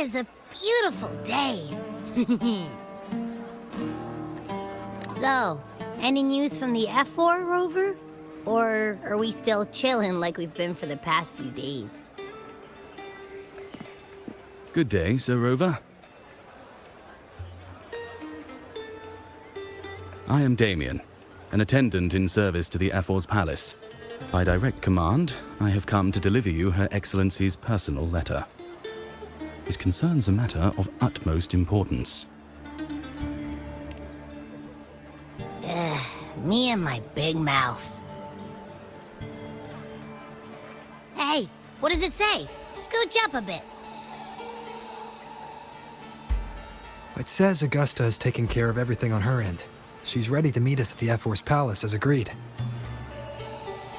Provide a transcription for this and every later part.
is a beautiful day. So, any news from the Ephor, Rover? Or are we still chilling like we've been for the past few days? Good day, Sir Rover. I am Damien, an attendant in service to the Ephor's palace. By direct command, I have come to deliver you Her Excellency's personal letter. It concerns a matter of utmost importance. Me and my big mouth. Hey, what does it say? Scooch up a bit. It says Augusta is taking care of everything on her end. She's ready to meet us at the Ephor's palace as agreed.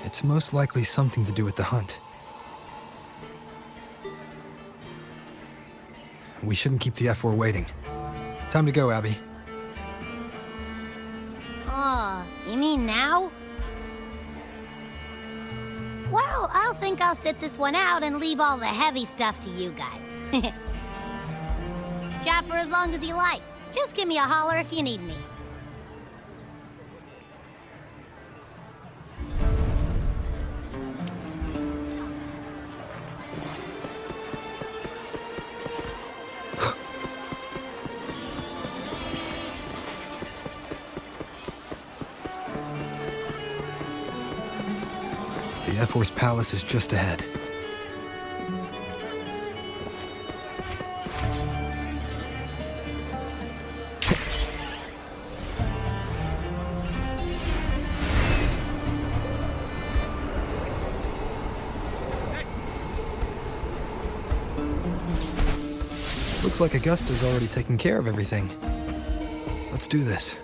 It's most likely something to do with the hunt. We shouldn't keep the Ephor waiting. Time to go, Abby. Oh, you mean now? Well, I'll think I'll sit this one out and leave all the heavy stuff to you guys. Chat for as long as you like. Just give me a holler if you need me. The Ephor's palace is just ahead. Looks like Augusta's already taken care of everything. Let's do this.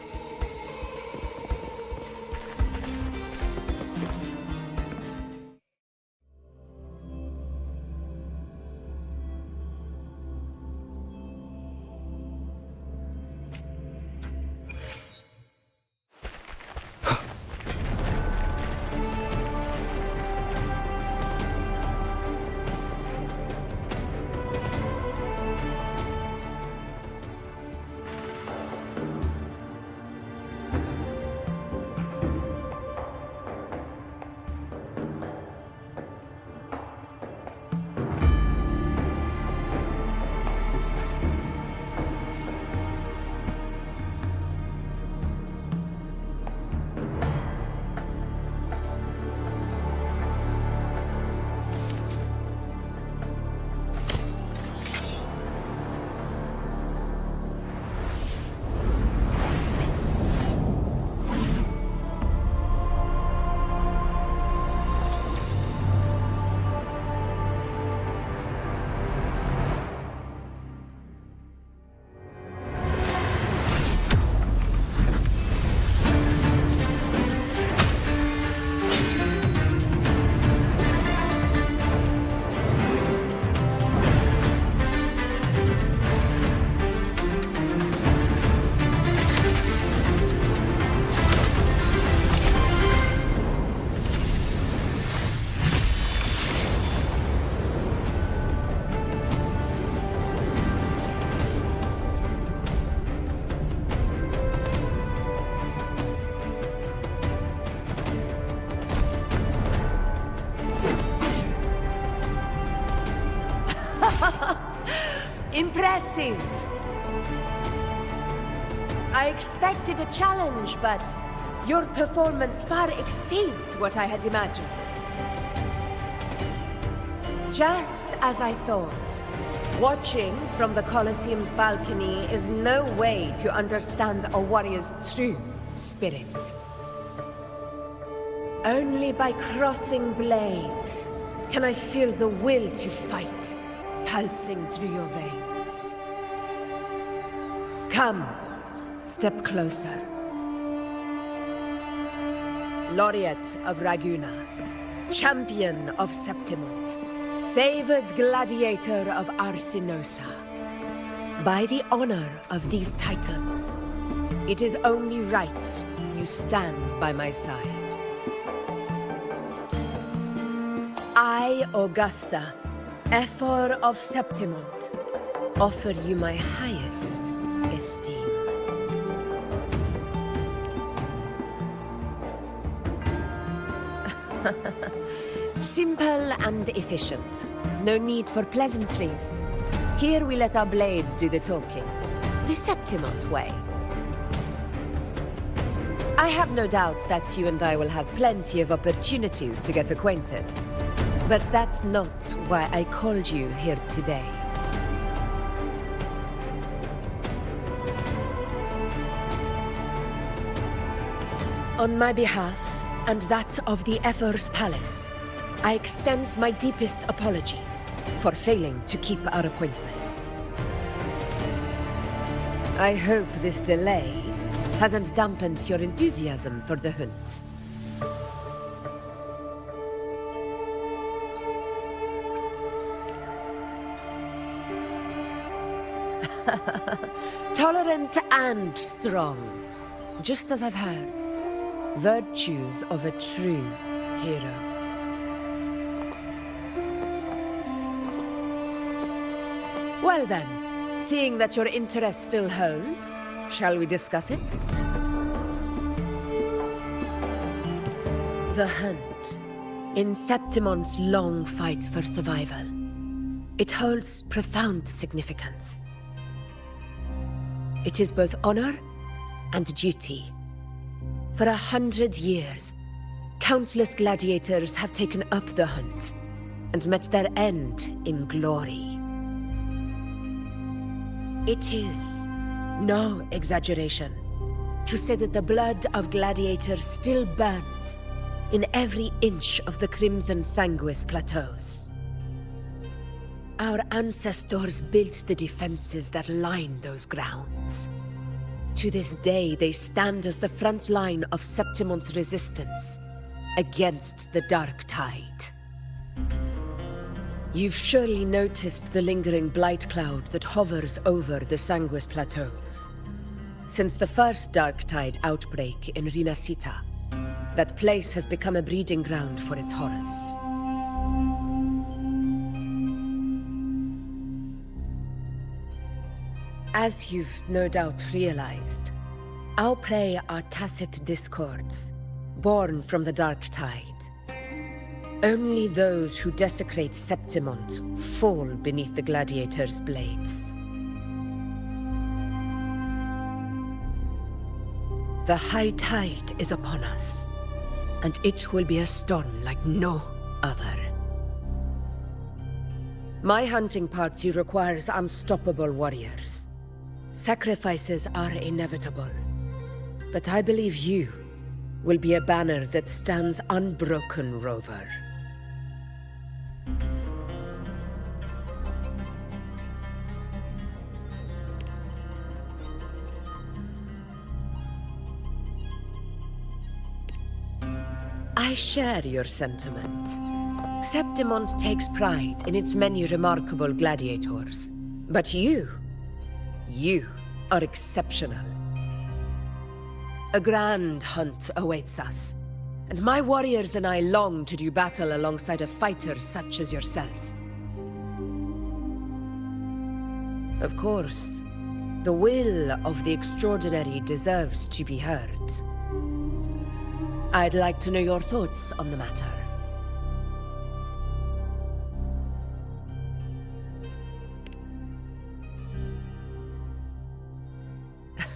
Impressive. I expected a challenge, but your performance far exceeds what I had imagined. Just as I thought, watching from the Colosseum's balcony is no way to understand a warrior's true spirit. Only by crossing blades can I feel the will to fight pulsing through your veins. Come, step closer. Laureate of Raguna, champion of Septimont, favored gladiator of Arsinosa. By the honor of these titans, it is only right you stand by my side. I, Augusta, Ephor of Septimont, offer you my highest esteem. Simple and efficient. No need for pleasantries. Here we let our blades do the talking. The Septimont way. I have no doubt that you and I will have plenty of opportunities to get acquainted. But that's not why I called you here today. On my behalf, and that of the Ephor's palace, I extend my deepest apologies for failing to keep our appointment. I hope this delay hasn't dampened your enthusiasm for the hunt. Tolerant and strong, just as I've heard. Virtues of a true hero. Well then, seeing that your interest still holds, shall we discuss it? The hunt. In Septimont's long fight for survival, it holds profound significance. It is both honor and duty. For 100 years, countless gladiators have taken up the hunt and met their end in glory. It is no exaggeration to say that the blood of gladiators still burns in every inch of the Crimson Sanguis plateaus. Our ancestors built the defenses that line those grounds. To this day, they stand as the front line of Septimont's resistance against the Dark Tide. You've surely noticed the lingering blight cloud that hovers over the Sanguis plateaus. Since the first Dark Tide outbreak in Rinasita, that place has become a breeding ground for its horrors. As you've no doubt realized, our prey are tacit discords, born from the Dark Tide. Only those who desecrate Septimont fall beneath the gladiators' blades. The high tide is upon us, and it will be a storm like no other. My hunting party requires unstoppable warriors. Sacrifices are inevitable, but I believe you will be a banner that stands unbroken, Rover. I share your sentiment. Septimont takes pride in its many remarkable gladiators, but you are exceptional. A grand hunt awaits us, and my warriors and I long to do battle alongside a fighter such as yourself. Of course, the will of the extraordinary deserves to be heard. I'd like to know your thoughts on the matter.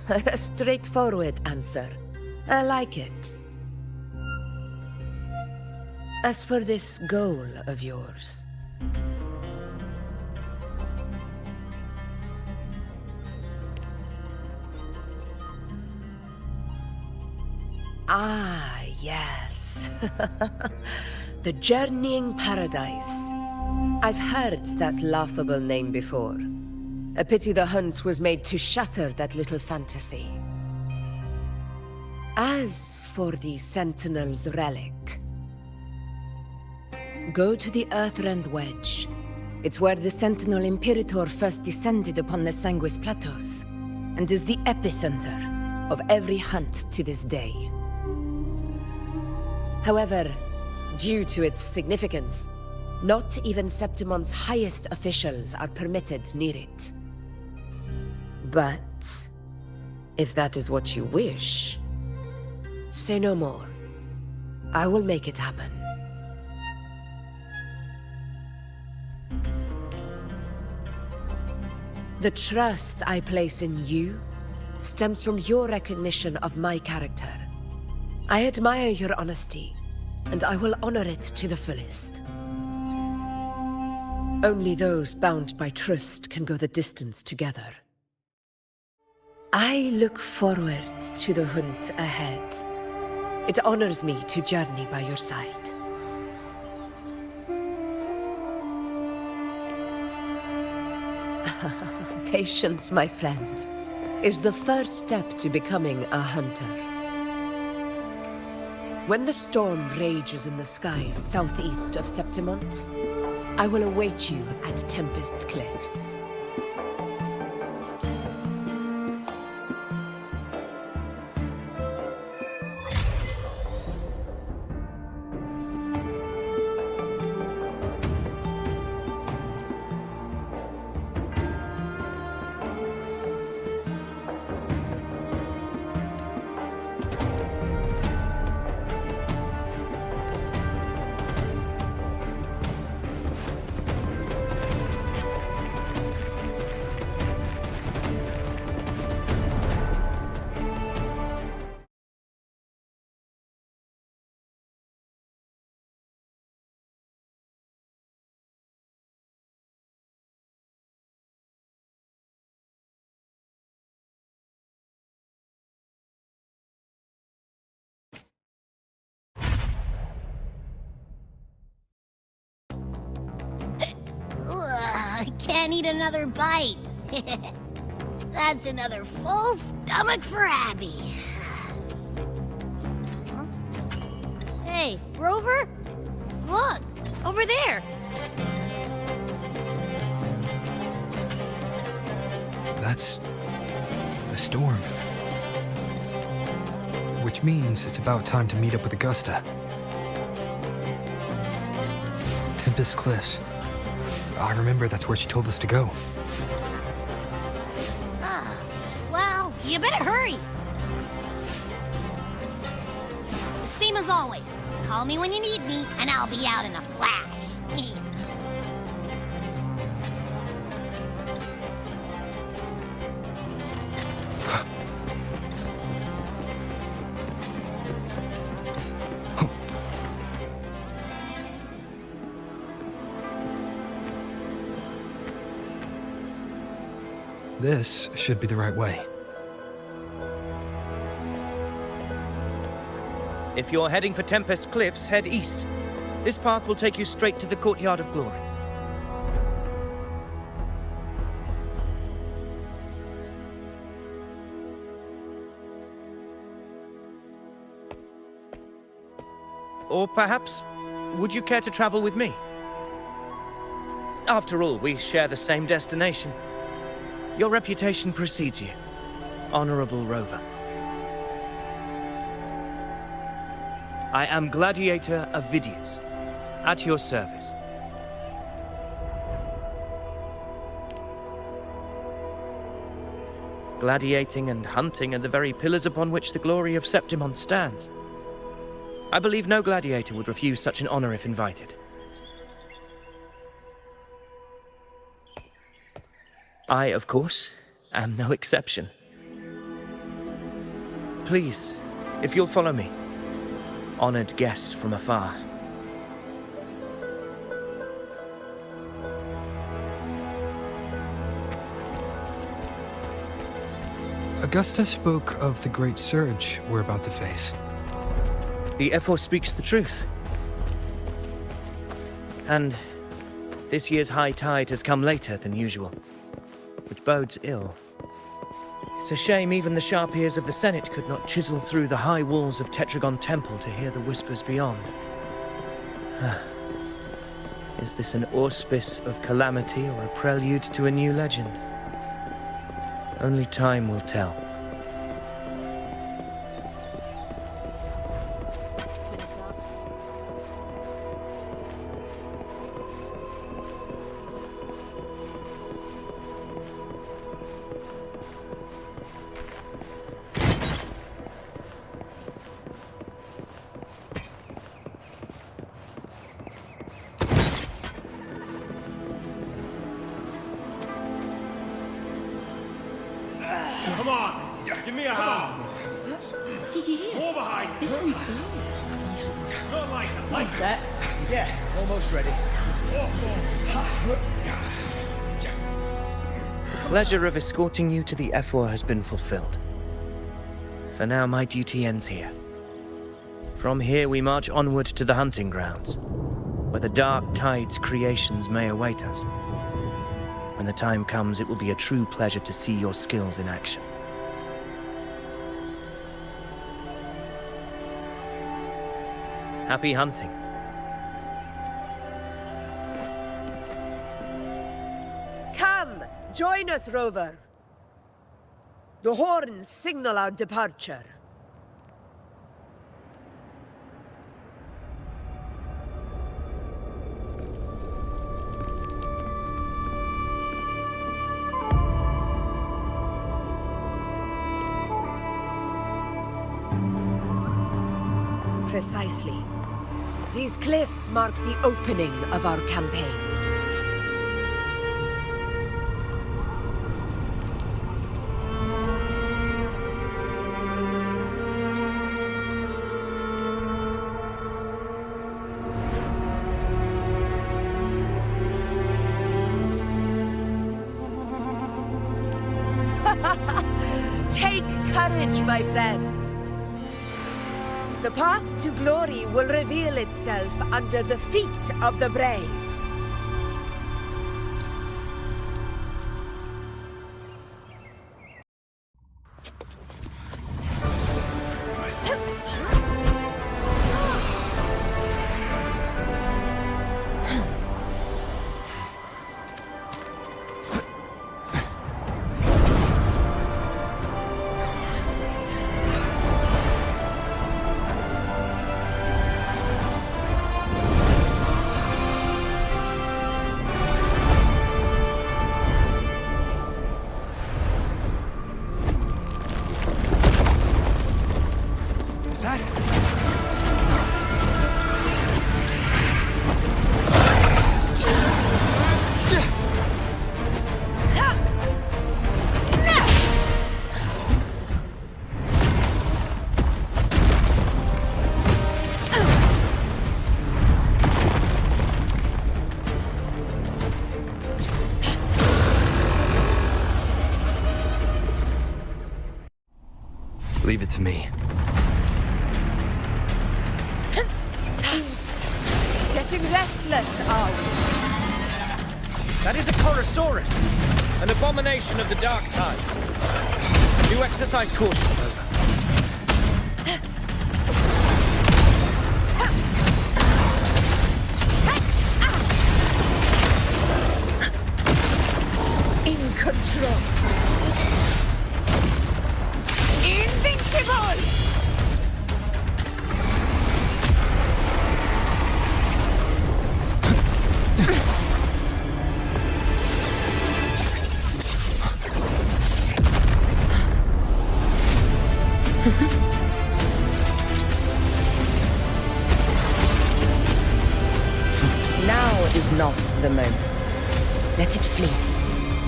A straightforward answer. I like it. As for this goal of yours... Ah, yes. The Journeying Paradise. I've heard that laughable name before. A pity the hunt was made to shatter that little fantasy. As for the Sentinel's relic, go to the Earthrend Wedge. It's where the Sentinel Imperator first descended upon the Sanguis Plateaus, and is the epicenter of every hunt to this day. However, due to its significance, not even Septimont's highest officials are permitted near it. But if that is what you wish, say no more. I will make it happen. The trust I place in you stems from your recognition of my character. I admire your honesty, and I will honor it to the fullest. Only those bound by trust can go the distance together. I look forward to the hunt ahead. It honors me to journey by your side. Patience, my friend, is the first step to becoming a hunter. When the storm rages in the skies southeast of Septimont, I will await you at Tempest Cliffs. Ugh, I can't eat another bite. That's another full stomach for Abby. Huh? Hey, Rover? Look, over there. That's the storm. Which means it's about time to meet up with Augusta. Tempest Cliffs. I remember that's where she told us to go. Well, you better hurry. Same as always. Call me when you need me, and I'll be out in a flash. This should be the right way. If you're heading for Tempest Cliffs, head east. This path will take you straight to the Courtyard of Glory. Or perhaps, would you care to travel with me? After all, we share the same destination. Your reputation precedes you, Honorable Rover. I am Gladiator of Vidius, at your service. Gladiating and hunting are the very pillars upon which the glory of Septimont stands. I believe no gladiator would refuse such an honor if invited. I, of course, am no exception. Please, if you'll follow me, honored guest from afar. Augusta spoke of the great surge we're about to face. The Ephor speaks the truth. And this year's high tide has come later than usual, which bodes ill. It's a shame even the sharp ears of the Senate could not chisel through the high walls of Tetragon Temple to hear the whispers beyond. Is this an auspice of calamity or a prelude to a new legend? Only time will tell. Come on, give me a hand. Did you hear? More behind. This one's serious. Not like that. Set? Yeah, almost ready. Pleasure of escorting you to the Ephor has been fulfilled. For now, my duty ends here. From here, we march onward to the hunting grounds, where the Dark Tide's creations may await us. When the time comes, it will be a true pleasure to see your skills in action. Happy hunting. Come, join us, Rover. The horns signal our departure. Precisely. These cliffs mark the opening of our campaign. Take courage, my friends. The path to glory will reveal itself under the feet of the brave. Leave it to me. Getting restless, are we? That is a Chorosaurus, an abomination of the Dark Tide. Do exercise caution, Rover. In control. Invincible! Now is not the moment. Let it flee.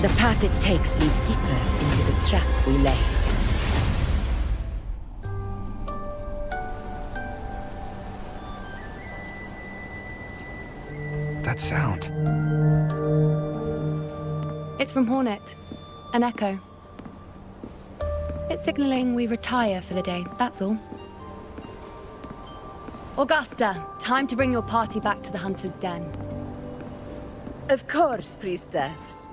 The path it takes leads deeper into the trap we laid. That sound. It's from Hornet. An echo. It's signaling we retire for the day, that's all. Augusta, time to bring your party back to the Hunter's Den. Of course, Priestess.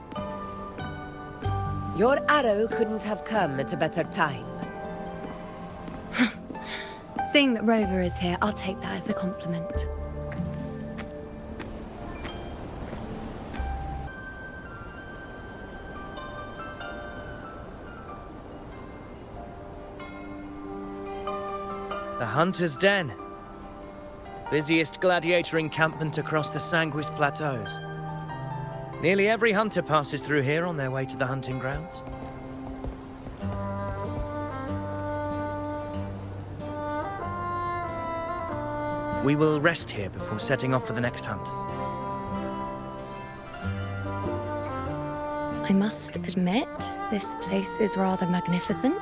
Your arrow couldn't have come at a better time. Seeing that Rover is here, I'll take that as a compliment. The Hunter's Den. Busiest gladiator encampment across the Sanguis Plateaus. Nearly every hunter passes through here on their way to the hunting grounds. We will rest here before setting off for the next hunt. I must admit, this place is rather magnificent.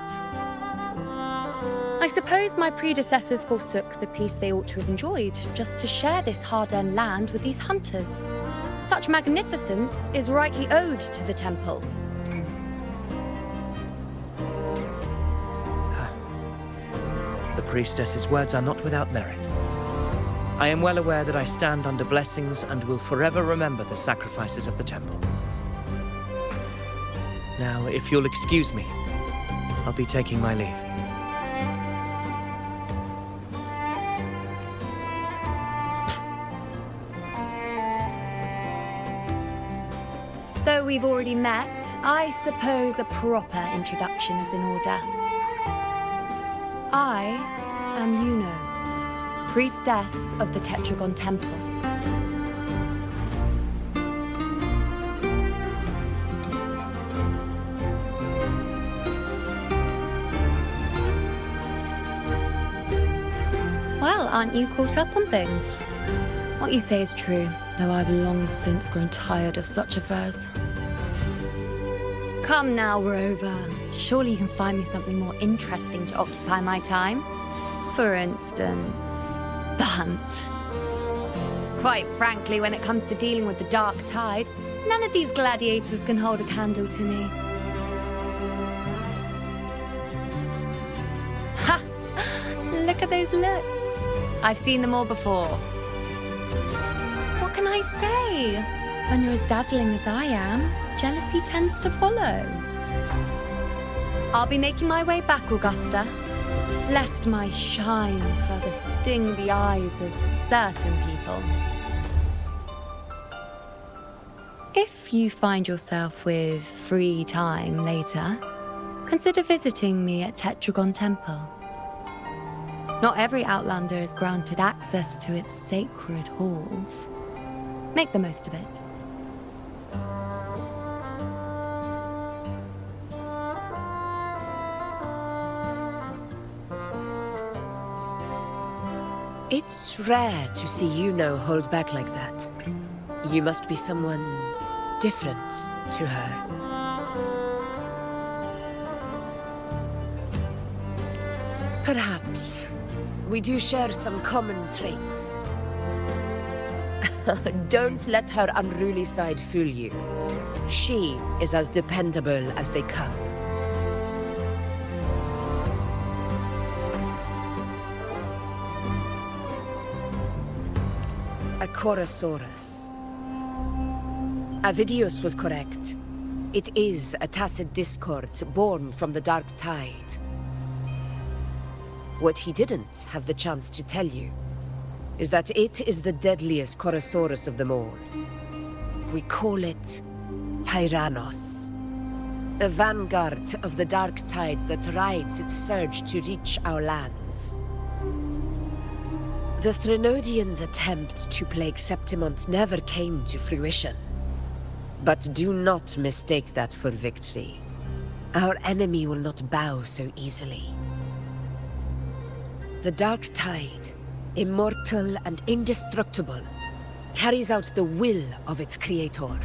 I suppose my predecessors forsook the peace they ought to have enjoyed just to share this hard-earned land with these hunters. Such magnificence is rightly owed to the temple. The priestess's words are not without merit. I am well aware that I stand under blessings and will forever remember the sacrifices of the temple. Now, if you'll excuse me, I'll be taking my leave. Though we've already met, I suppose a proper introduction is in order. I am Yuno, priestess of the Tetragon Temple. Well, aren't you caught up on things? What you say is true, though I've long since grown tired of such affairs. Come now, Rover. Surely you can find me something more interesting to occupy my time. For instance, the hunt. Quite frankly, when it comes to dealing with the Dark Tide, none of these gladiators can hold a candle to me. Ha! Look at those looks. I've seen them all before. What can I say? When you're as dazzling as I am, jealousy tends to follow. I'll be making my way back, Augusta, lest my shine further sting the eyes of certain people. If you find yourself with free time later, consider visiting me at Tetragon Temple. Not every Outlander is granted access to its sacred halls. Make the most of it. It's rare to see Yuno hold back like that. You must be someone different to her. Perhaps we do share some common traits. Don't let her unruly side fool you. She is as dependable as they come. A Chorosaurus. Avidius was correct. It is a tacit discord born from the Dark Tide. What he didn't have the chance to tell you is that it is the deadliest Chorosaurus of them all. We call it Tyrannos. A vanguard of the Dark Tide that rides its surge to reach our lands. The Threnodians' attempt to plague Septimont never came to fruition. But do not mistake that for victory. Our enemy will not bow so easily. The Dark Tide, immortal and indestructible, carries out the will of its creator,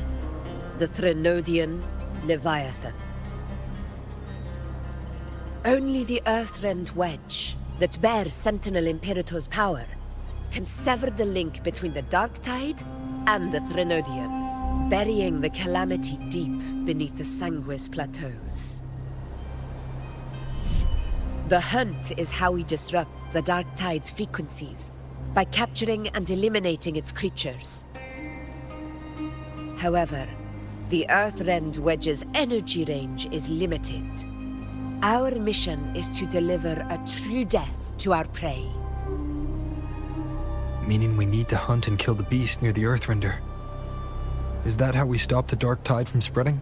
the Threnodian Leviathan. Only the Earthrend Wedge, that bears Sentinel Imperator's power, can sever the link between the Dark Tide and the Threnodian, burying the calamity deep beneath the Sanguis plateaus. The hunt is how we disrupt the Dark Tide's frequencies, by capturing and eliminating its creatures. However, the Earthrend Wedge's energy range is limited. Our mission is to deliver a true death to our prey. Meaning we need to hunt and kill the beast near the Earthrender. Is that how we stop the Dark Tide from spreading?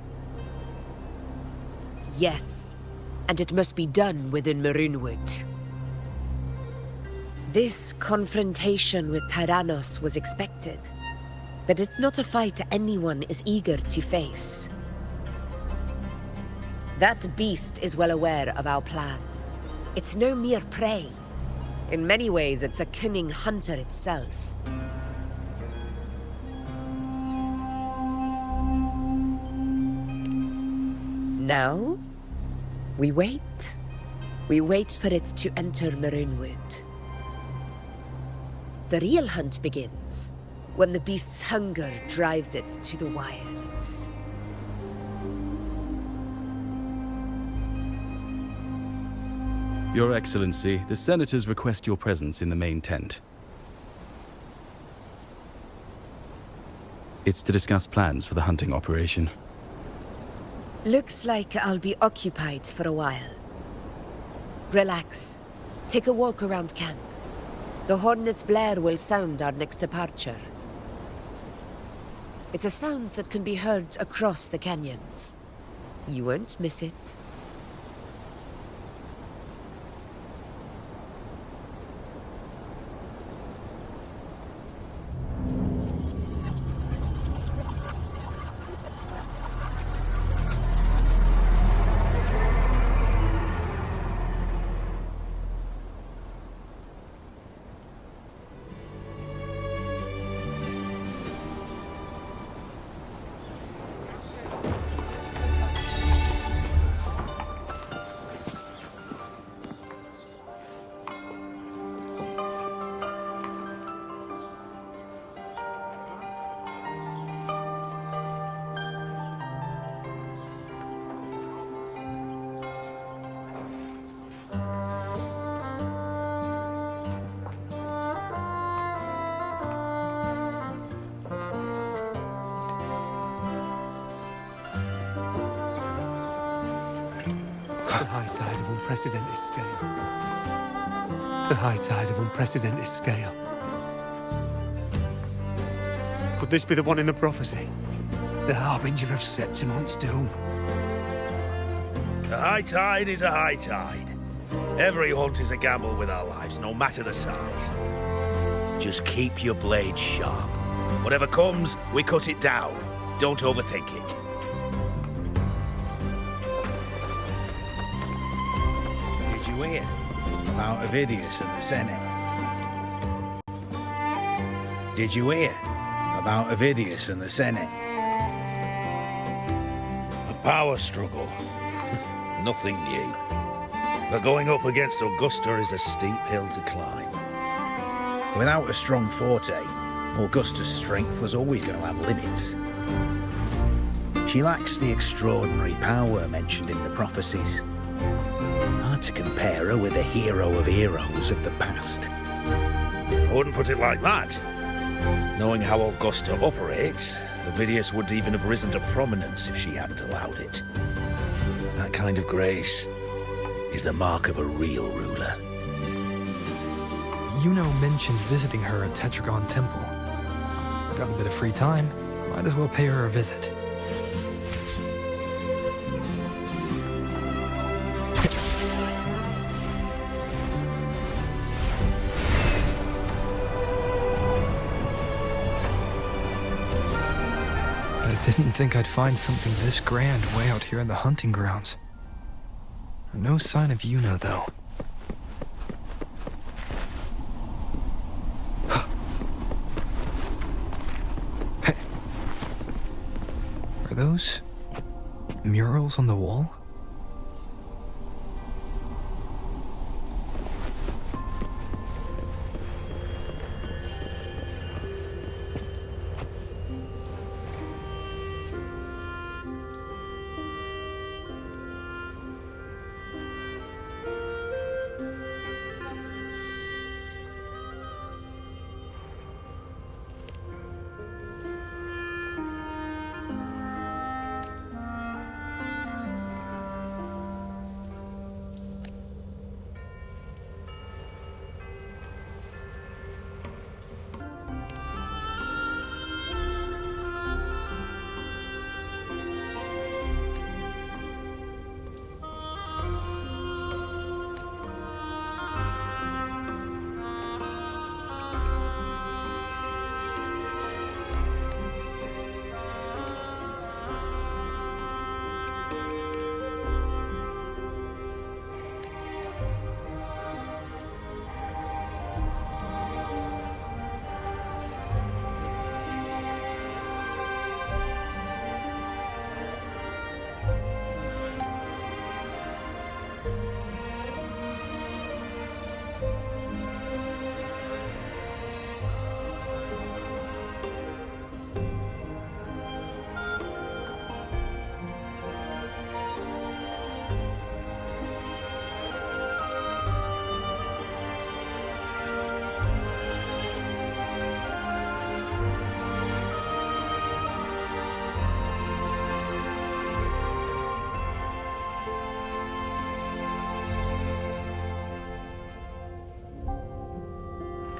Yes, and it must be done within Maroonwood. This confrontation with Tyrannos was expected, but it's not a fight anyone is eager to face. That beast is well aware of our plan. It's no mere prey. In many ways, it's a cunning hunter itself. Now, we wait. We wait for it to enter Maroonwood. The real hunt begins when the beast's hunger drives it to the wilds. Your Excellency, the senators request your presence in the main tent. It's to discuss plans for the hunting operation. Looks like I'll be occupied for a while. Relax. Take a walk around camp. The hornet's blare will sound our next departure. It's a sound that can be heard across the canyons. You won't miss it. The high tide of unprecedented scale. The high tide of unprecedented scale. Could this be the one in the prophecy? The harbinger of Septimon's doom? A high tide is a high tide. Every hunt is a gamble with our lives, no matter the size. Just keep your blade sharp. Whatever comes, we cut it down. Don't overthink it. Did you hear about Avidius and the Senate? Did you hear about Avidius and the Senate? A power struggle. Nothing new. But going up against Augusta is a steep hill to climb. Without a strong forte, Augusta's strength was always going to have limits. She lacks the extraordinary power mentioned in the prophecies. Hard to compare her with a hero of heroes of the past. I wouldn't put it like that. Knowing how Augusta operates, Avidius would even have risen to prominence if she hadn't allowed it. That kind of grace is the mark of a real ruler. Yuno mentioned visiting her at Tetragon Temple. Got a bit of free time, might as well pay her a visit. I didn't think I'd find something this grand way out here in the hunting grounds. No sign of Yuno, though. Are those murals on the wall?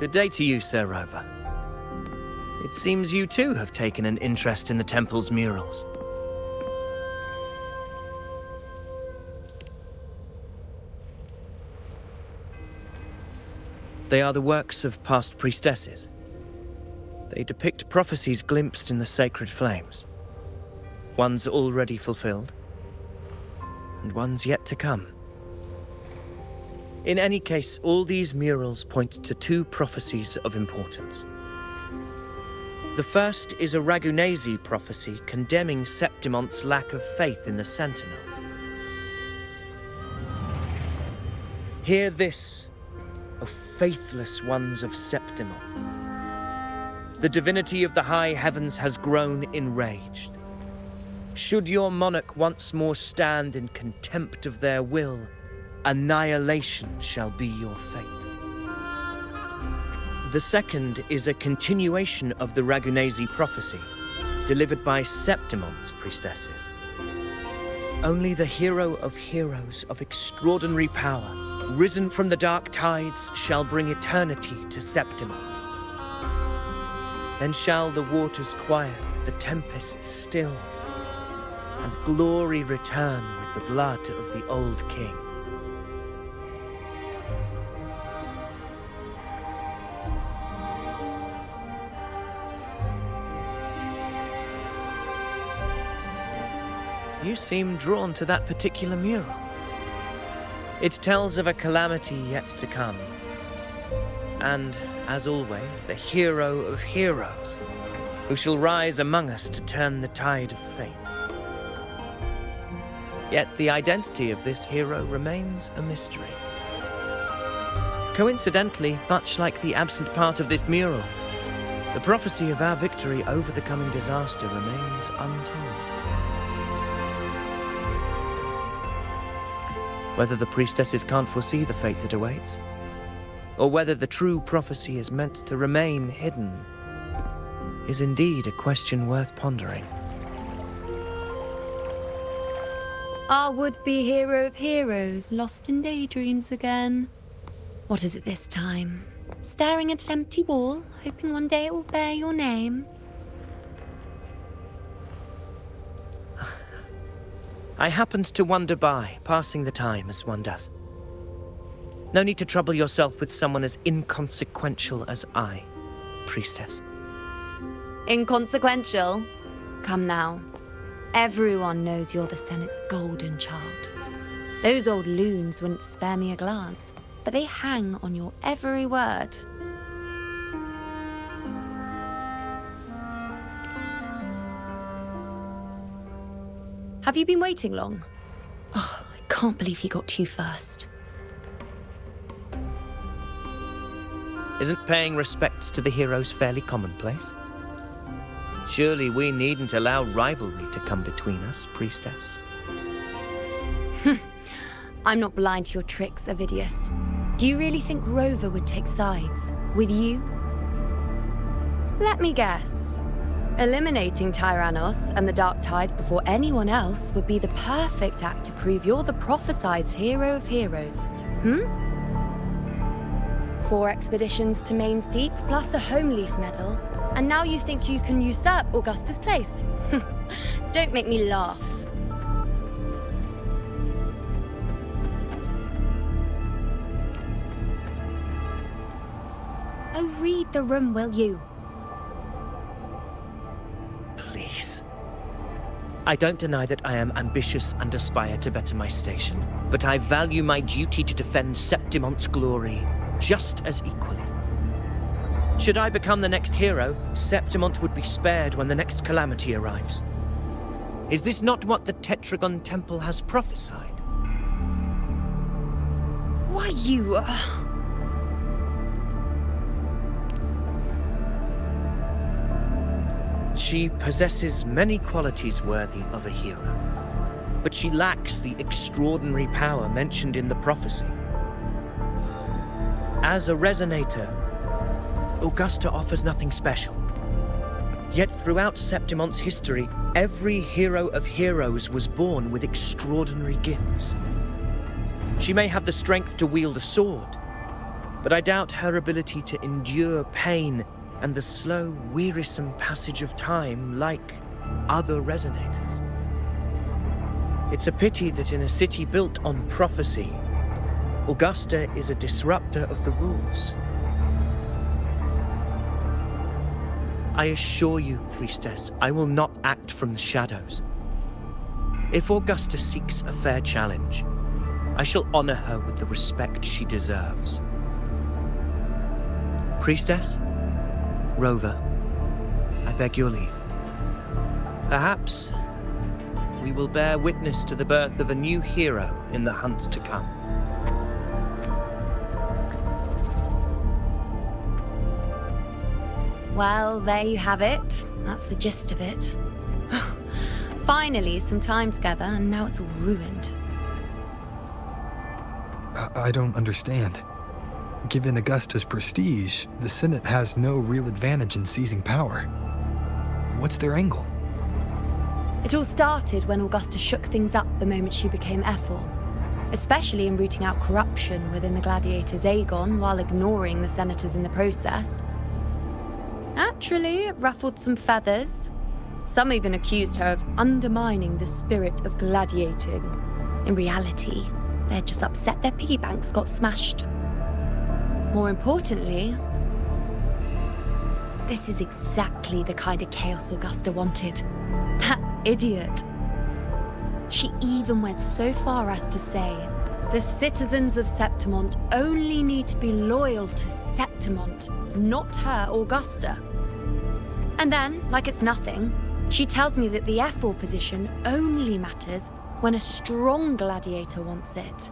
Good day to you, Sir Rover. It seems you too have taken an interest in the temple's murals. They are the works of past priestesses. They depict prophecies glimpsed in the sacred flames. Ones already fulfilled, and ones yet to come. In any case, all these murals point to two prophecies of importance. The first is a Ragunesi prophecy condemning Septimonte's lack of faith in the Sentinel. Hear this, O faithless ones of Septimont. The divinity of the high heavens has grown enraged. Should your monarch once more stand in contempt of their will, annihilation shall be your fate. The second is a continuation of the Ragunesi prophecy, delivered by Septimont's priestesses. Only the hero of heroes of extraordinary power, risen from the dark tides, shall bring eternity to Septimont. Then shall the waters quiet, the tempests still, and glory return with the blood of the old king. You seem drawn to that particular mural. It tells of a calamity yet to come. And, as always, the hero of heroes, who shall rise among us to turn the tide of fate. Yet the identity of this hero remains a mystery. Coincidentally, much like the absent part of this mural, the prophecy of our victory over the coming disaster remains untold. Whether the priestesses can't foresee the fate that awaits, or whether the true prophecy is meant to remain hidden, is indeed a question worth pondering. Our would-be hero of heroes, lost in daydreams again. What is it this time? Staring at an empty wall, hoping one day it will bear your name? I happened to wander by, passing the time as one does. No need to trouble yourself with someone as inconsequential as I, priestess. Inconsequential? Come now. Everyone knows you're the Senate's golden child. Those old loons wouldn't spare me a glance, but they hang on your every word. Have you been waiting long? Oh, I can't believe he got to you first. Isn't paying respects to the heroes fairly commonplace? Surely we needn't allow rivalry to come between us, priestess. I'm not blind to your tricks, Avidius. Do you really think Rover would take sides with you? Let me guess. Eliminating Tyrannos and the Dark Tide before anyone else would be the perfect act to prove you're the prophesied hero of heroes. 4 expeditions to Main's Deep, plus a Home Leaf medal, and now you think you can usurp Augusta's place? Don't make me laugh. Oh, read the room, will you? Please. I don't deny that I am ambitious and aspire to better my station, but I value my duty to defend Septimont's glory just as equally. Should I become the next hero, Septimont would be spared when the next calamity arrives. Is this not what the Tetragon Temple has prophesied? Why, you... She possesses many qualities worthy of a hero, but she lacks the extraordinary power mentioned in the prophecy. As a resonator, Augusta offers nothing special. Yet throughout Septimont's history, every hero of heroes was born with extraordinary gifts. She may have the strength to wield a sword, but I doubt her ability to endure pain and the slow, wearisome passage of time like other resonators. It's a pity that in a city built on prophecy, Augusta is a disruptor of the rules. I assure you, Priestess, I will not act from the shadows. If Augusta seeks a fair challenge, I shall honor her with the respect she deserves. Priestess, Rover, I beg your leave. Perhaps we will bear witness to the birth of a new hero in the hunt to come. Well, there you have it. That's the gist of it. Finally, some time together, and now it's all ruined. I don't understand. Given Augusta's prestige, the Senate has no real advantage in seizing power. What's their angle? It all started when Augusta shook things up the moment she became Ephor, especially in rooting out corruption within the gladiators Aegon while ignoring the senators in the process. Naturally, it ruffled some feathers. Some even accused her of undermining the spirit of gladiating. In reality, they're just upset their piggy banks got smashed. More importantly, this is exactly the kind of chaos Augusta wanted. That idiot. She even went so far as to say, the citizens of Septimont only need to be loyal to Septimont, not her, Augusta. And then, like it's nothing, she tells me that the Ephor position only matters when a strong gladiator wants it.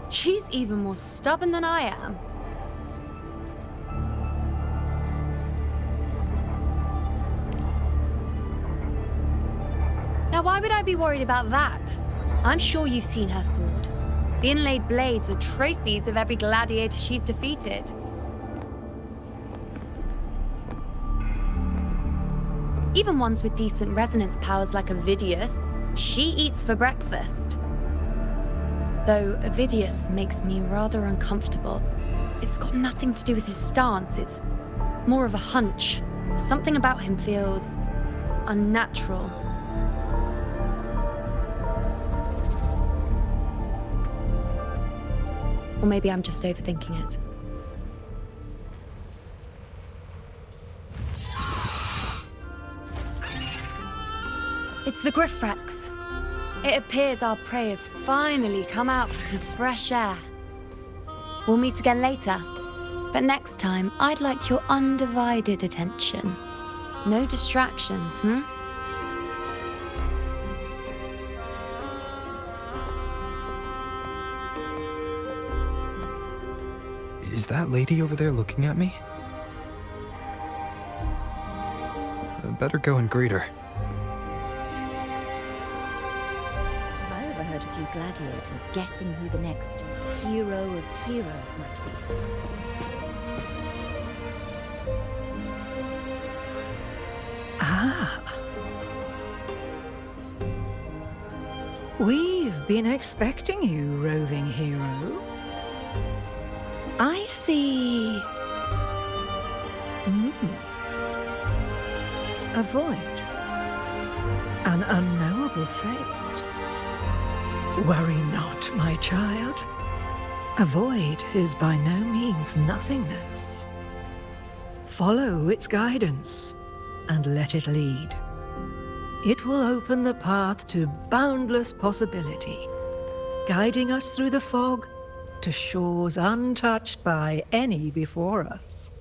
She's even more stubborn than I am. Now, why would I be worried about that? I'm sure you've seen her sword. The inlaid blades are trophies of every gladiator she's defeated. Even ones with decent resonance powers like Avidius, she eats for breakfast. Though Avidius makes me rather uncomfortable. It's got nothing to do with his stance, it's more of a hunch. Something about him feels unnatural. Or maybe I'm just overthinking it. It's the Griffrex. It appears our prey has finally come out for some fresh air. We'll meet again later, but next time I'd like your undivided attention. No distractions, Is that lady over there looking at me? I better go and greet her. I overheard a few gladiators guessing who the next hero of heroes might be. Ah. We've been expecting you, roving hero. I see. A void. An unknowable fate. Worry not, my child. A void is by no means nothingness. Follow its guidance and let it lead. It will open the path to boundless possibility, guiding us through the fog to shores untouched by any before us.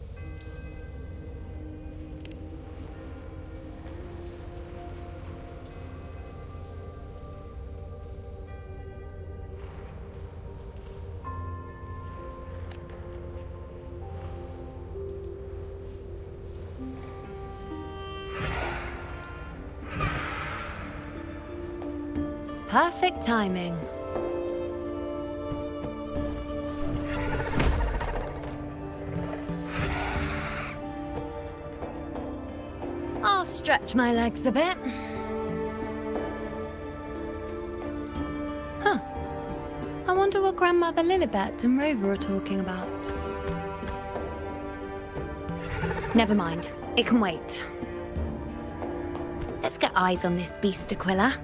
Perfect timing. I'll stretch my legs a bit. Huh. I wonder what Grandmother Lilibet and Rover are talking about. Never mind. It can wait. Let's get eyes on this beast, Aquila.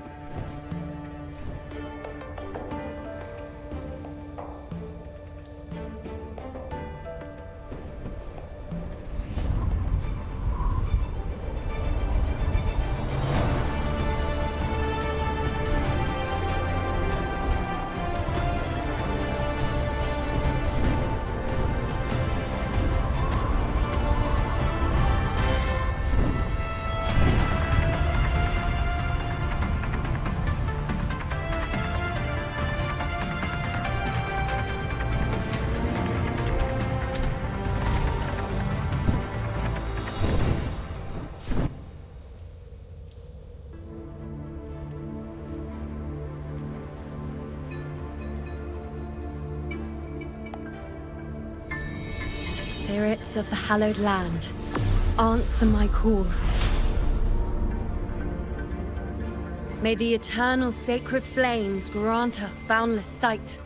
Spirits of the hallowed land, answer my call. May the eternal sacred flames grant us boundless sight.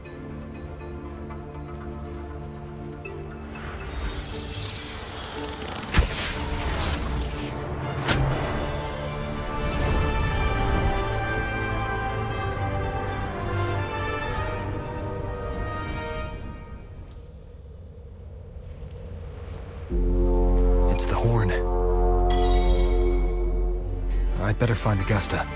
It's the horn. I'd better find Augusta.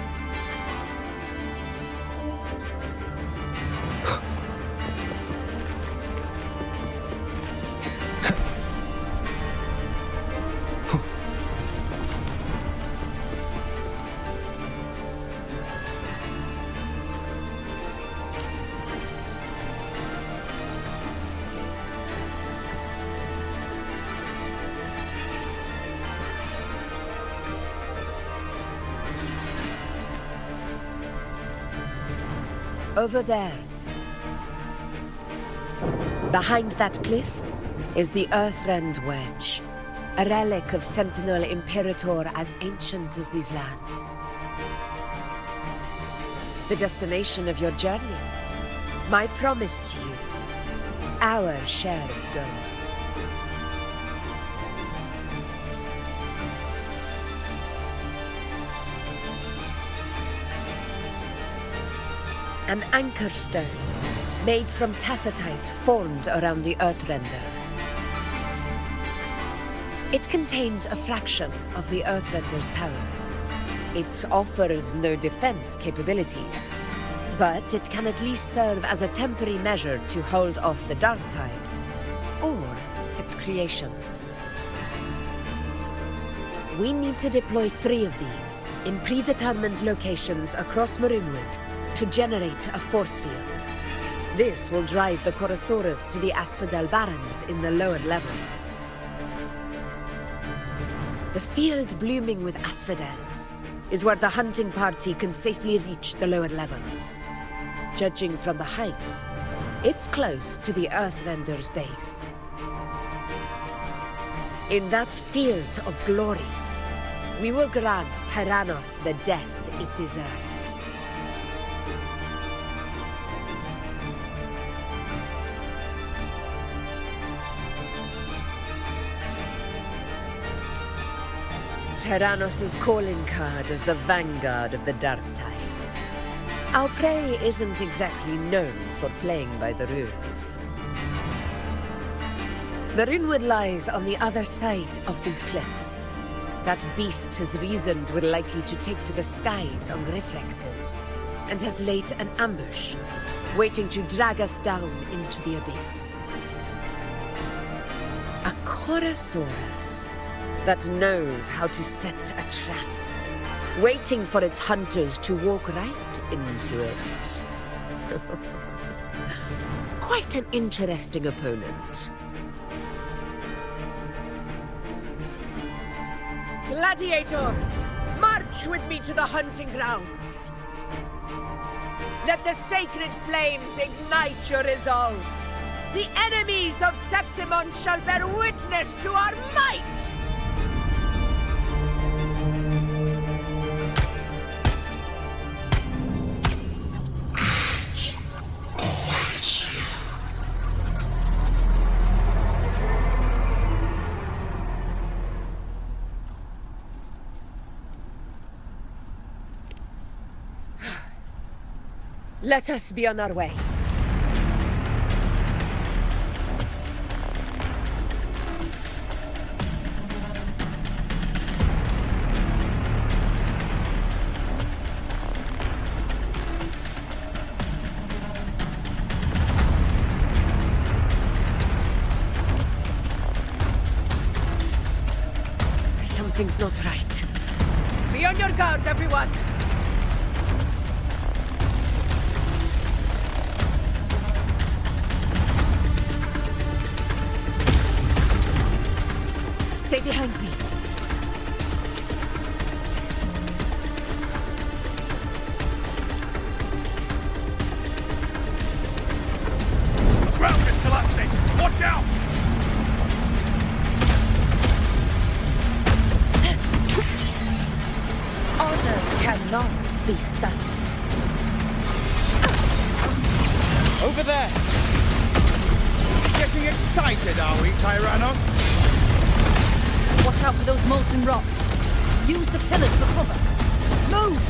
Over there. Behind that cliff is the Earthrend Wedge, a relic of Sentinel Imperator as ancient as these lands. The destination of your journey, my promise to you, our shared goal. An anchor stone, made from tacitite formed around the Earthrender. It contains a fraction of the Earthrender's power. It offers no defense capabilities, but it can at least serve as a temporary measure to hold off the dark tide, or its creations. We need to deploy 3 of these in predetermined locations across Maroonwood to generate a force field. This will drive the Chorosaurus to the Asphodel Barrens in the lower levels. The field blooming with asphodels is where the hunting party can safely reach the lower levels. Judging from the height, it's close to the Earthrender's base. In that field of glory, we will grant Tyrannos the death it deserves. Tyrannos' calling card is the vanguard of the dark tide. Our prey isn't exactly known for playing by the rules. Maroonwood lies on the other side of these cliffs. That beast has reasoned we're likely to take to the skies on reflexes, and has laid an ambush, waiting to drag us down into the abyss. A Chorosaurus that knows how to set a trap, waiting for its hunters to walk right into it. Quite an interesting opponent. Gladiators, march with me to the hunting grounds. Let the sacred flames ignite your resolve. The enemies of Septimon shall bear witness to our might! Let us be on our way. Something's not right. Be on your guard, everyone! Stay behind me. The ground is collapsing! Watch out! Honor cannot be sullied. Over there! Getting excited, are we, Tyrannos? Watch out for those molten rocks. Use the pillars for cover. Move!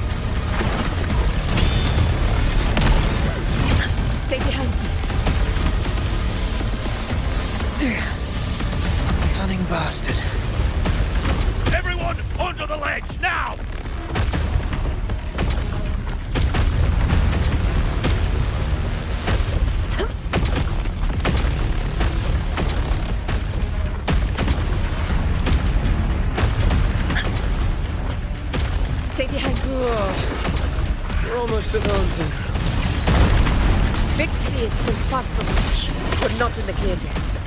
Stay behind me. Cunning bastard. Everyone onto the ledge, now! Stay behind me. We're almost at Haunting. Victory is still far from reach. We're not in the clear yet.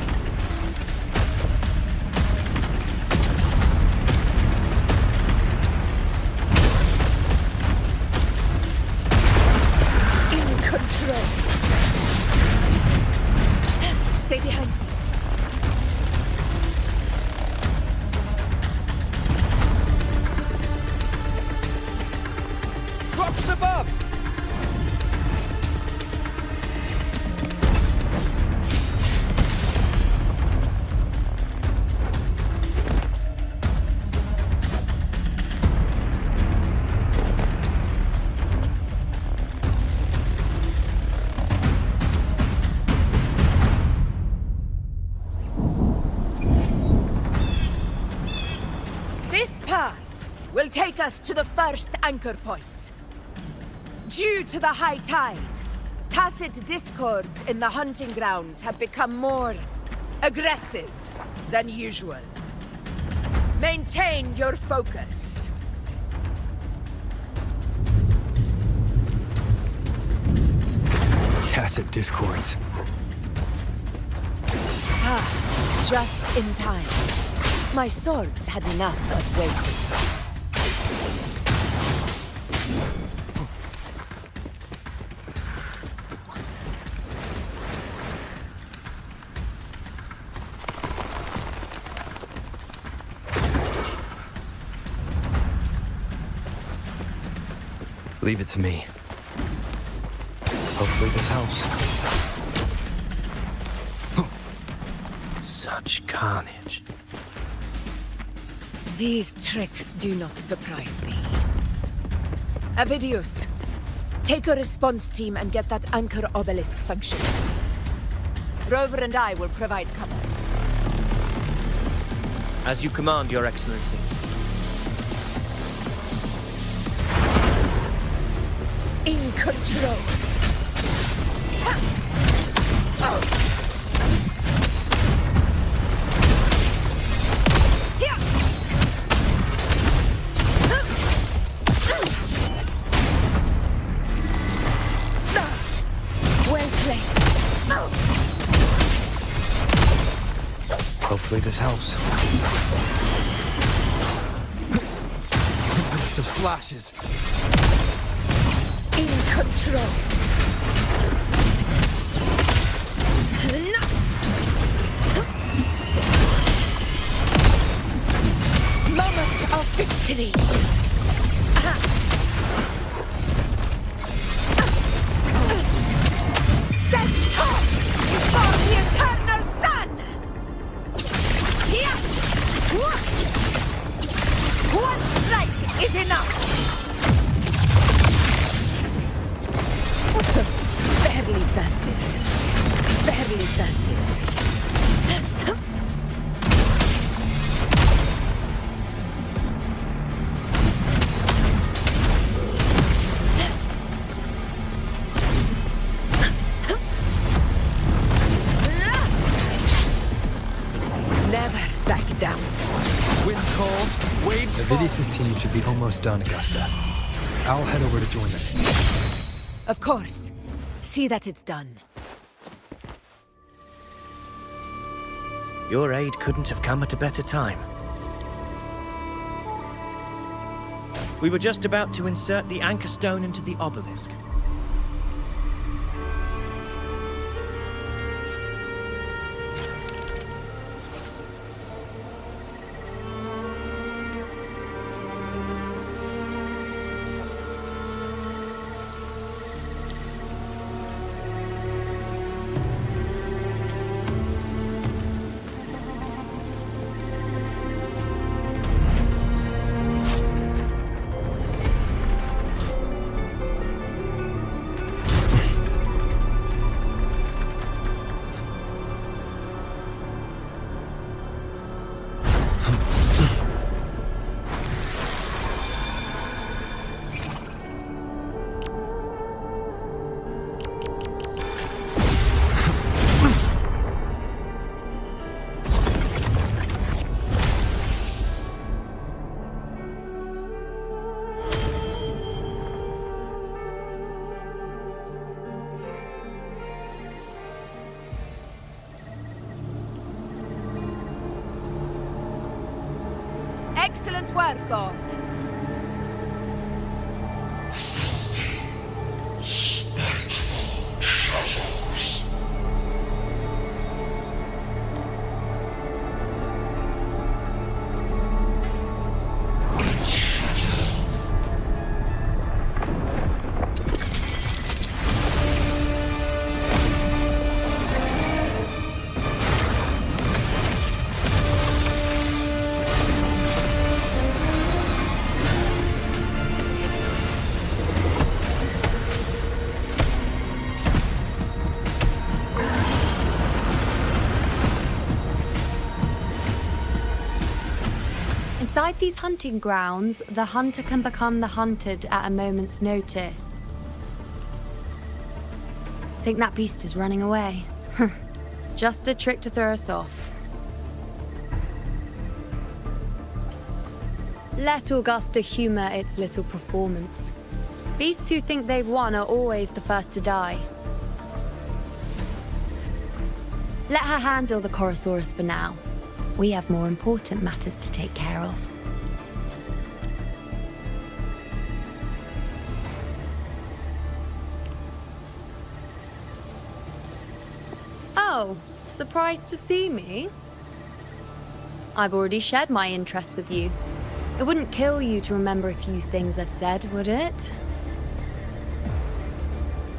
In control. Stay behind me. Rocks above! This path will take us to the first anchor point. Due to the high tide, tacit discords in the hunting grounds have become more aggressive than usual. Maintain your focus. Tacit discords. Ah, just in time. My swords had enough of waiting. Leave it to me. Hopefully this helps. Such carnage. These tricks do not surprise me. Avidius, take a response team and get that anchor obelisk functioning. Rover and I will provide cover. As you command, Your Excellency. In control. Well played. Hopefully this helps. Burst of slashes. In control. Moment of victory. Stand tall before the eternal sun. One strike is enough. What the Palace's team should be almost done, Augusta. I'll head over to join them. Of course. See that it's done. Your aid couldn't have come at a better time. We were just about to insert the anchor stone into the obelisk. Excellent work, all. Inside these hunting grounds, the hunter can become the hunted at a moment's notice. Think that beast is running away? Just a trick to throw us off. Let Augusta humor its little performance. Beasts who think they've won are always the first to die. Let her handle the Chorosaurus for now. We have more important matters to take care of. Oh, surprised to see me? I've already shared my interest with you. It wouldn't kill you to remember a few things I've said, would it?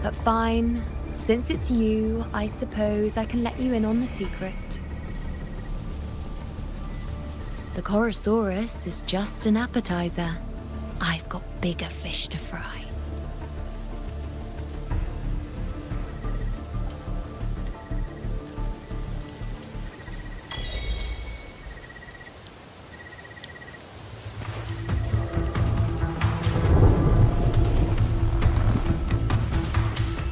But fine. Since it's you, I suppose I can let you in on the secret. The Chorosaurus is just an appetizer. I've got bigger fish to fry.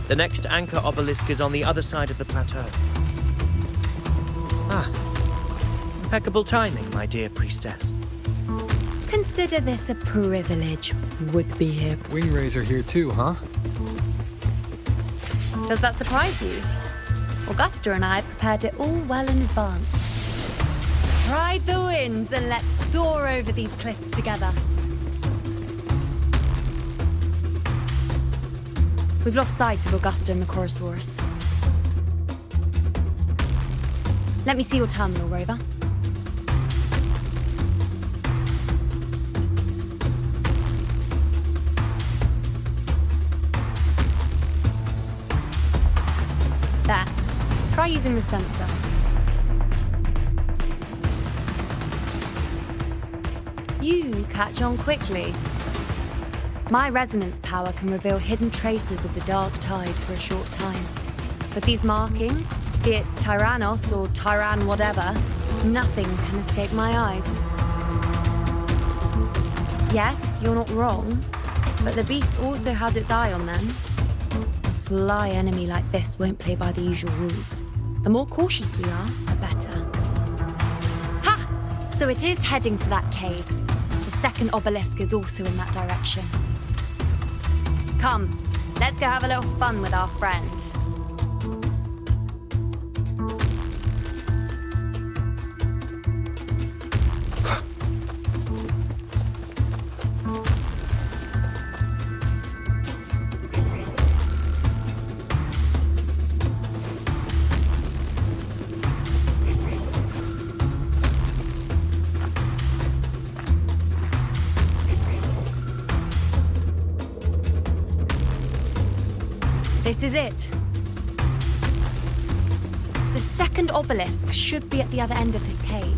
The next anchor obelisk is on the other side of the plateau. Ah, impeccable timing, my dear priestess. Consider this a privilege, would-be hip. Wingrazor here too, huh? Does that surprise you? Augusta and I prepared it all well in advance. Ride the winds and let's soar over these cliffs together. We've lost sight of Augusta and the Chorosaurus. Let me see your terminal, Rover. There. Try using the sensor. You catch on quickly. My resonance power can reveal hidden traces of the dark tide for a short time. But these markings, be it Tyrannos or Tyran whatever, nothing can escape my eyes. Yes, you're not wrong, but the beast also has its eye on them. A sly enemy like this won't play by the usual rules. The more cautious we are, the better. Ha! So it is heading for that cave. The second obelisk is also in that direction. Come, let's go have a little fun with our friend. This is it. The second obelisk should be at the other end of this cave.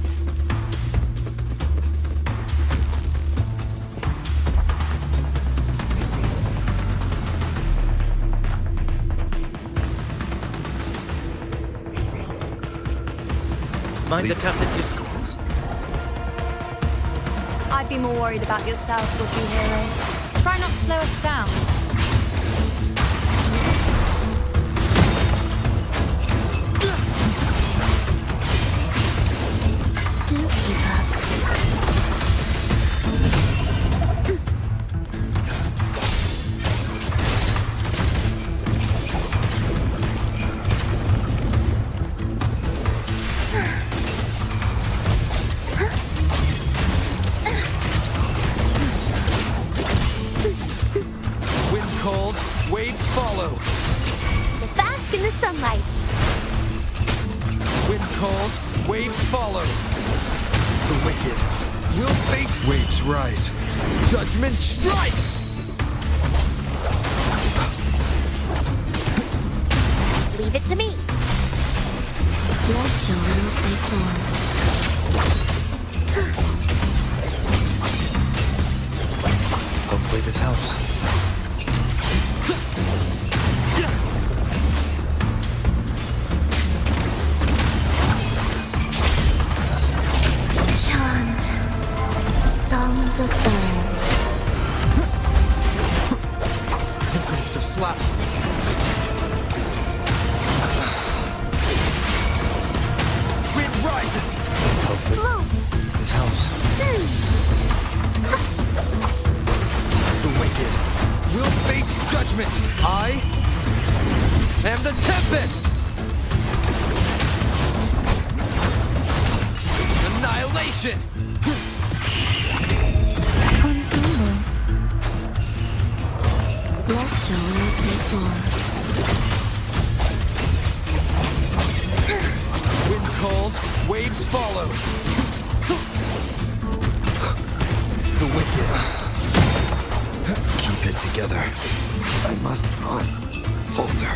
Mind the tacit discords. I'd be more worried about yourself, would-be hero. Try not to slow us down. Waves follow. Bask in the sunlight. Wind calls, waves follow. The wicked will face. Waves rise. Judgment strikes! Leave it to me. Let your will take form. Hopefully this helps. Chant songs of old. Tempest of slashes. Wind rises. Hopefully this helps. The wicked will face judgment. I am the Tempest. Annihilation. Ensemble. Let your will take form. Wind calls, waves follow. The wicked. Keep it together. I must not falter.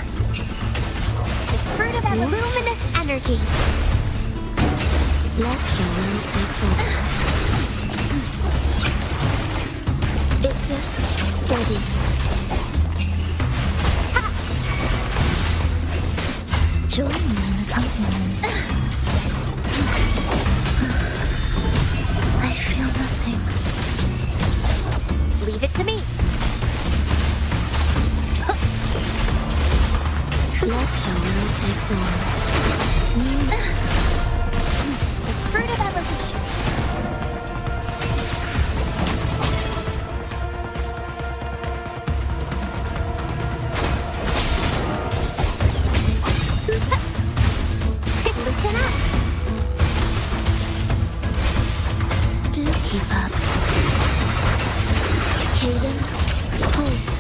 The fruit of our luminous energy. Let your will take form. It is ready. Ha! Join me in accompaniment. I feel nothing. Leave it to me. Let your will take form. The fruit of evolution. Listen up. Do keep up. Cadence, hold.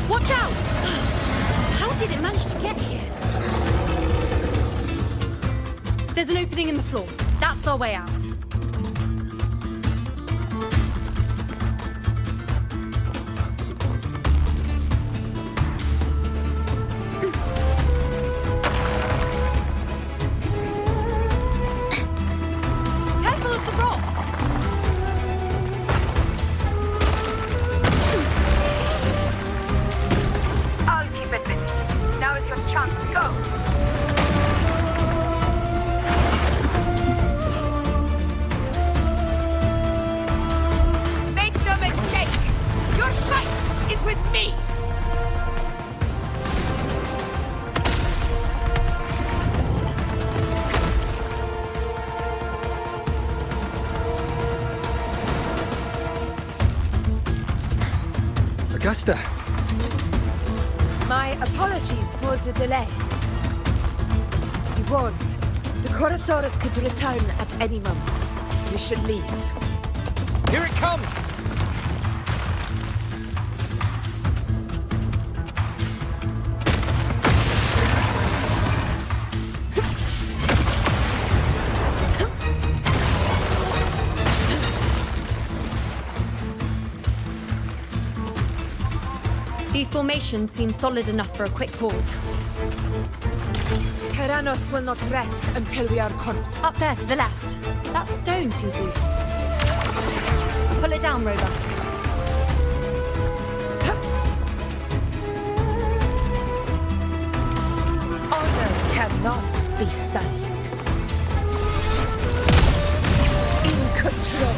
Watch out! How did it manage to get here? There's an opening in the floor. That's our way out. Careful of the rocks! I'll keep it busy. Now is your chance. Go! Augusta! My apologies for the delay. Be warned, the Chorosaurus could return at any moment. We should leave. Here it comes! These formations seem solid enough for a quick pause. Tyrannos will not rest until we are corpse. Up there to the left. That stone seems loose. Pull it down, Rover. Honor cannot be sullied. In control.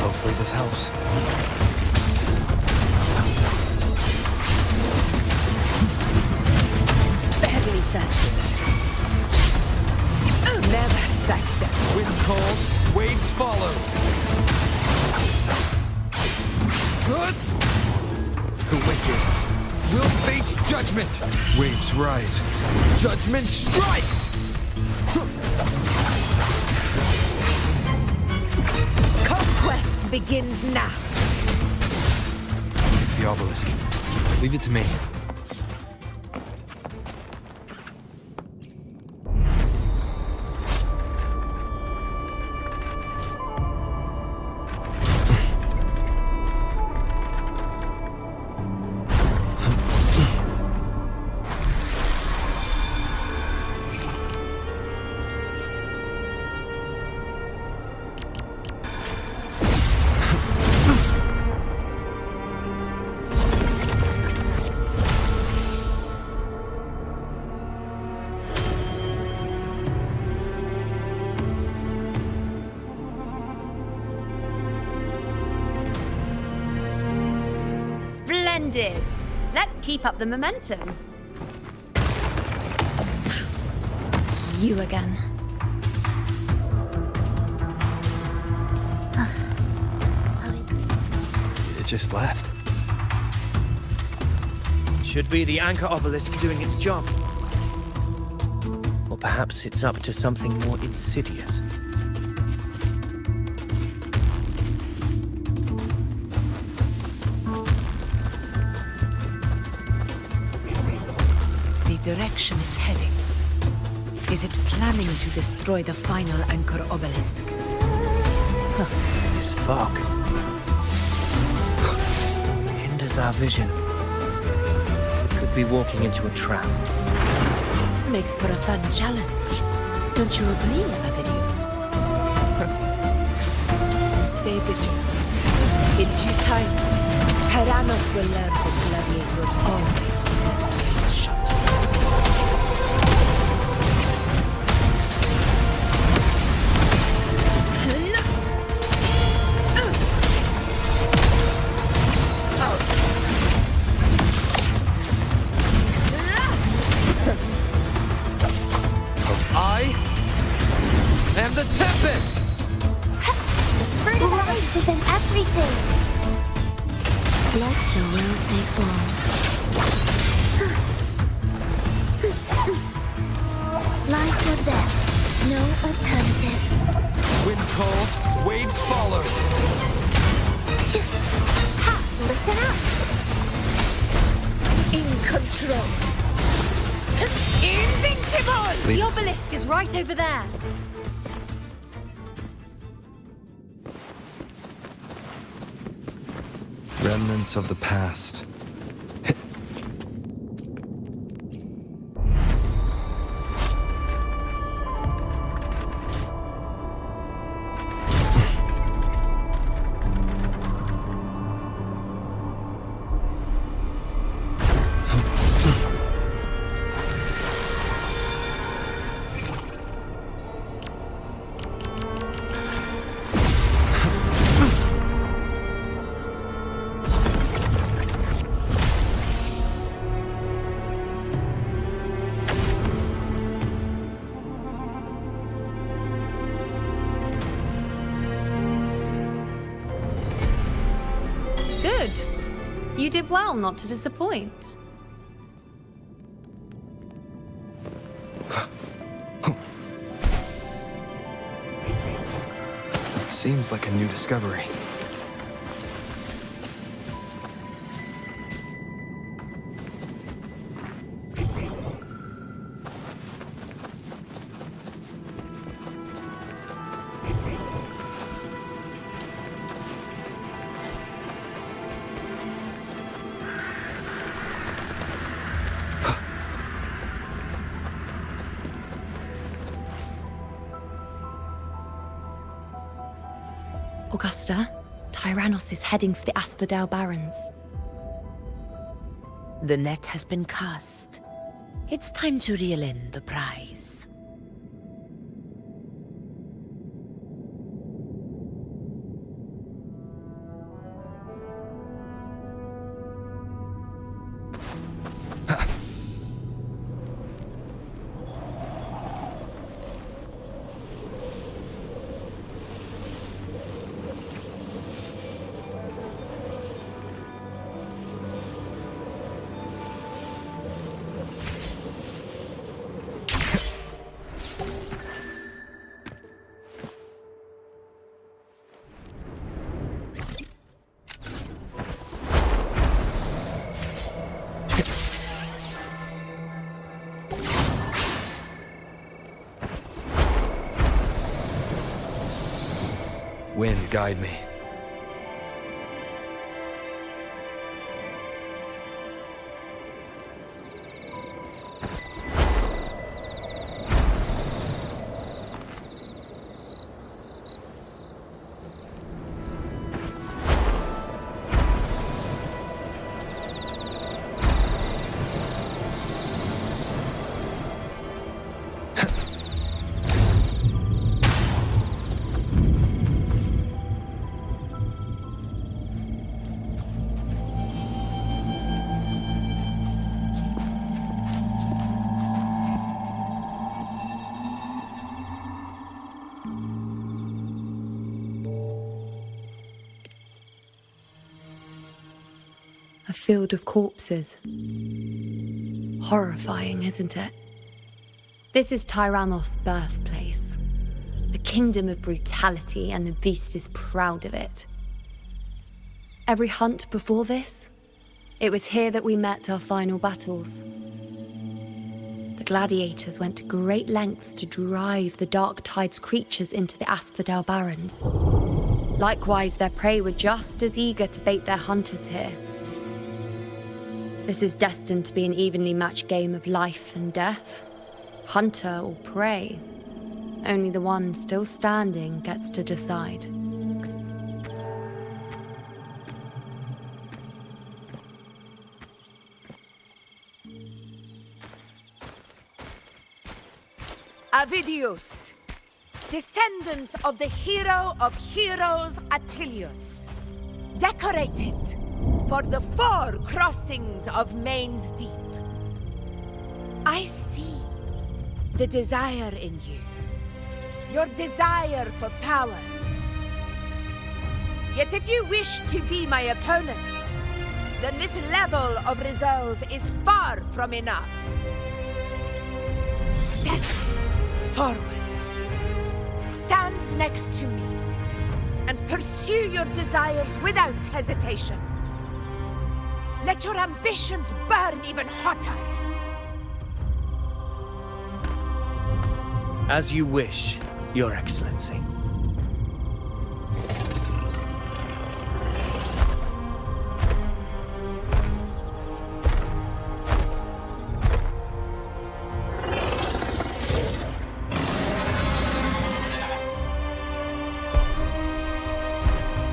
Hopefully this helps. Barely felt it. Never back down. Wind calls, waves follow. Good. The wicked will face judgment. Waves rise. Judgment strikes. Conquest begins now. It's the obelisk. Leave it to me. Splendid! Let's keep up the momentum. You again. It just left. Should be the anchor obelisk doing its job. Or perhaps it's up to something more insidious. The direction it's heading. Is it planning to destroy the final anchor obelisk? This fog hinders our vision. We could be walking into a trap. Makes for a fun challenge. Don't you agree, Avidius? Stay vigilant. In due time, Tyrannos will learn that gladiators always keep their gates shut. And the Tempest! Fertilized in everything. Let your will take form. Life or death, no alternative. Wind calls, waves follow. Ha! Listen up. In control. Invincible! The obelisk is right over there. Remnants of the past. You did well not to disappoint. Seems like a new discovery. Augusta, Tyrannos is heading for the Asphodel Barrens. The net has been cast. It's time to reel in the prize. Wind, guide me. A field of corpses. Horrifying, isn't it? This is Tyrannos' birthplace. The kingdom of brutality, and the beast is proud of it. Every hunt before this, it was here that we met our final battles. The gladiators went to great lengths to drive the Dark Tide's creatures into the Asphodel Barrens. Likewise, their prey were just as eager to bait their hunters here. This is destined to be an evenly matched game of life and death. Hunter or prey. Only the one still standing gets to decide. Avidius, descendant of the hero of heroes Attilius, decorated for the 4 crossings of Main's Deep. I see the desire in you, your desire for power. Yet if you wish to be my opponent, then this level of resolve is far from enough. Step forward. Stand next to me and pursue your desires without hesitation. Let your ambitions burn even hotter. As you wish, Your Excellency.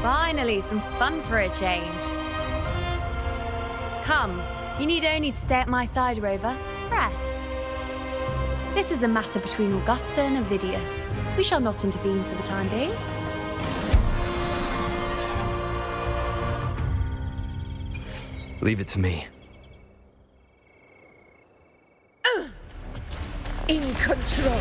Finally, some fun for a change. Come, you need only to stay at my side, Rover. Rest. This is a matter between Augusta and Avidius. We shall not intervene for the time being. Leave it to me. In control.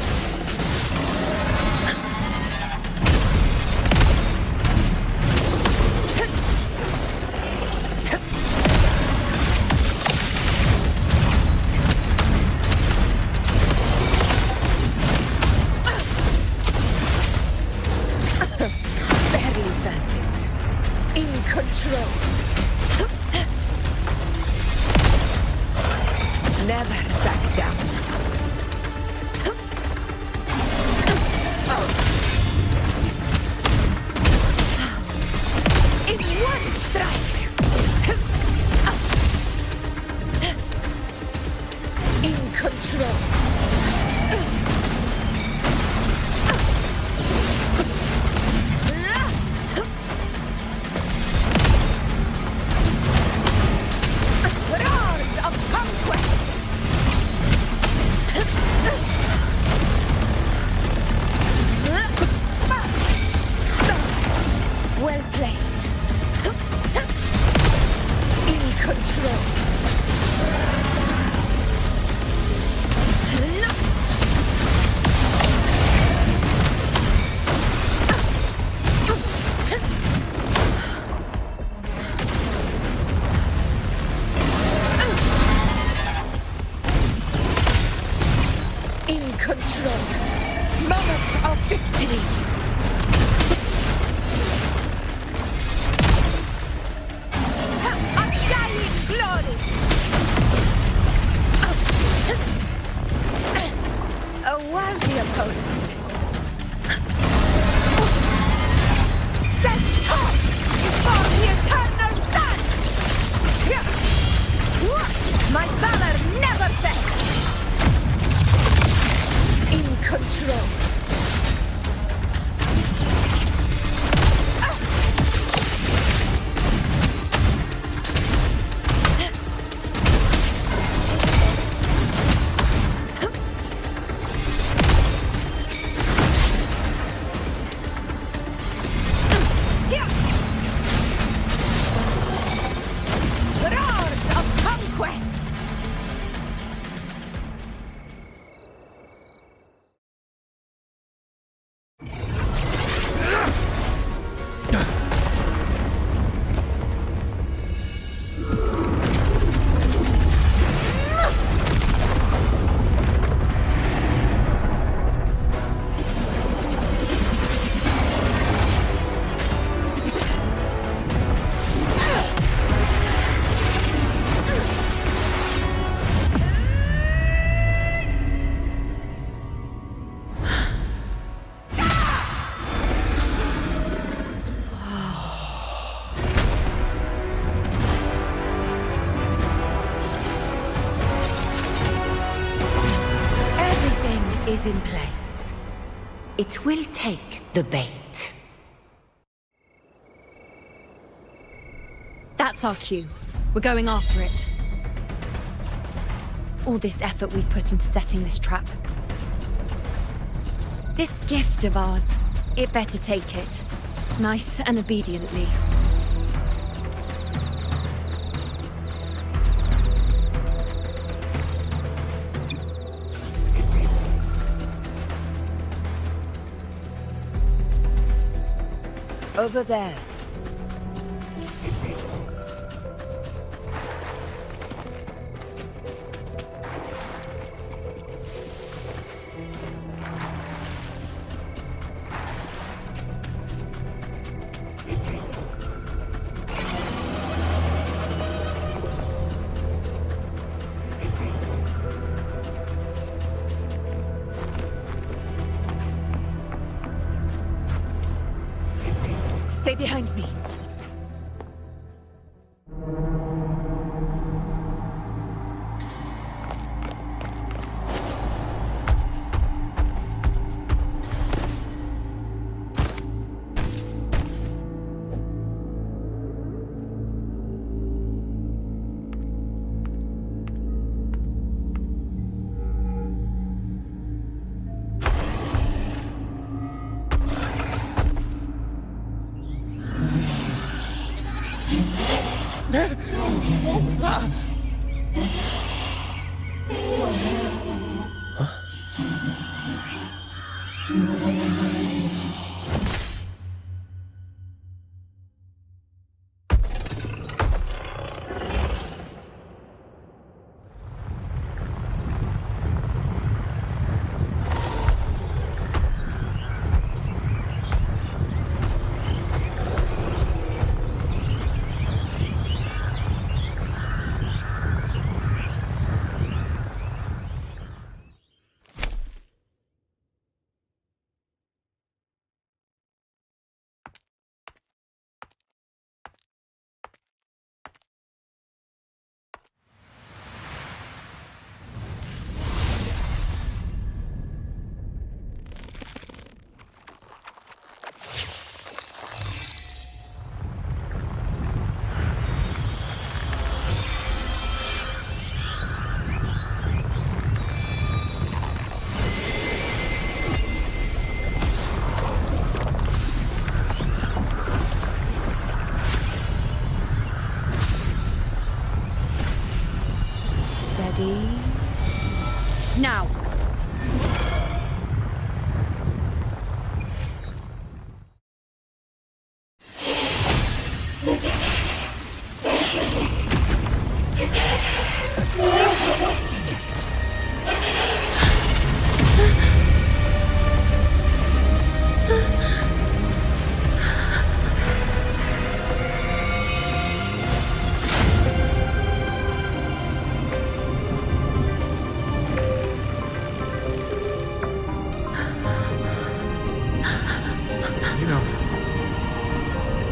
In control. Moment of victory. Undying glory. A worthy opponent. Stand tall before the eternal sun. My valor never fails. In control. Roars of conquest. Everything is in place. It will take the bait. That's our cue. We're going after it. All this effort we've put into setting this trap. This gift of ours, it better take it. Nice and obediently. Over there. Stay behind me. What was that?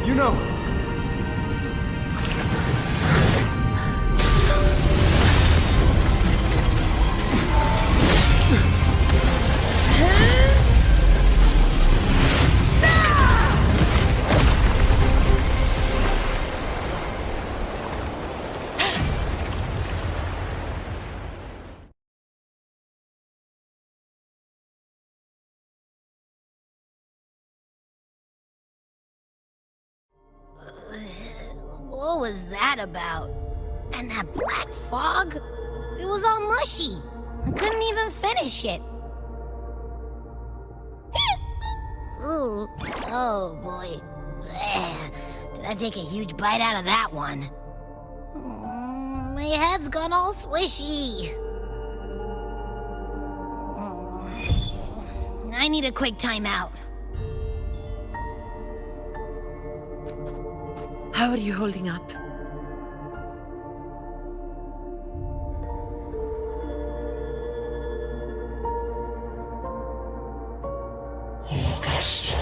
You know. What was that about? And that black fog? It was all mushy. I couldn't even finish it. Ooh, oh boy. Did I take a huge bite out of that one? My head's gone all swishy. I need a quick timeout. How are you holding up? Augusta.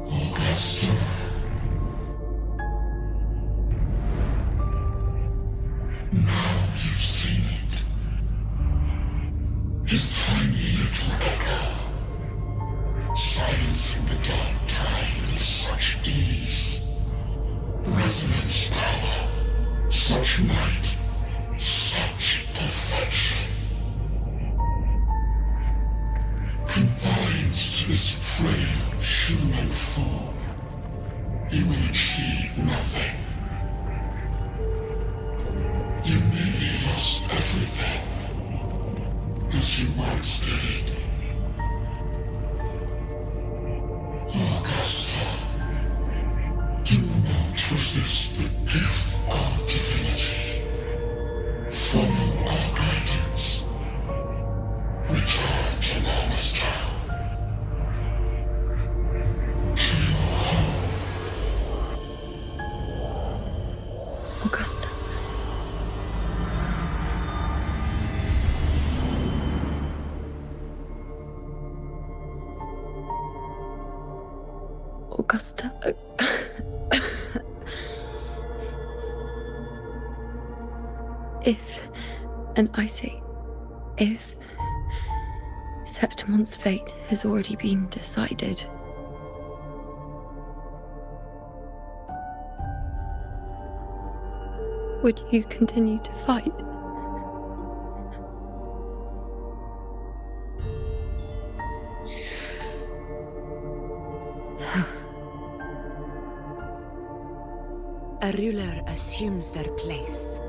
Augusta. Now you've seen it. His tiny little echo, silencing the dark tide with such ease. Resonance power, such might, such perfection. Confined to this frail human form, you will achieve nothing. You nearly lost everything, as you once did. Augusta, do not resist the gift of divinity. Follow our guidance. Return to Lawless Town. To your home. Augusta. Augusta. If, and I say, if Septimon's fate has already been decided, would you continue to fight? A ruler assumes their place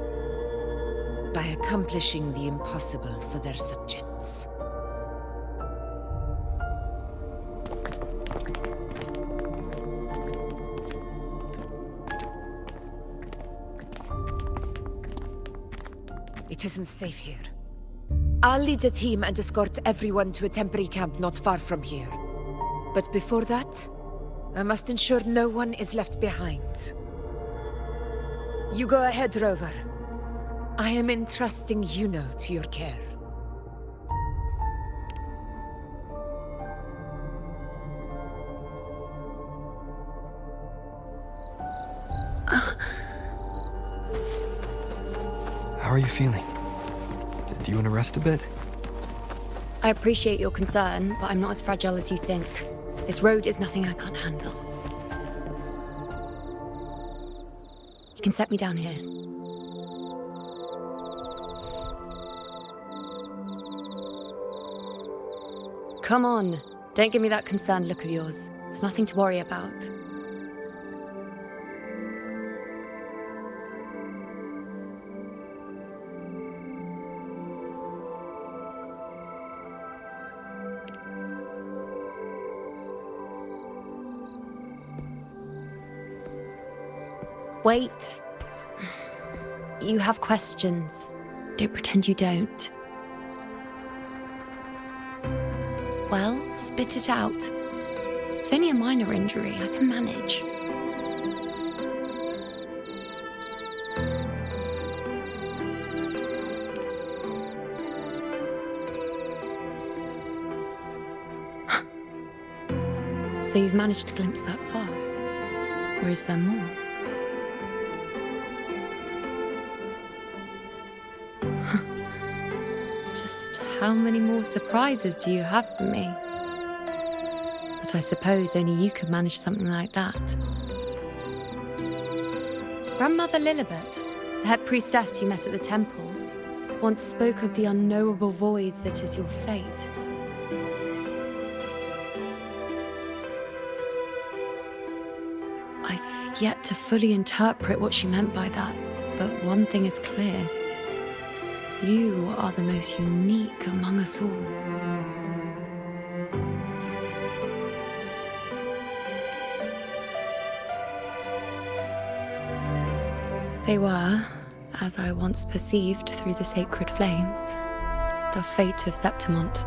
by accomplishing the impossible for their subjects. It isn't safe here. I'll lead a team and escort everyone to a temporary camp not far from here. But before that, I must ensure no one is left behind. You go ahead, Rover. I am entrusting Yuno to your care. How are you feeling? Do you want to rest a bit? I appreciate your concern, but I'm not as fragile as you think. This road is nothing I can't handle. You can set me down here. Come on. Don't give me that concerned look of yours. It's nothing to worry about. Wait. You have questions. Don't pretend you don't. Well, spit it out. It's only a minor injury. I can manage. So you've managed to glimpse that far? Or is there more? Just how many more surprises do you have for me? But I suppose only you could manage something like that. Grandmother Lilibet, the head priestess you met at the temple, once spoke of the unknowable void that is your fate. I've yet to fully interpret what she meant by that, but one thing is clear. You are the most unique among us all. They were, as I once perceived through the sacred flames, the fate of Septimont.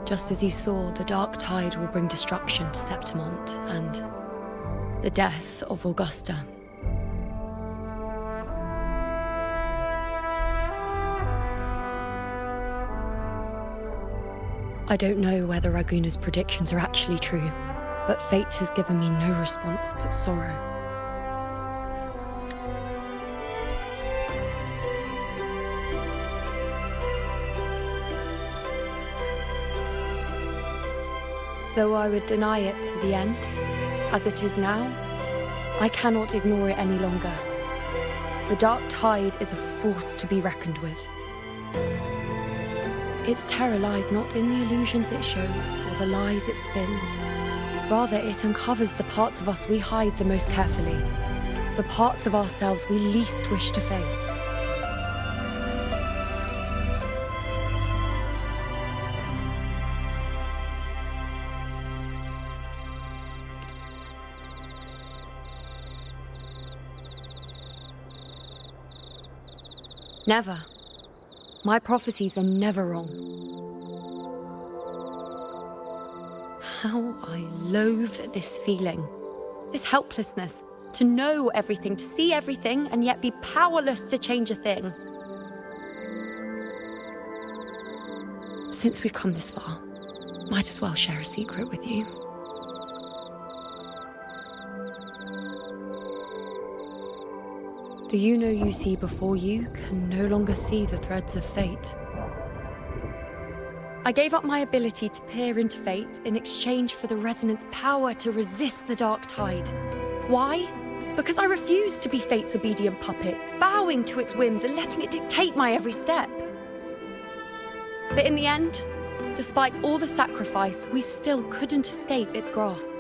Just as you saw, the dark tide will bring destruction to Septimont and the death of Augusta. I don't know whether Raguna's predictions are actually true, but fate has given me no response but sorrow. Though I would deny it to the end, as it is now, I cannot ignore it any longer. The dark tide is a force to be reckoned with. Its terror lies not in the illusions it shows or the lies it spins. Rather, it uncovers the parts of us we hide the most carefully, the parts of ourselves we least wish to face. Never. My prophecies are never wrong. How I loathe this feeling, this helplessness, to know everything, to see everything, and yet be powerless to change a thing. Since we've come this far, might as well share a secret with you. The you see before you can no longer see the threads of fate. I gave up my ability to peer into fate in exchange for the resonance power to resist the dark tide. Why? Because I refused to be fate's obedient puppet, bowing to its whims and letting it dictate my every step. But in the end, despite all the sacrifice, we still couldn't escape its grasp.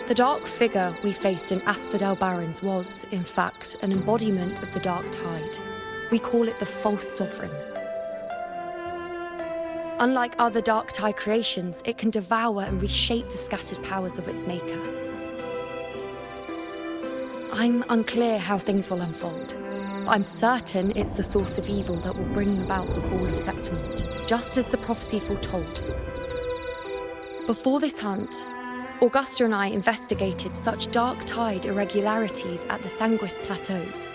The dark figure we faced in Asphodel Barrens was, in fact, an embodiment of the dark tide. We call it the false sovereign. Unlike other dark tide creations, it can devour and reshape the scattered powers of its maker. I'm unclear how things will unfold, but I'm certain it's the source of evil that will bring about the fall of Septimont, just as the prophecy foretold. Before this hunt, Augusta and I investigated such dark tide irregularities at the Sanguis Plateaus.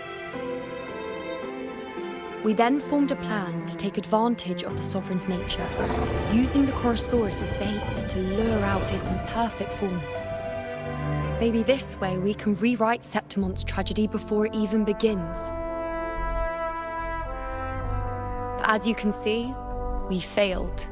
We then formed a plan to take advantage of the Sovereign's nature, using the Chorosaurus as bait to lure out its imperfect form. Maybe this way we can rewrite Septimont's tragedy before it even begins. But as you can see, we failed.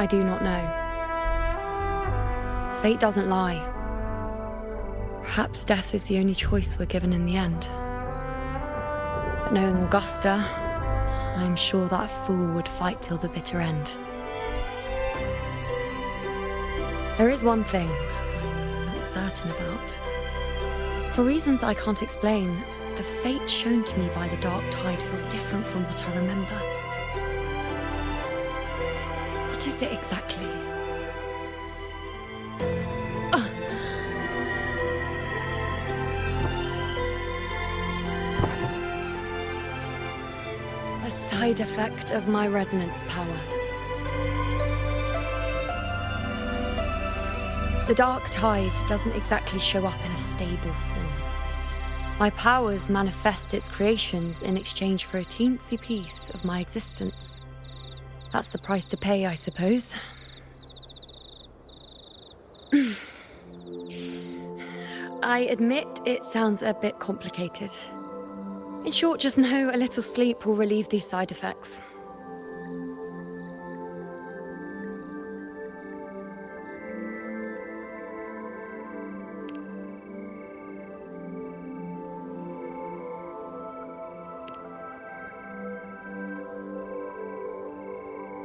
I do not know. Fate doesn't lie. Perhaps death is the only choice we're given in the end. But knowing Augusta, I'm sure that fool would fight till the bitter end. There is one thing I'm not certain about. For reasons I can't explain, the fate shown to me by the dark tide feels different from what I remember. What is it exactly? side effect of my resonance power. The dark tide doesn't exactly show up in a stable form. My powers manifest its creations in exchange for a teensy piece of my existence. That's the price to pay, I suppose. I admit it sounds a bit complicated. In short, just know a little sleep will relieve these side effects.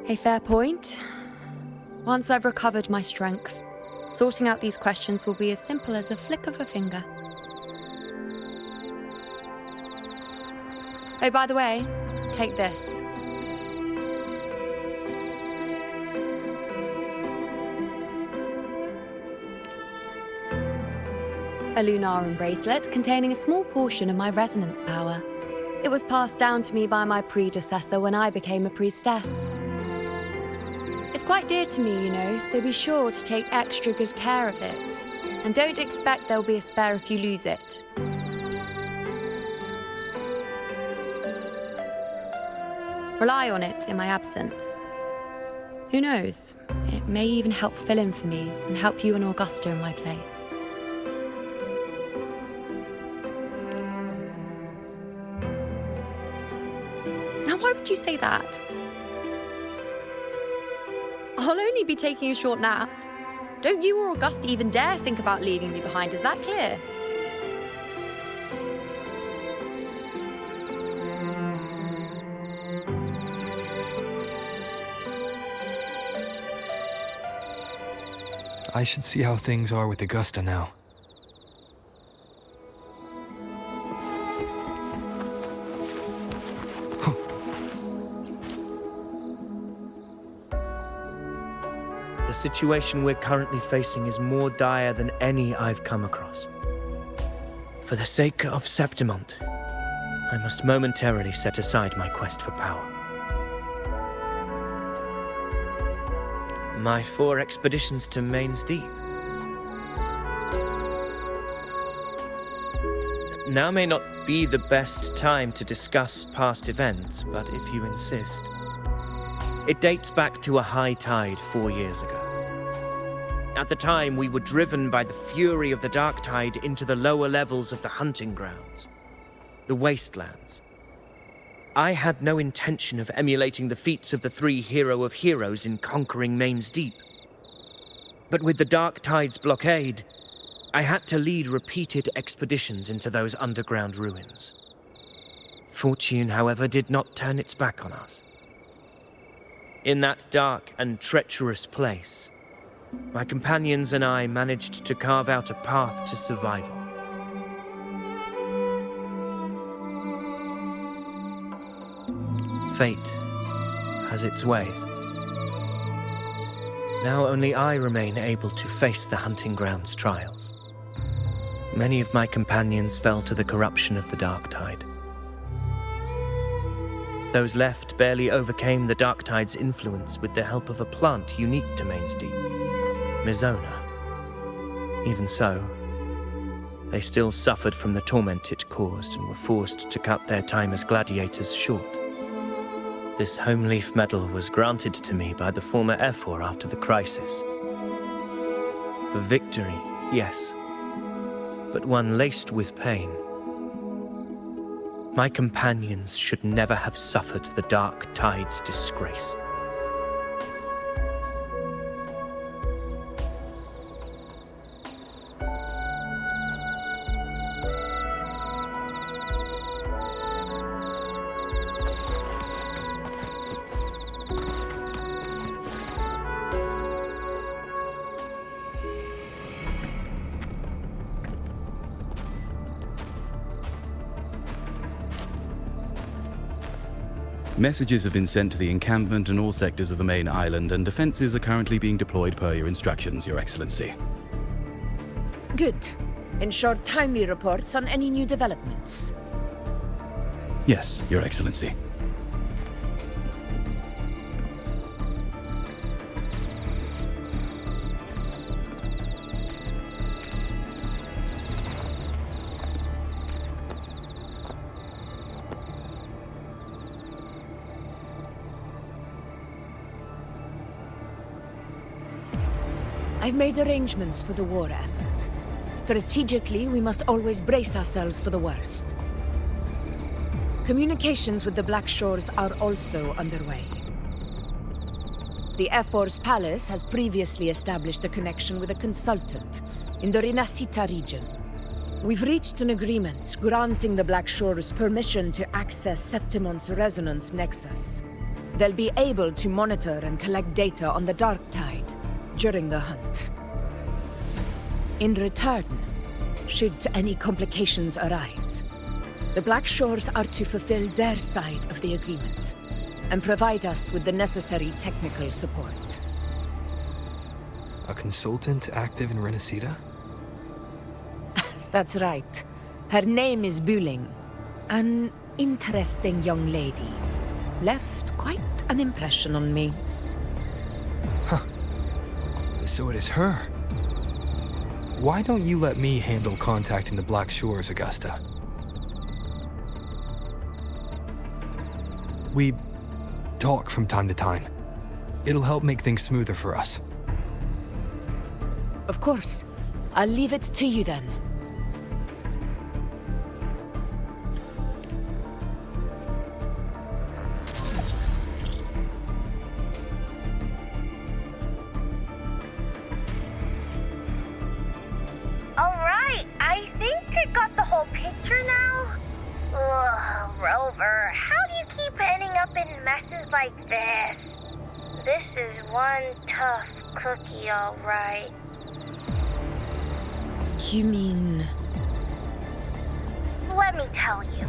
A fair point. Once I've recovered my strength, sorting out these questions will be as simple as a flick of a finger. Oh, by the way, take this. A Lunarum bracelet containing a small portion of my resonance power. It was passed down to me by my predecessor when I became a priestess. It's quite dear to me, you know, so be sure to take extra good care of it. And don't expect there'll be a spare if you lose it. Rely on it in my absence. Who knows? It may even help fill in for me and help you and Augusta in my place. Now, why would you say that? I'll only be taking a short nap. Don't you or Augusta even dare think about leaving me behind, is that clear? I should see how things are with Augusta now. The situation we're currently facing is more dire than any I've come across. For the sake of Septimont, I must momentarily set aside my quest for power. My 4 expeditions to Main's Deep. Now may not be the best time to discuss past events, but if you insist. It dates back to a high tide 4 years ago. At the time, we were driven by the fury of the dark tide into the lower levels of the hunting grounds, the wastelands. I had no intention of emulating the feats of the 3 hero of heroes in conquering Main's Deep. But with the dark tide's blockade, I had to lead repeated expeditions into those underground ruins. Fortune, however, did not turn its back on us. In that dark and treacherous place, my companions and I managed to carve out a path to survival. Fate has its ways. Now only I remain able to face the hunting grounds trials. Many of my companions fell to the corruption of the dark tide. Those left barely overcame the dark tide's influence with the help of a plant unique to Main's Deep, Mizona. Even so, they still suffered from the torment it caused and were forced to cut their time as gladiators short. This home leaf medal was granted to me by the former Ephor after the crisis. A victory, yes, but one laced with pain. My companions should never have suffered the dark tide's disgrace. Messages have been sent to the encampment and all sectors of the main island, and defenses are currently being deployed per your instructions, Your Excellency. Good. Ensure timely reports on any new developments. Yes, Your Excellency. I've made arrangements for the war effort. Strategically, we must always brace ourselves for the worst. Communications with the Black Shores are also underway. The Ephor's palace has previously established a connection with a consultant in the Rinascita region. We've reached an agreement granting the Black Shores permission to access Septimon's resonance nexus. They'll be able to monitor and collect data on the Dark Tide during the hunt. In return, should any complications arise, the Black Shores are to fulfill their side of the agreement and provide us with the necessary technical support. A consultant active in Rinascita? That's right. Her name is Buling. An interesting young lady. Left quite an impression on me. So it is her. Why don't you let me handle contacting the Black Shores, Augusta? We talk from time to time. It'll help make things smoother for us. Of course. I'll leave it to you then. Alright, I think I got the whole picture now. Ugh, Rover, how do you keep ending up in messes like this? This is one tough cookie, alright. You mean... Let me tell you,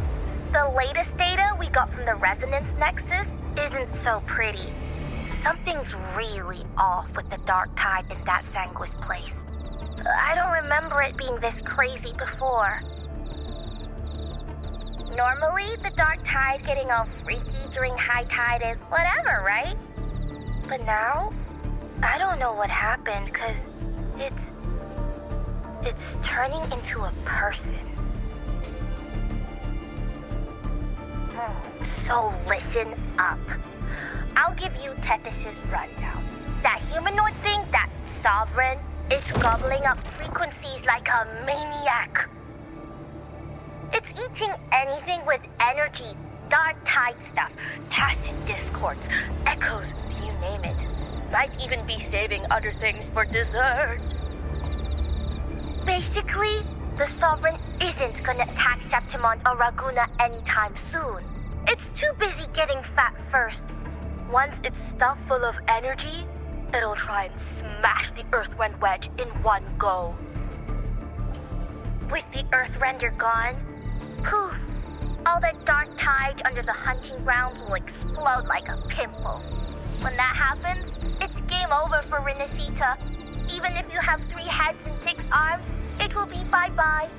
the latest data we got from the Resonance Nexus isn't so pretty. Something's really off with the Dark Tide in that Sanguis place. I don't remember it being this crazy before. Normally, the Dark Tide getting all freaky during high tide is whatever, right? But now, I don't know what happened, cause it's turning into a person. So listen up. I'll give you Tethys' rundown. That humanoid thing, that Sovereign, is gobbling up frequencies like a maniac. It's eating anything with energy, Dark Tide stuff, tacit discords, echoes, you name it. Might even be saving other things for dessert. Basically, the Sovereign isn't gonna attack Septimon or Raguna anytime soon. It's too busy getting fat first. Once it's stuffed full of energy, it'll try and smash the Earthrend wedge in one go. With the Earthrender gone, poof, all that Dark Tide under the hunting grounds will explode like a pimple. When that happens, it's game over for Rinascita. Even if you have 3 heads and 6 arms, it will be bye-bye.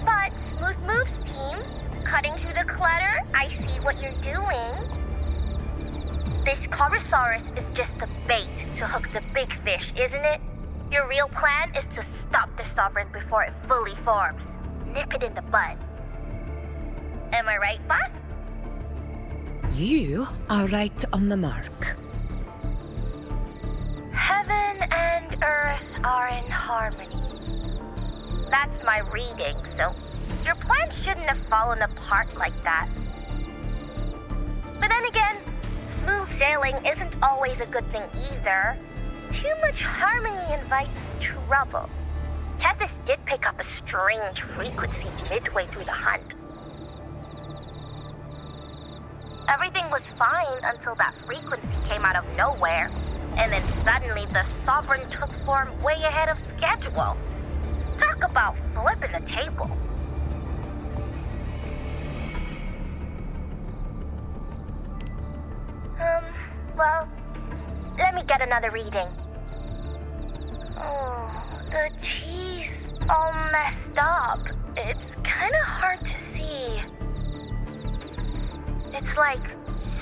But, Smooth Moves team, cutting through the clutter, I see what you're doing. This Corosaurus is just the bait to hook the big fish, isn't it? Your real plan is to stop the Sovereign before it fully forms. Nip it in the bud. Am I right, boss? You are right on the mark. Heaven and Earth are in harmony. That's my reading, so your plan shouldn't have fallen apart like that. But then again, smooth sailing isn't always a good thing either. Too much harmony invites trouble. Tethys did pick up a strange frequency midway through the hunt. Everything was fine until that frequency came out of nowhere, and then suddenly the Sovereign took form way ahead of schedule. Talk about flipping the table. Well, let me get another reading. Oh, the cheese all messed up. It's kind of hard to see. It's like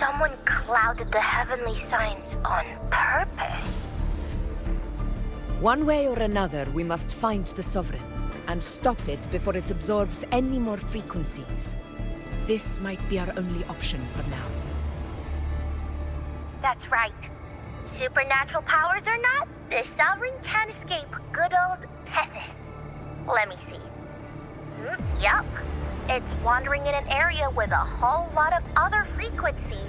someone clouded the heavenly signs on purpose. One way or another, we must find the Sovereign and stop it before it absorbs any more frequencies. This might be our only option for now. That's right. Supernatural powers or not, the Sovereign can't escape good old Tethys. Let me see. Yup. It's wandering in an area with a whole lot of other frequencies.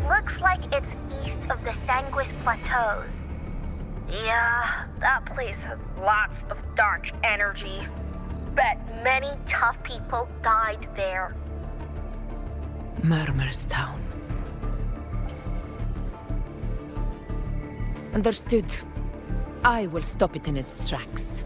Looks like it's east of the Sanguis Plateaus. Yeah, that place has lots of dark energy. Bet many tough people died there. Murmur's Town. Understood. I will stop it in its tracks.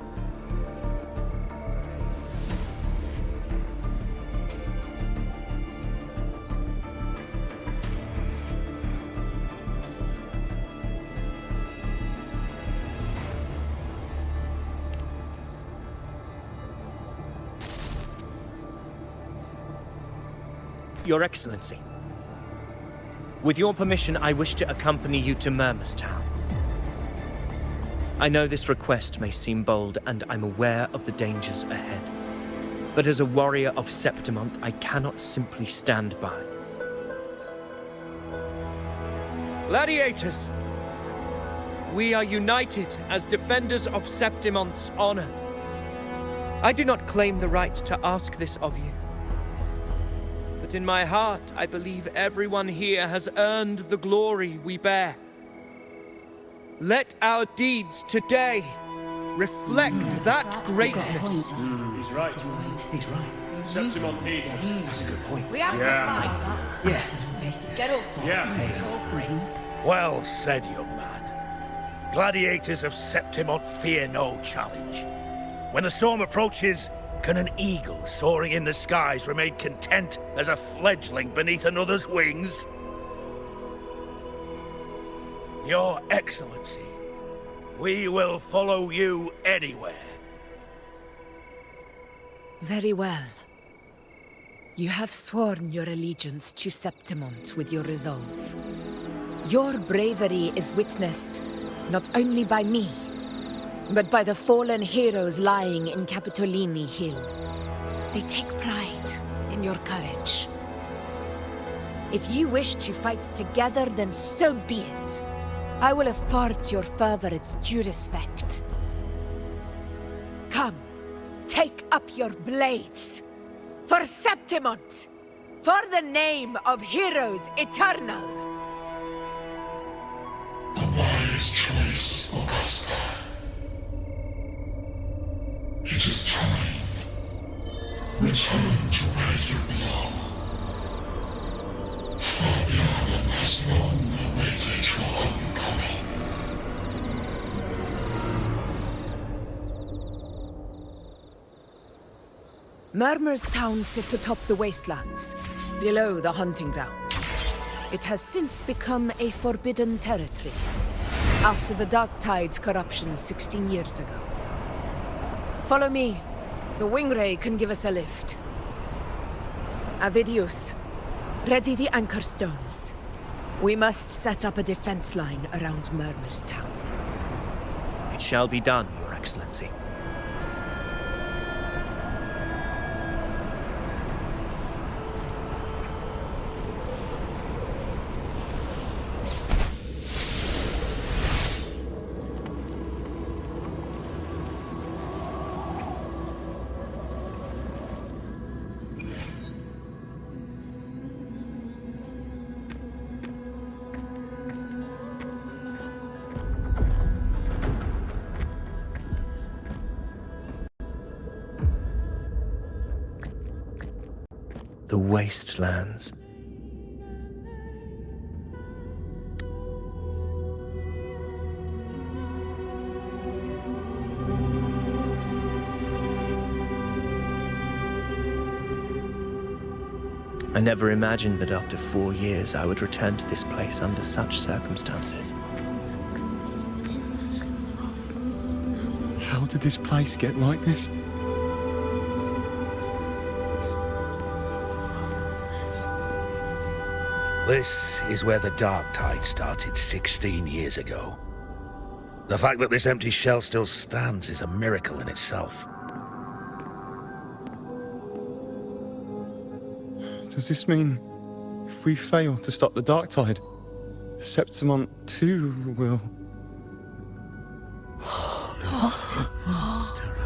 Your Excellency. With your permission, I wish to accompany you to Murmur's Town. I know this request may seem bold, and I'm aware of the dangers ahead. But as a warrior of Septimont, I cannot simply stand by. Gladiators! We are united as defenders of Septimont's honor. I do not claim the right to ask this of you. But in my heart, I believe everyone here has earned the glory we bear. Let our deeds today reflect that greatness. He's right. He's right. Septimont needs us. That's a good point. We have to fight. Yeah. Get up. Yeah. Well said, young man. Gladiators of Septimont fear no challenge. When the storm approaches, can an eagle soaring in the skies remain content as a fledgling beneath another's wings? Your Excellency, we will follow you anywhere. Very well. You have sworn your allegiance to Septimont with your resolve. Your bravery is witnessed not only by me, but by the fallen heroes lying in Capitolini Hill. They take pride in your courage. If you wish to fight together, then so be it. I will afford your fervor its due respect. Come, take up your blades. For Septimont! For the name of heroes eternal! The wise choice, Augusta. It is time. Return to where you belong. Fabian has long awaited your homecoming. Murmur's Town sits atop the wastelands, below the hunting grounds. It has since become a forbidden territory, after the Dark Tide's corruption 16 years ago. Follow me. The Wingray can give us a lift. Avidius, ready the anchor stones. We must set up a defense line around Murmur's Town. It shall be done, Your Excellency. The wastelands. I never imagined that after 4 years I would return to this place under such circumstances. How did this place get like this? This is where the Dark Tide started 16 years ago. The fact that this empty shell still stands is a miracle in itself. Does this mean if we fail to stop the Dark Tide, Septimont too will... What? That's terrible.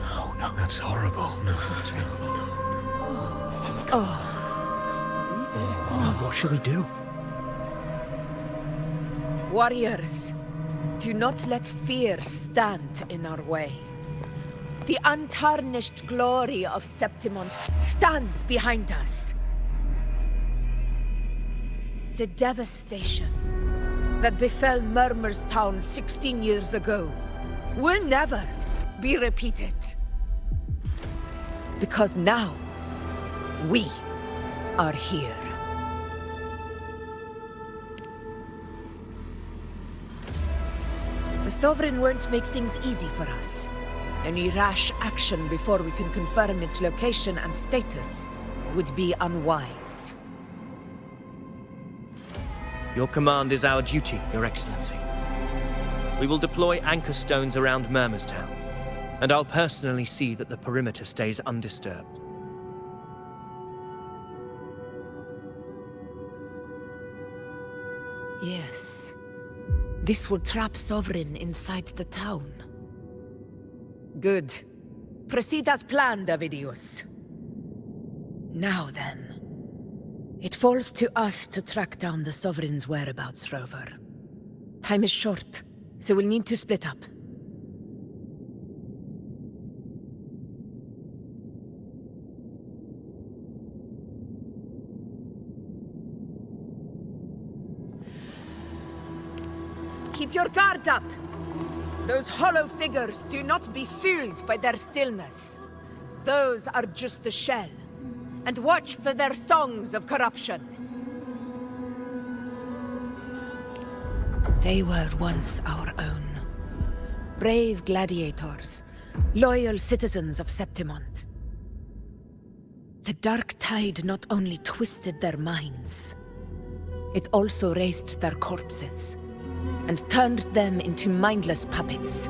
Oh, no. That's horrible. No. What should we do? Warriors, do not let fear stand in our way. The untarnished glory of Septimont stands behind us. The devastation that befell Murmur's town 16 years ago will never be repeated. Because now, we are here. The Sovereign won't make things easy for us. Any rash action before we can confirm its location and status would be unwise. Your command is our duty, Your Excellency. We will deploy anchor stones around Murmurstown, and I'll personally see that the perimeter stays undisturbed. Yes. This will trap Sovereign inside the town. Good. Proceed as planned, Avidius. Now then. It falls to us to track down the Sovereign's whereabouts, Rover. Time is short, so we'll need to split up. Keep your guard up! Those hollow figures do not be fooled by their stillness. Those are just the shell. And watch for their songs of corruption. They were once our own. Brave gladiators, loyal citizens of Septimont. The Dark Tide not only twisted their minds, it also raised their corpses and turned them into mindless puppets.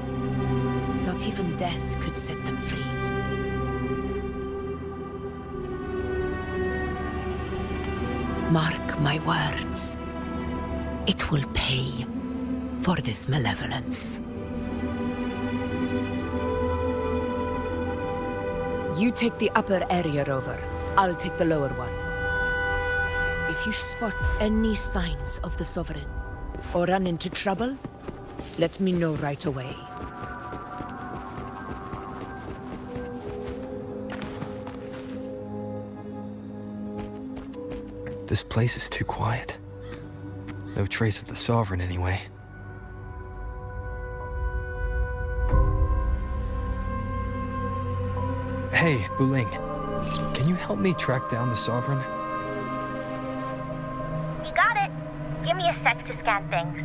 Not even death could set them free. Mark my words. It will pay for this malevolence. You take the upper area, Rover. I'll take the lower one. If you spot any signs of the Sovereign, or run into trouble, let me know right away. This place is too quiet. No trace of the Sovereign, anyway. Hey, Wuthering. Can you help me track down the Sovereign? You got it. Give me a sec to scan things.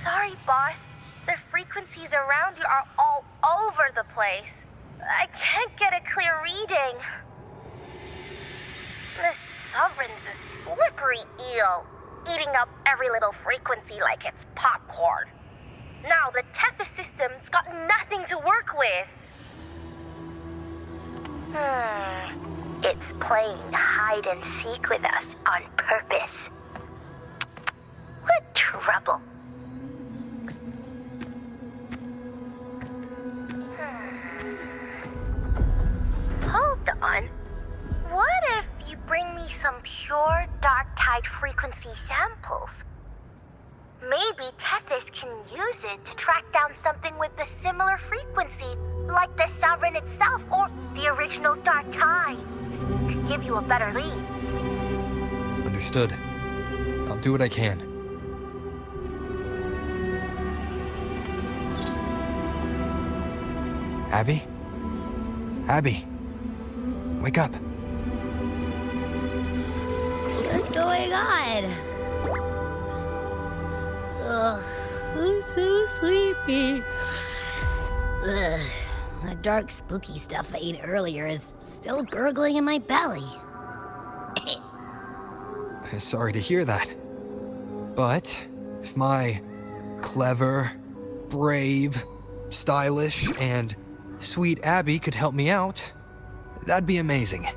Sorry, boss. The frequencies around you are all over the place. I can't get a clear reading. The Sovereign's a slippery eel, eating up every little frequency like it's popcorn. Now the Tethys system's got nothing to work with. It's playing hide and seek with us on purpose. What trouble? Hold on. What if you bring me some pure Dark Tide frequency samples? Maybe Tethys can use it to track down something with a similar frequency, like the Sovereign itself or the original Dark Tide. Could give you a better lead. Understood. I'll do what I can. Abby? Abby? Wake up. What's going on? Ugh, I'm so sleepy. Ugh, The dark, spooky stuff I ate earlier is still gurgling in my belly. Sorry to hear that. But if my clever, brave, stylish, and sweet Abby could help me out, that'd be amazing.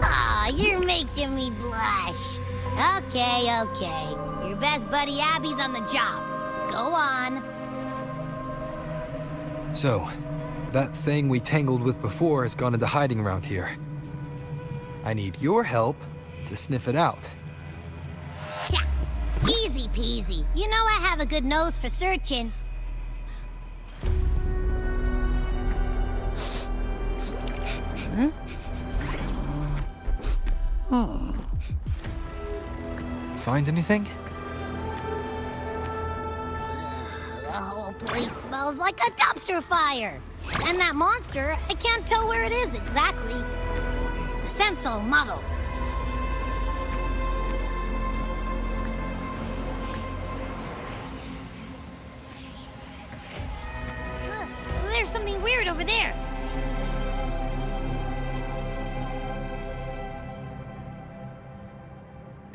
Aw, you're making me blush. Okay. Your best buddy Abby's on the job. Go on. So, that thing we tangled with before has gone into hiding around here. I need your help to sniff it out. Yeah, easy peasy. You know I have a good nose for searching. Find anything? The whole place smells like a dumpster fire. And that monster, I can't tell where it is exactly. The scent's all muddled. There's something weird over there.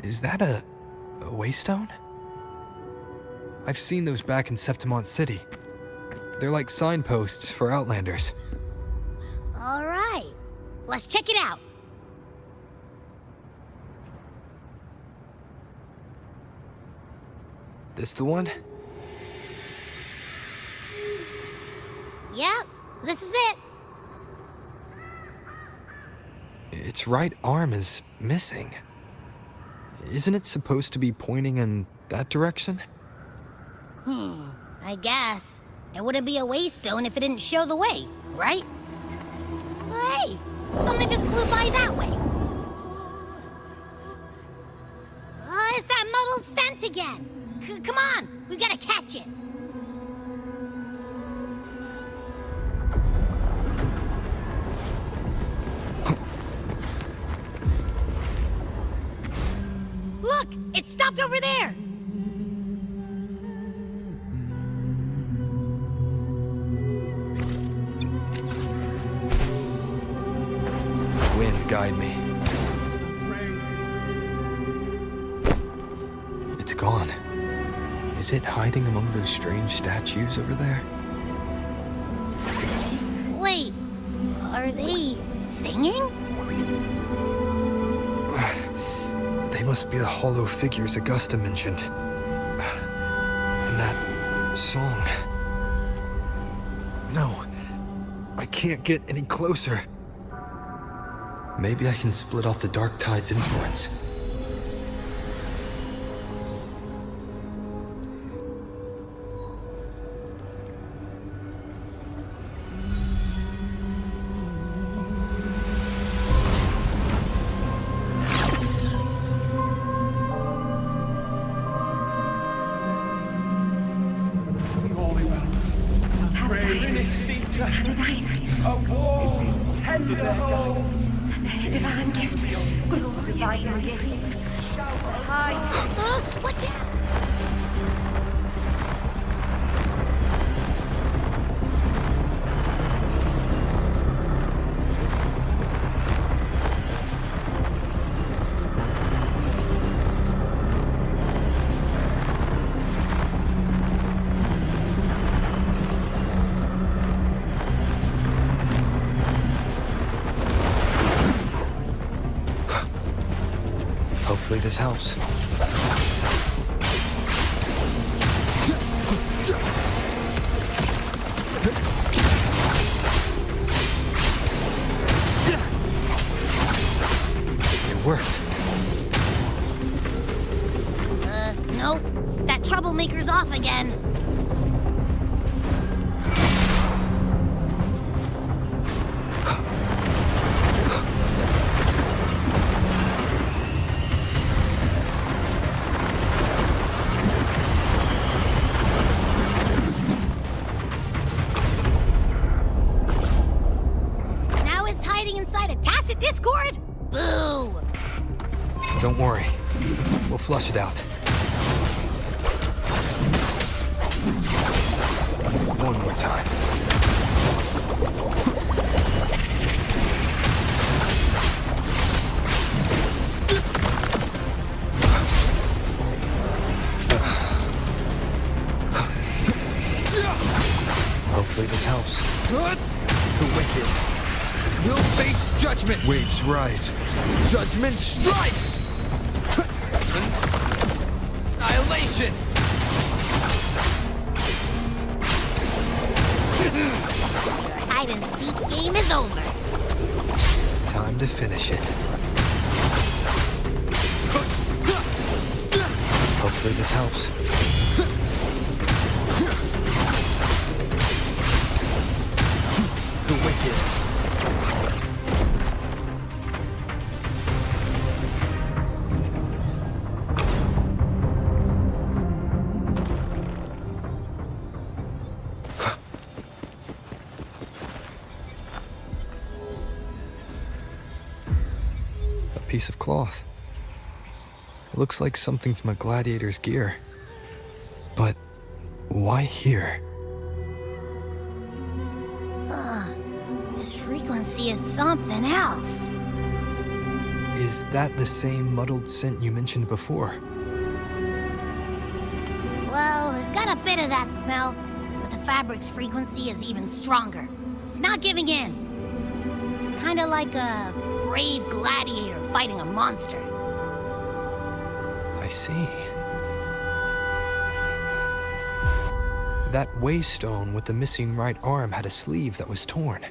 Is that a waystone? I've seen those back in Septimont City. They're like signposts for Outlanders. All right, let's check it out. This the one? Yep, this is it. Its right arm is missing. Isn't it supposed to be pointing in that direction? I guess. It wouldn't be a waystone if it didn't show the way, right? Hey, something just flew by that way. It's that muddled scent again. Come on, we gotta catch it. Look, it stopped over there. Wind guide me. It's gone. Is it hiding among those strange statues over there? Wait, are they singing? They must be the hollow figures Augusta mentioned. And that song. No, I can't get any closer. Maybe I can split off the Dark Tide's influence. A warm, tender hold. The divine gift. Glory divine gift. High. Watch out! Hopefully this helps. It worked. Nope. That troublemaker's off again. Discord? Boo! Don't worry. We'll flush it out. One more time. Hopefully this helps. The wicked will face judgment! Waves rise. Judgment strikes! Annihilation! Hide and seek game is over. Time to finish it. Hopefully this helps. The wicked. A piece of cloth. It looks like something from a gladiator's gear. But why here? This frequency is something else. Is that the same muddled scent you mentioned before? Well, it's got a bit of that smell, but the fabric's frequency is even stronger. It's not giving in. Kinda like a brave gladiator fighting a monster. I see. That waystone with the missing right arm had a sleeve that was torn.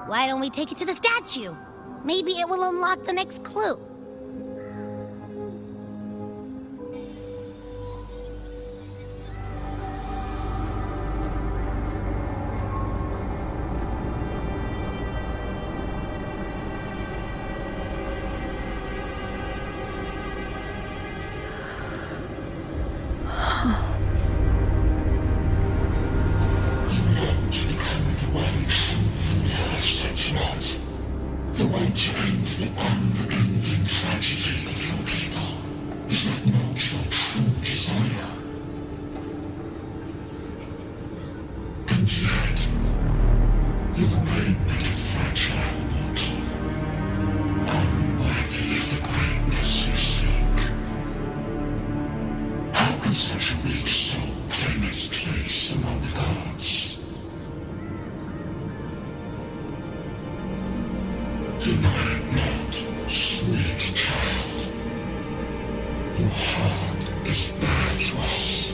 Why don't we take it to the statue? Maybe it will unlock the next clue. The way to end the unending tragedy of your people. Is that not your true desire? And yet, you remain but a fragile mortal, unworthy of the greatness you seek. How can such a weak soul claim its place among the gods? Deny it not, sweet child. Your heart is bare to us.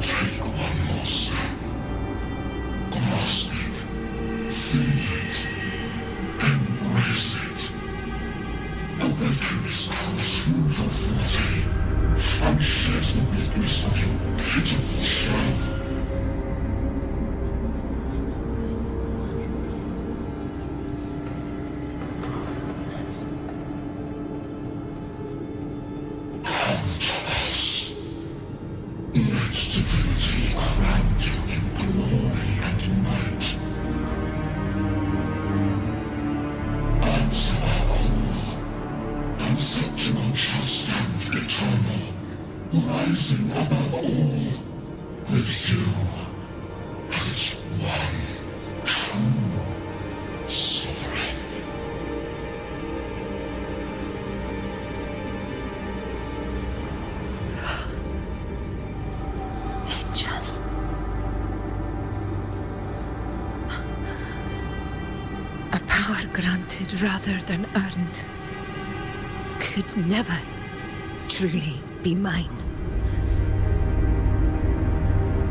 Take one more step. Grasp it. Feel it. Embrace it. Awaken its power through your forte, and shed the weakness of your pitiful shell. Rising above all, with you as its one true sovereign. Angel. A power granted rather than earned could never truly be mine.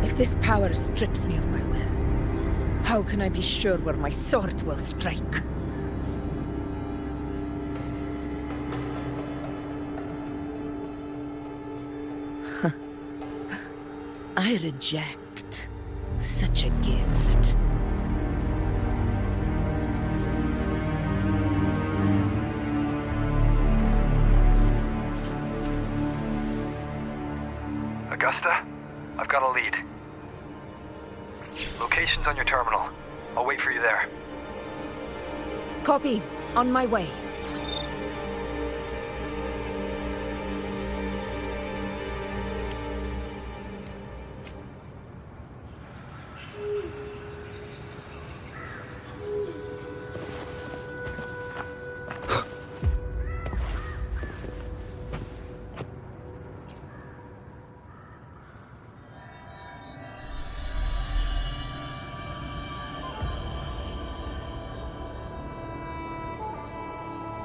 If this power strips me of my will, how can I be sure where my sword will strike? I reject such a gift. Augusta, I've got a lead. Location's on your terminal. I'll wait for you there. Copy. On my way.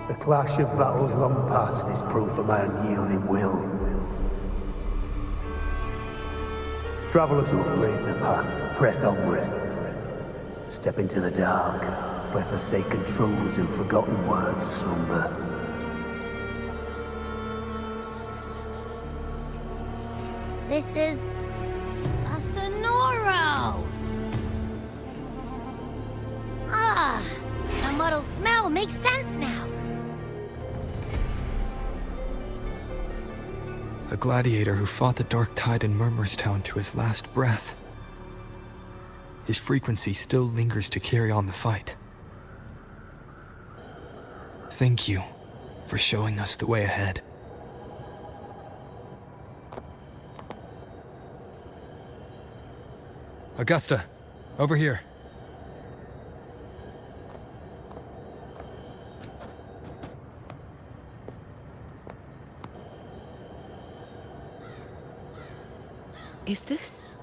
The clash of battles long past is proof of my unyielding will. Travelers who have braved the path, press onward. Step into the dark, where forsaken truths and forgotten words slumber. This is a Sonoro! Ah, the muddled smell makes sense now. A gladiator who fought the dark tide in Murmurstown to his last breath. His frequency still lingers to carry on the fight. Thank you for showing us the way ahead. Augusta, over here. Is this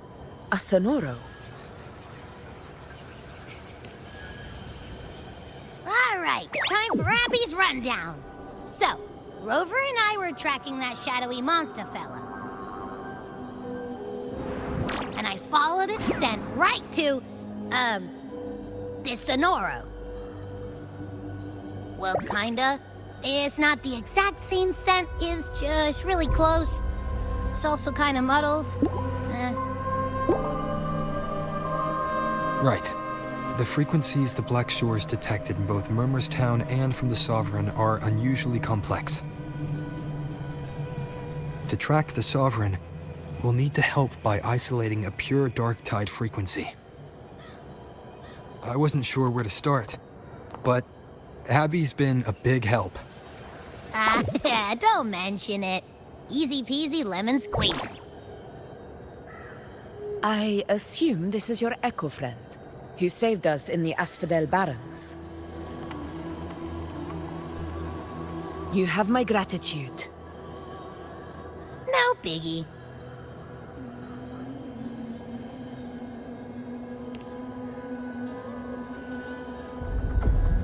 a Sonoro? All right, time for Abby's rundown. So, Rover and I were tracking that shadowy monster fella. And I followed its scent right to, this Sonoro. Well, kinda. It's not the exact same scent, it's just really close. It's also kinda muddled. Right. The frequencies the Black Shores detected in both Murmurstown and from the Sovereign are unusually complex. To track the Sovereign, we'll need to help by isolating a pure dark tide frequency. I wasn't sure where to start, but Abby's been a big help. Don't mention it. Easy peasy lemon squeezy. I assume this is your echo friend, who saved us in the Asphodel Barrens. You have my gratitude. No biggie.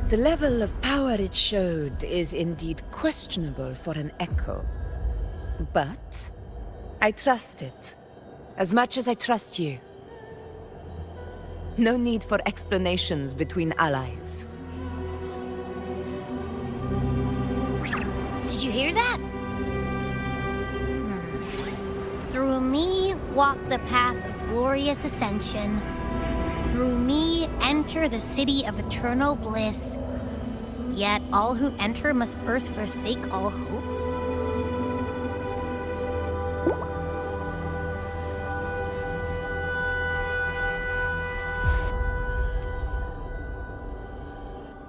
The level of power it showed is indeed questionable for an echo. But I trust it, as much as I trust you. No need for explanations between allies. Did you hear that? Through me walk the path of glorious ascension. Through me enter the city of eternal bliss. Yet all who enter must first forsake all hope.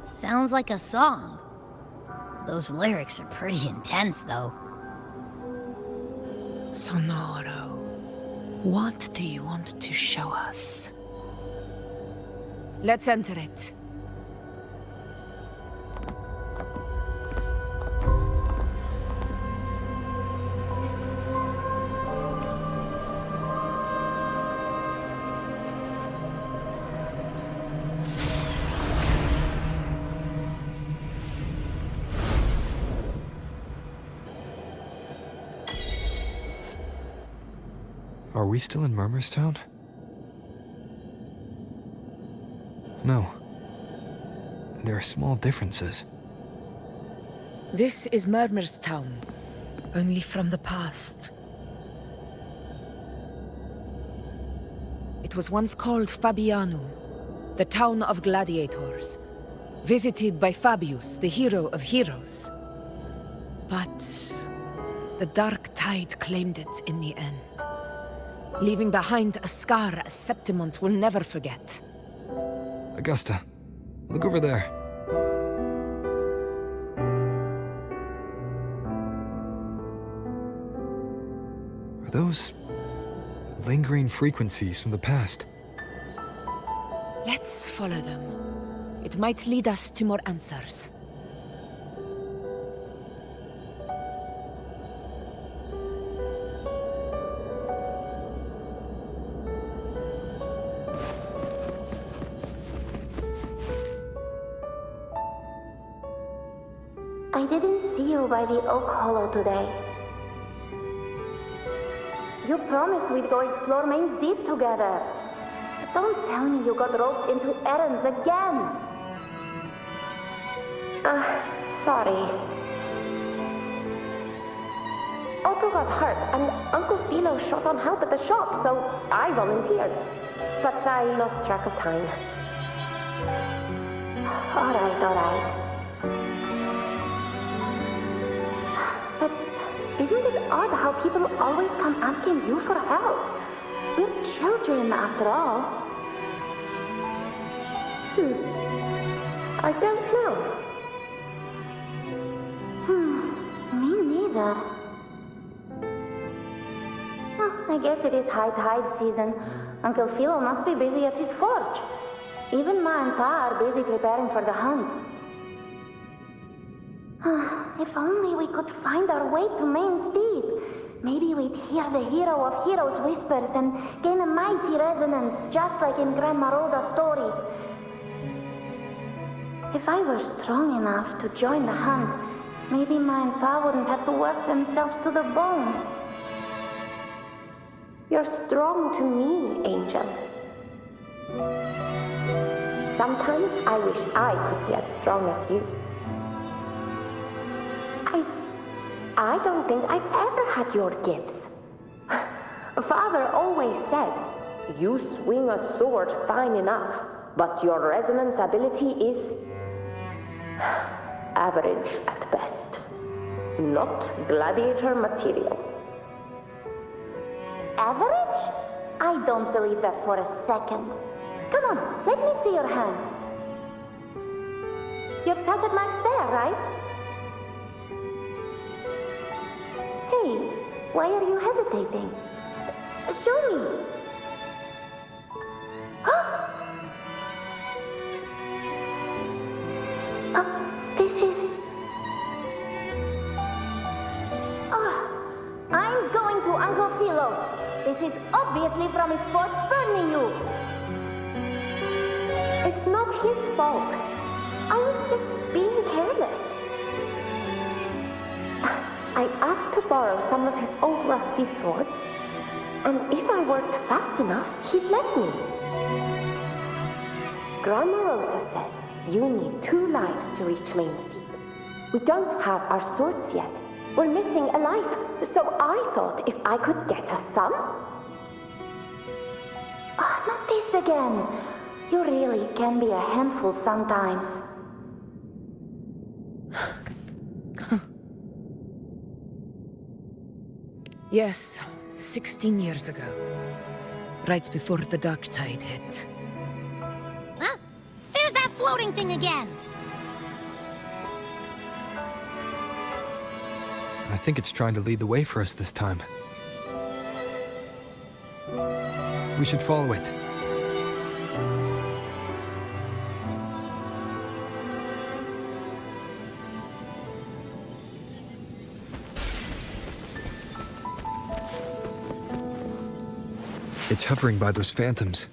Sounds like a song. Those lyrics are pretty intense, though. Sonoro, what do you want to show us? Let's enter it. Are we still in Murmurstown? No. There are small differences. This is Murmurstown, only from the past. It was once called Fabianum, the town of gladiators, visited by Fabius, the hero of heroes. But the dark tide claimed it in the end, leaving behind a scar Septimont will never forget. Augusta, look over there. Are those lingering frequencies from the past? Let's follow them. It might lead us to more answers. I didn't see you by the Oak Hollow today. You promised we'd go explore Main's Deep together. But don't tell me you got roped into errands again. Sorry. Otto got hurt, and Uncle Philo shot on help at the shop, so I volunteered. But I lost track of time. Alright. But isn't it odd how people always come asking you for help? We're children, after all. I don't know. Me neither. I guess it is high tide season. Uncle Philo must be busy at his forge. Even Ma and Pa are busy preparing for the hunt. If only we could find our way to Main's Deep. Maybe we'd hear the hero of heroes whispers and gain a mighty resonance, just like in Grandma Rosa's stories. If I were strong enough to join the hunt, maybe Ma and Pa wouldn't have to work themselves to the bone. You're strong to me, Angel. Sometimes I wish I could be as strong as you. I don't think I've ever had your gifts. Father always said, you swing a sword fine enough, but your resonance ability is average at best. Not gladiator material. Average? I don't believe that for a second. Come on, let me see your hand. Your facet mark's there, right? Hey, why are you hesitating? Show me. This is... I'm going to Uncle Philo. This is obviously from his forge burning you. It's not his fault. I was just being careless. I asked to borrow some of his old rusty swords, and if I worked fast enough, he'd let me. Grandma Rosa says you need 2 lives to reach Main's Deep. We don't have our swords yet. We're missing a life, so I thought if I could get us some... not this again. You really can be a handful sometimes. Yes, 16 years ago. Right before the dark tide hit. Huh? There's that floating thing again! I think it's trying to lead the way for us this time. We should follow it. It's hovering by those phantoms.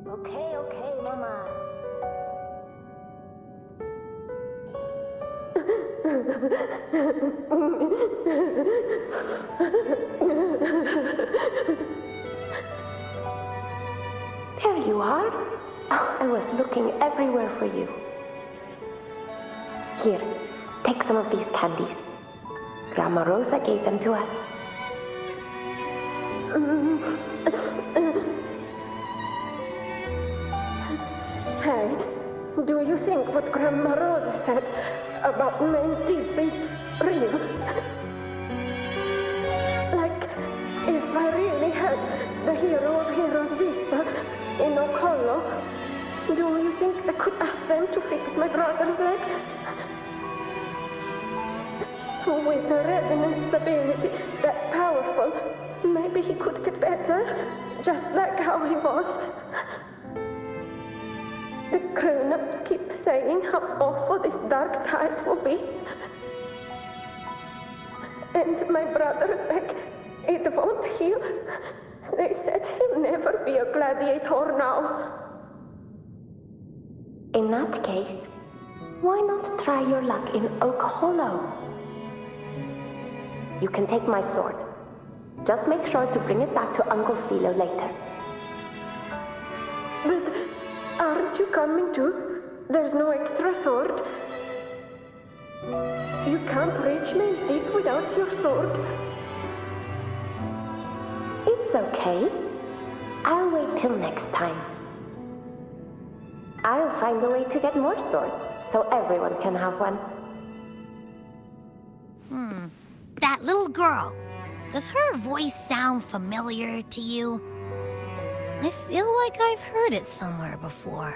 Okay, Mama. There you are. Oh, I was looking everywhere for you. Here, take some of these candies. Grandma Rosa gave them to us. Hey, do you think what Grandma Rosa said about Main's Deep is real? Like, if I really had the hero of heroes whisper in Oak Hollow, do you think I could ask them to fix my brother's leg? With a resonance ability that powerful, maybe he could get better, just like how he was. The grown-ups keep saying how awful this dark tide will be. And my brother's leg, it won't heal. They said he'll never be a gladiator now. In that case, why not try your luck in Oak Hollow? You can take my sword. Just make sure to bring it back to Uncle Philo later. But aren't you coming too? There's no extra sword. You can't reach Main Deep without your sword. It's okay. I'll wait till next time. I'll find a way to get more swords, so everyone can have one. That little girl. Does her voice sound familiar to you? I feel like I've heard it somewhere before.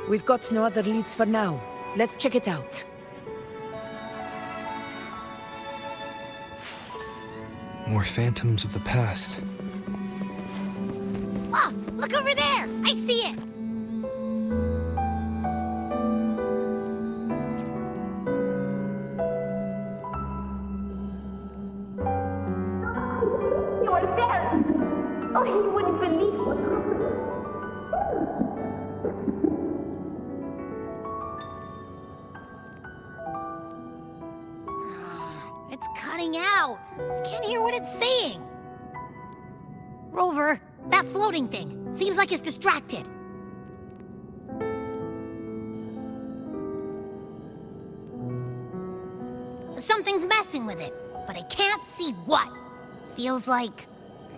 We've got no other leads for now. Let's check it out. More phantoms of the past. Oh, look over there! I see it! You are there! Oh, you wouldn't believe what happened. It's cutting out. I can't hear what it's saying. Rover, that floating thing. Seems like it's distracted. Something's messing with it, but I can't see what. Feels like,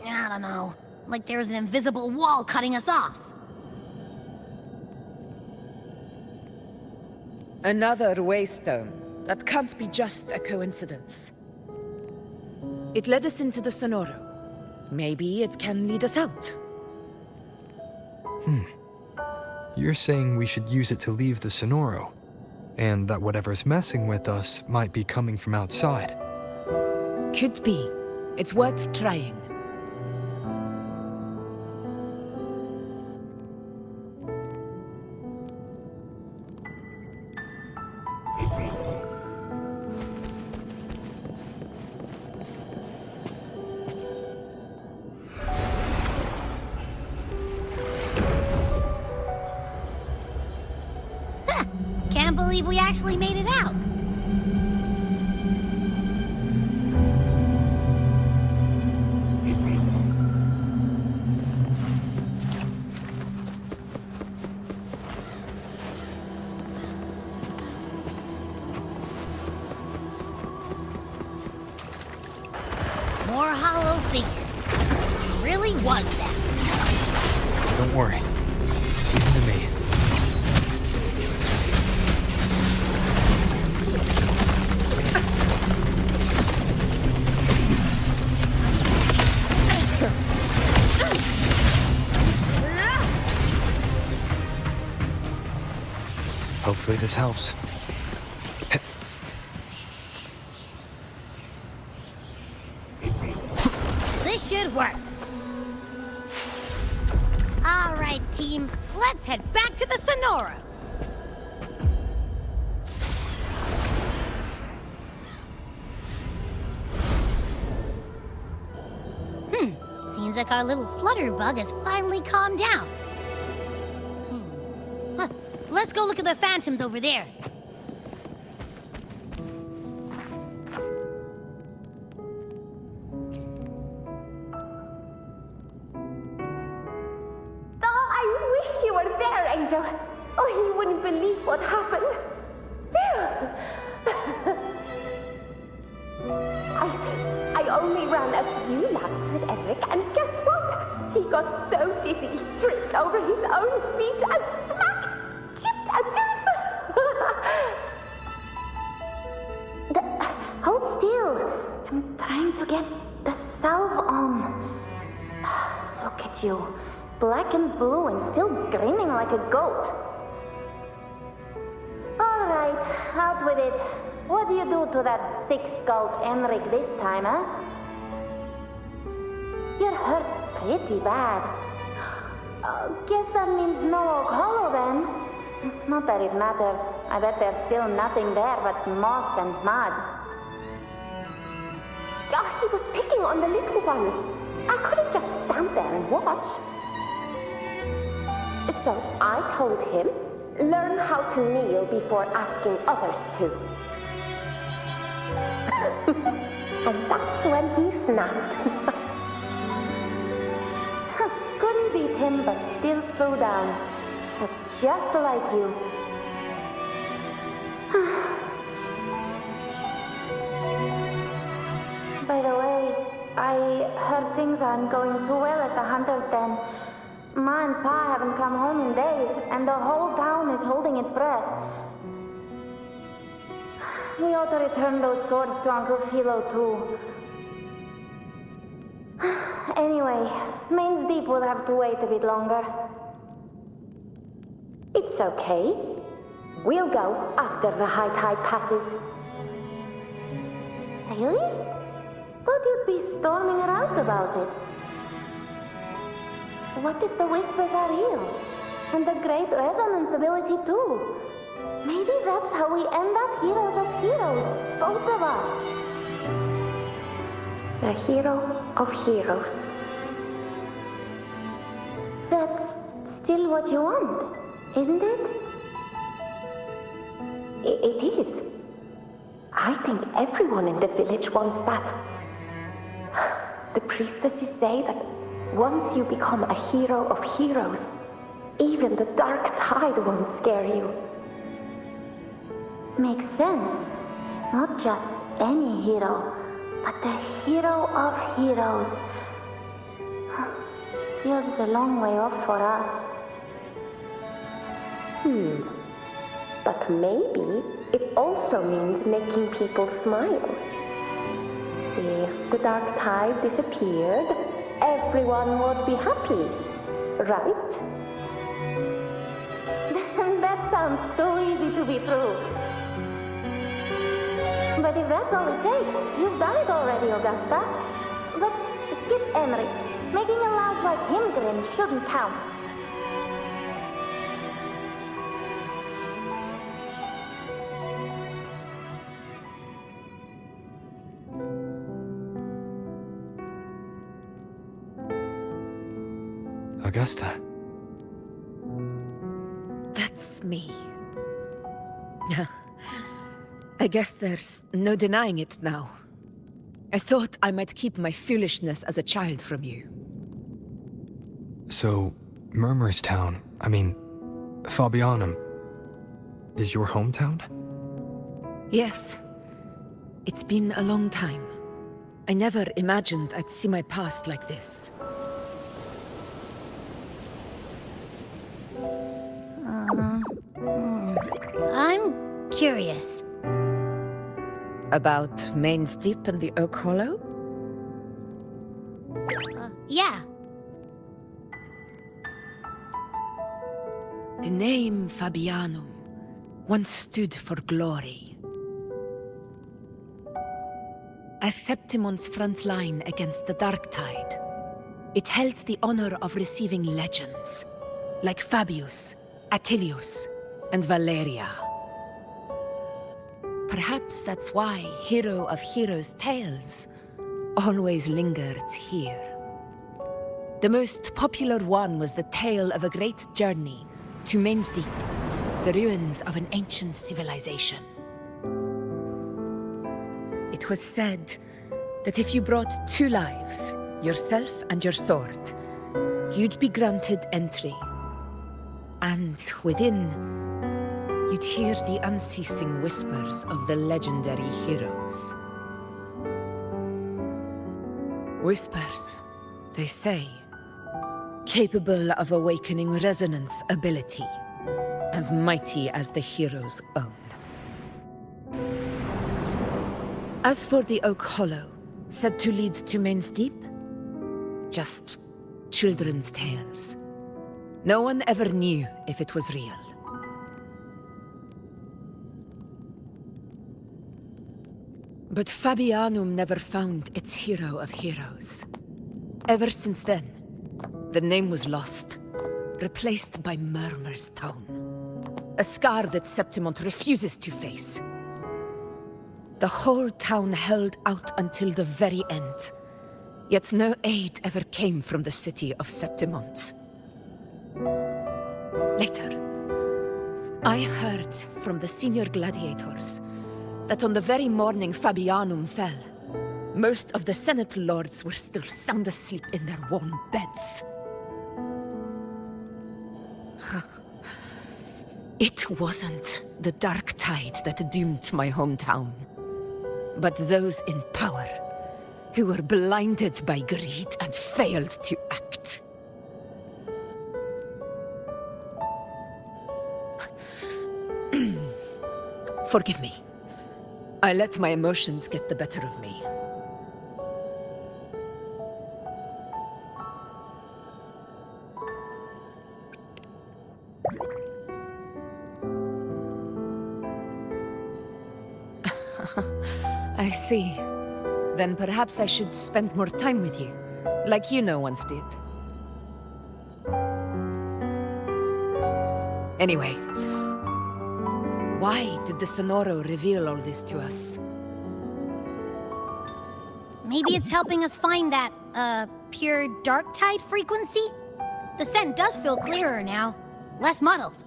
I don't know, like there's an invisible wall cutting us off. Another waystone. That can't be just a coincidence. It led us into the Sonoro. Maybe it can lead us out. You're saying we should use it to leave the Sonoro, and that whatever's messing with us might be coming from outside. Could be. It's worth trying. Can't believe we actually made it out. More hollow figures. It really was that. Don't worry. Leave them to me. Hopefully this helps. This should work. All right, team. Let's head back to the Sonora. Seems like our little flutterbug has finally calmed down. Huh. Let's go look at the phantoms over there. Oh, I wish you were there, Angel. Oh, you wouldn't believe what happened. I only ran a few laps with Eric, and guess what? He got so dizzy he tripped over his own feet and smack! Chipped a tooth! Hold still. I'm trying to get the salve on. Look at you. Black and blue and still grinning like a goat. All right, out with it. What do you do to that thick-skulled Enric this time, huh? You're hurt pretty bad. Guess that means no Oak Hollow then. Not that it matters. I bet there's still nothing there but moss and mud. He was picking on the little ones. I couldn't just stand there and watch. So I told him, learn how to kneel before asking others to. And that's when he snapped. Couldn't beat him, but still threw down. That's just like you. By the way, I heard things aren't going too well at the Hunter's Den. Ma and Pa haven't come home in days, and the whole town is holding its breath. We ought to return those swords to Uncle Philo, too. Anyway, Main's Deep will have to wait a bit longer. It's okay. We'll go after the high tide passes. Really? Thought you'd be storming around about it. What if the whispers are real? And the great resonance ability too? Maybe that's how we end up heroes of heroes, both of us. A hero of heroes. That's still what you want, isn't it? It is. I think everyone in the village wants that. The priestesses say that once you become a hero of heroes, even the dark tide won't scare you. Makes sense. Not just any hero, but the hero of heroes. Feels a long way off for us. But maybe it also means making people smile. See, the dark tide disappeared. Everyone would be happy, right? That sounds too easy to be true. But if that's all it takes, you've done it already, Augusta. But skip Emmerich. Making a lout like him grin shouldn't count. Augusta. That's me. I guess there's no denying it now. I thought I might keep my foolishness as a child from you. So, Murmurstown, Fabianum, is your hometown? Yes. It's been a long time. I never imagined I'd see my past like this. I'm curious. About Main's Deep and the Oak Hollow? Yeah. The name Fabianum once stood for glory. As Septimon's front line against the Dark Tide, it held the honor of receiving legends, like Fabius, Attilius, and Valeria. Perhaps that's why Hero of Heroes' tales always lingered here. The most popular one was the tale of a great journey to Main's Deep, the ruins of an ancient civilization. It was said that if you brought 2 lives, yourself and your sword, you'd be granted entry. And within, you'd hear the unceasing whispers of the legendary heroes. Whispers, they say, capable of awakening resonance ability, as mighty as the hero's own. As for the Oak Hollow, said to lead to Main's Deep, just children's tales. No one ever knew if it was real. But Fabianum never found its hero of heroes. Ever since then, the name was lost, replaced by Murmur's Tone. A scar that Septimont refuses to face. The whole town held out until the very end. Yet no aid ever came from the city of Septimont. Later, I heard from the senior gladiators that on the very morning Fabianum fell, most of the Senate lords were still sound asleep in their warm beds. It wasn't the dark tide that doomed my hometown, but those in power who were blinded by greed and failed to act. Forgive me. I let my emotions get the better of me. I see. Then perhaps I should spend more time with you, like Yuno once did. Anyway, why did the Sonoro reveal all this to us? Maybe it's helping us find that, pure dark tide frequency? The scent does feel clearer now, less muddled.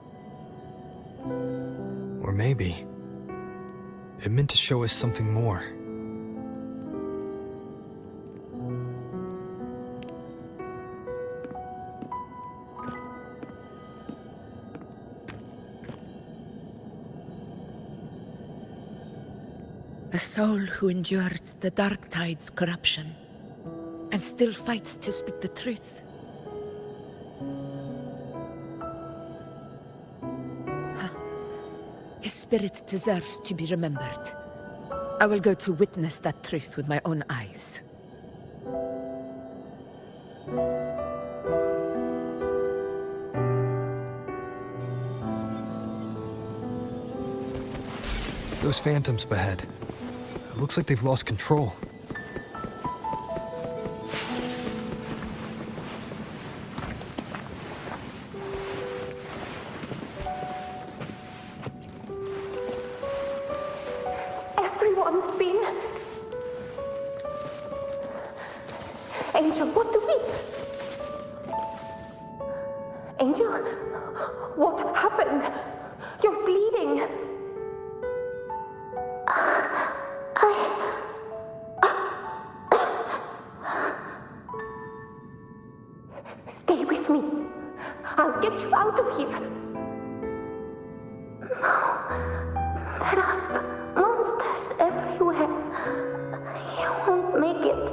Or maybe it meant to show us something more. A soul who endured the dark tide's corruption and still fights to speak the truth. His spirit deserves to be remembered. I will go to witness that truth with my own eyes. Those phantoms up ahead. It looks like they've lost control. Everyone's been... Angel, what do we... Angel, what happened? You're bleeding. Stay with me. I'll get you out of here. No. There are monsters everywhere. You won't make it.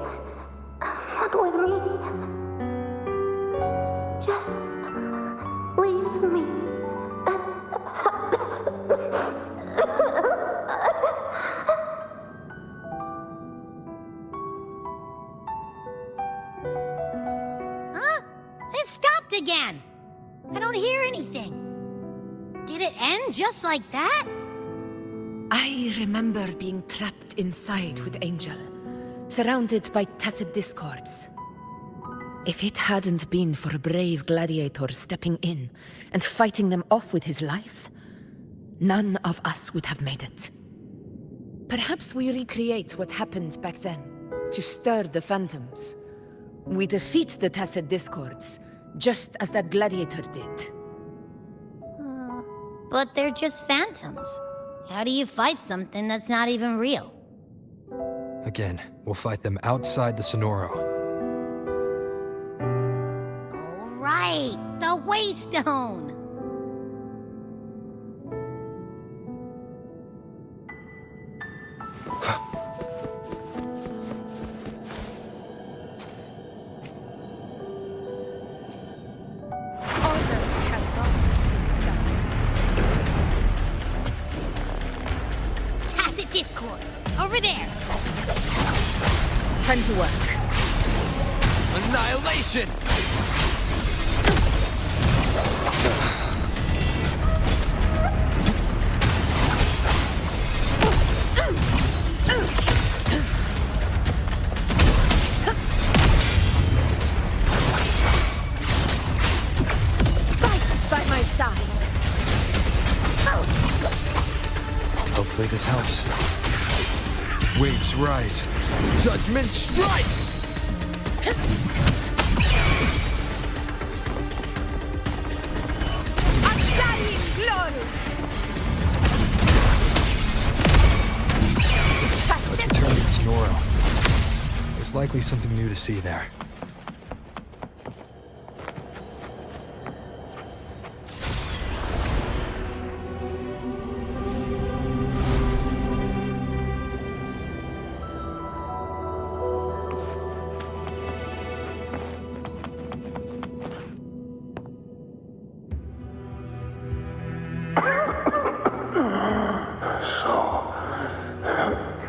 Not with me. Just leave me. Again! I don't hear anything. Did it end just like that? I remember being trapped inside with Angel, surrounded by tacit discords. If it hadn't been for a brave gladiator stepping in and fighting them off with his life, none of us would have made it. Perhaps we recreate what happened back then, to stir the phantoms. We defeat the tacit discords, just as that gladiator did. But they're just phantoms. How do you fight something that's not even real? Again, we'll fight them outside the Sonoro. All right, the Waystone! Over there! Time to work. Annihilation! Fight by my side. Hopefully this helps. Waves rise. Judgment strikes! Undying glory! Let's return to Sioro. There's likely something new to see there.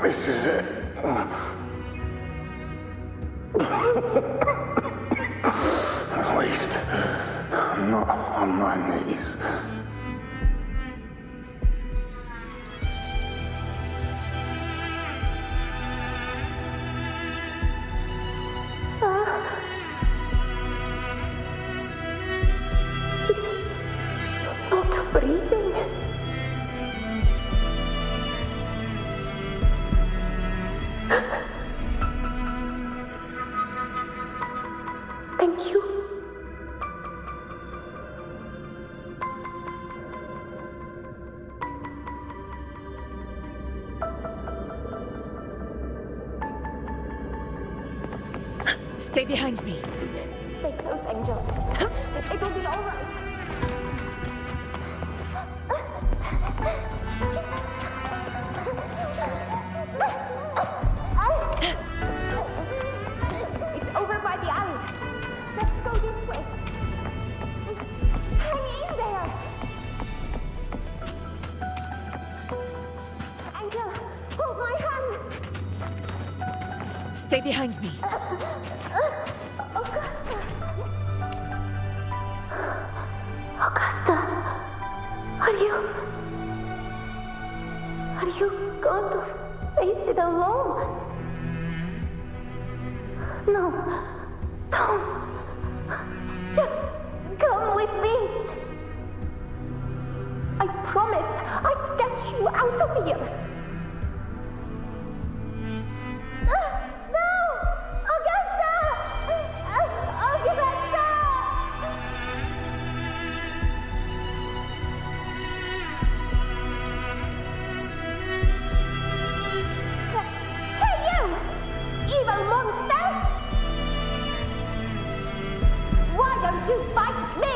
This is it. At least, I'm not on my knees. He's not breathing. Thank you. Stay behind me. Stay close, Angel. It'll be all right. It's over by the alley. Let's go this way. Hang in there. Angel, hold my hand. Stay behind me. Augusta, are you going to face it alone? No, don't. Just come with me. I promised I'd get you out of here. No! Augusta! Augusta! Hey, you! Evil monster! Why don't you fight me?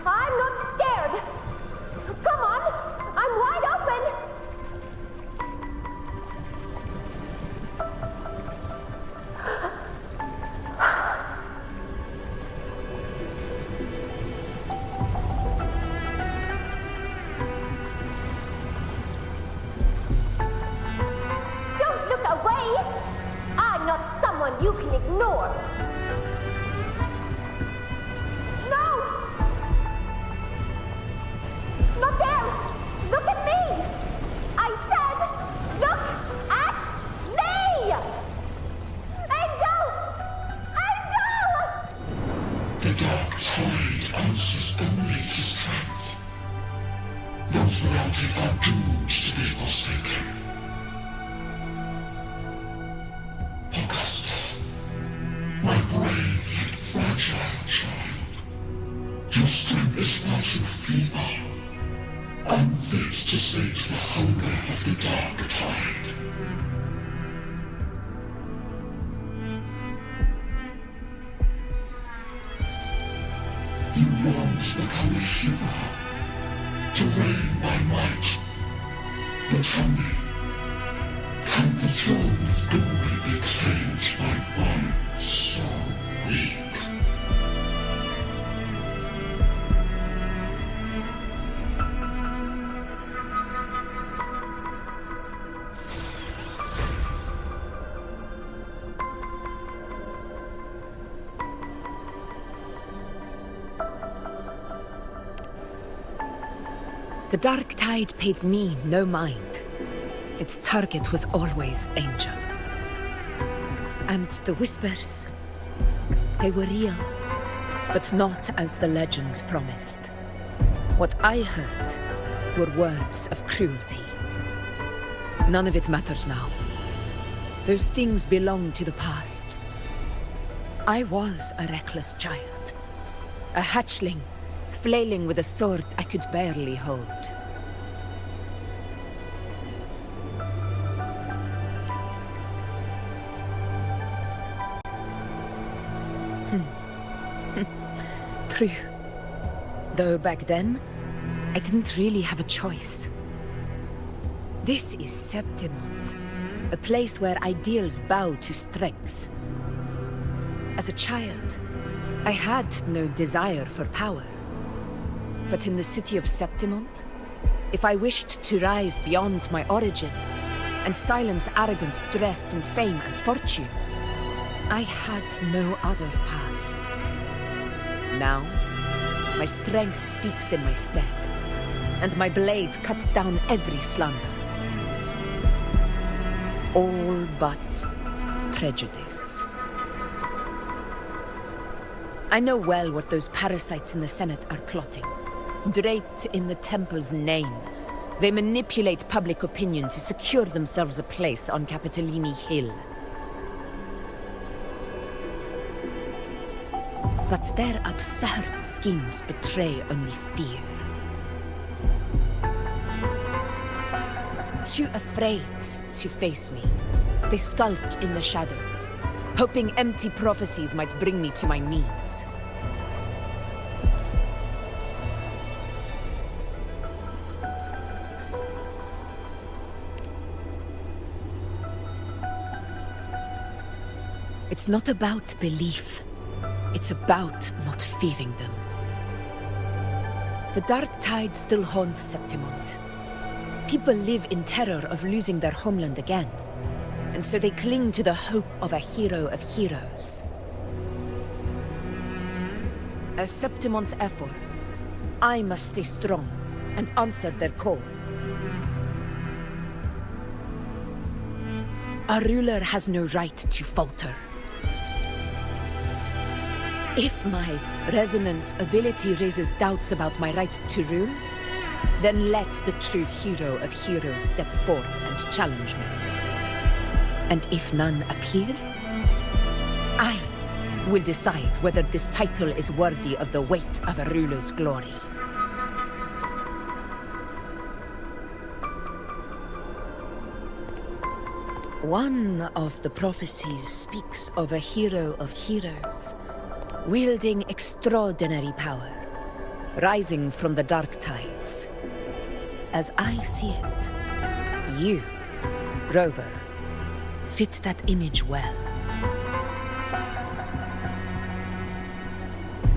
I'm not scared. Come on, I'm wide open. Don't look away. I'm not someone you can ignore. No! Not there! Look at me! I said, look at me! Angel! Angel! The dark tide answers only to strength. Those without it are doomed to be forsaken. Augusta, my brave yet fragile child, your strength is far too feeble, unfit to sate the hunger of the dark tide. You long to become a hero, to reign by might. But tell me, can the throne of glory be claimed by one so weak? The dark tide paid me no mind. Its target was always Angel. And the whispers, they were real, but not as the legends promised. What I heard were words of cruelty. None of it matters now. Those things belong to the past. I was a reckless child. A hatchling, flailing with a sword I could barely hold. True. Though back then, I didn't really have a choice. This is Septimont, a place where ideals bow to strength. As a child, I had no desire for power. But in the city of Septimont, if I wished to rise beyond my origin and silence arrogance dressed in fame and fortune, I had no other path. Now, my strength speaks in my stead, and my blade cuts down every slander. All but prejudice. I know well what those parasites in the Senate are plotting. Draped in the Temple's name, they manipulate public opinion to secure themselves a place on Capitolini Hill. But their absurd schemes betray only fear. Too afraid to face me, they skulk in the shadows, hoping empty prophecies might bring me to my knees. It's not about belief. It's about not fearing them. The dark tide still haunts Septimont. People live in terror of losing their homeland again, and so they cling to the hope of a hero of heroes. As Septimont's Ephor, I must stay strong and answer their call. A ruler has no right to falter. If my resonance ability raises doubts about my right to rule, then let the true hero of heroes step forth and challenge me. And if none appear, I will decide whether this title is worthy of the weight of a ruler's glory. One of the prophecies speaks of a hero of heroes, wielding extraordinary power, rising from the dark tides. As I see it, you, Rover, fit that image well.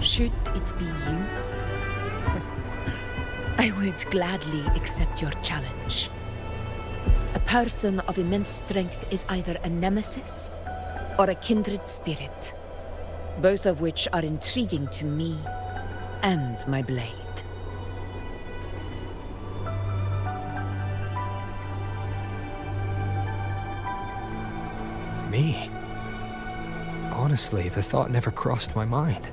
Should it be you, I would gladly accept your challenge. A person of immense strength is either a nemesis or a kindred spirit, both of which are intriguing to me and my blade. Me? Honestly, the thought never crossed my mind.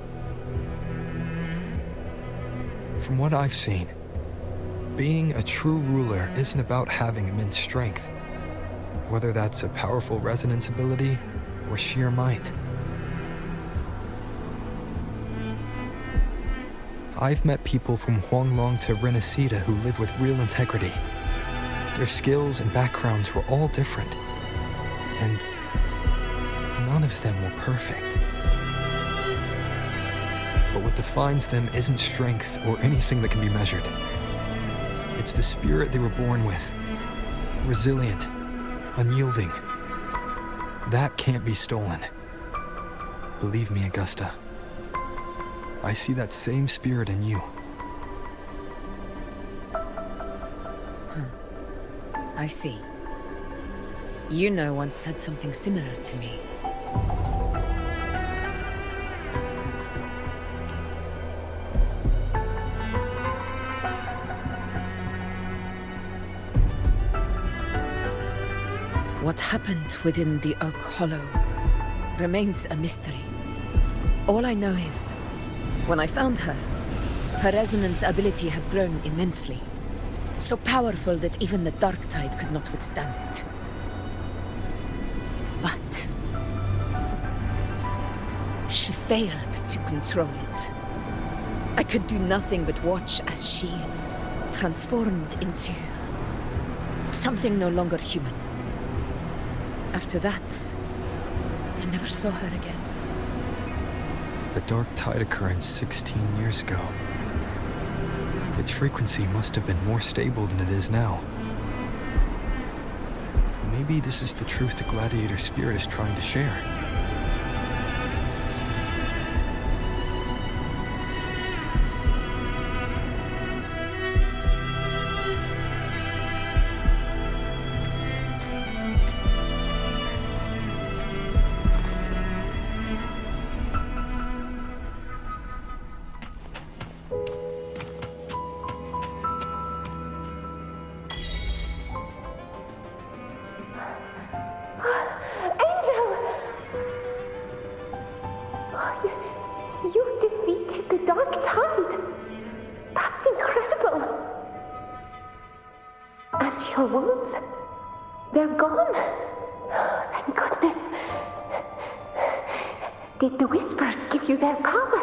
From what I've seen, being a true ruler isn't about having immense strength, whether that's a powerful resonance ability or sheer might. I've met people from Huanglong to Renacida who live with real integrity. Their skills and backgrounds were all different, and none of them were perfect. But what defines them isn't strength or anything that can be measured. It's the spirit they were born with. Resilient, unyielding. That can't be stolen. Believe me, Augusta. I see that same spirit in you. I see. Yuno once said something similar to me. What happened within the Oak Hollow remains a mystery. All I know is, when I found her, her resonance ability had grown immensely, So powerful that even the dark tide could not withstand it. But she failed to control it. I could do nothing but watch as she transformed into something no longer human. After that, I never saw her again. The dark tide occurrence 16 years ago. Its frequency must have been more stable than it is now. Maybe this is the truth the gladiator spirit is trying to share. Your wounds? They're gone? Thank goodness. Did the Whispers give you their power?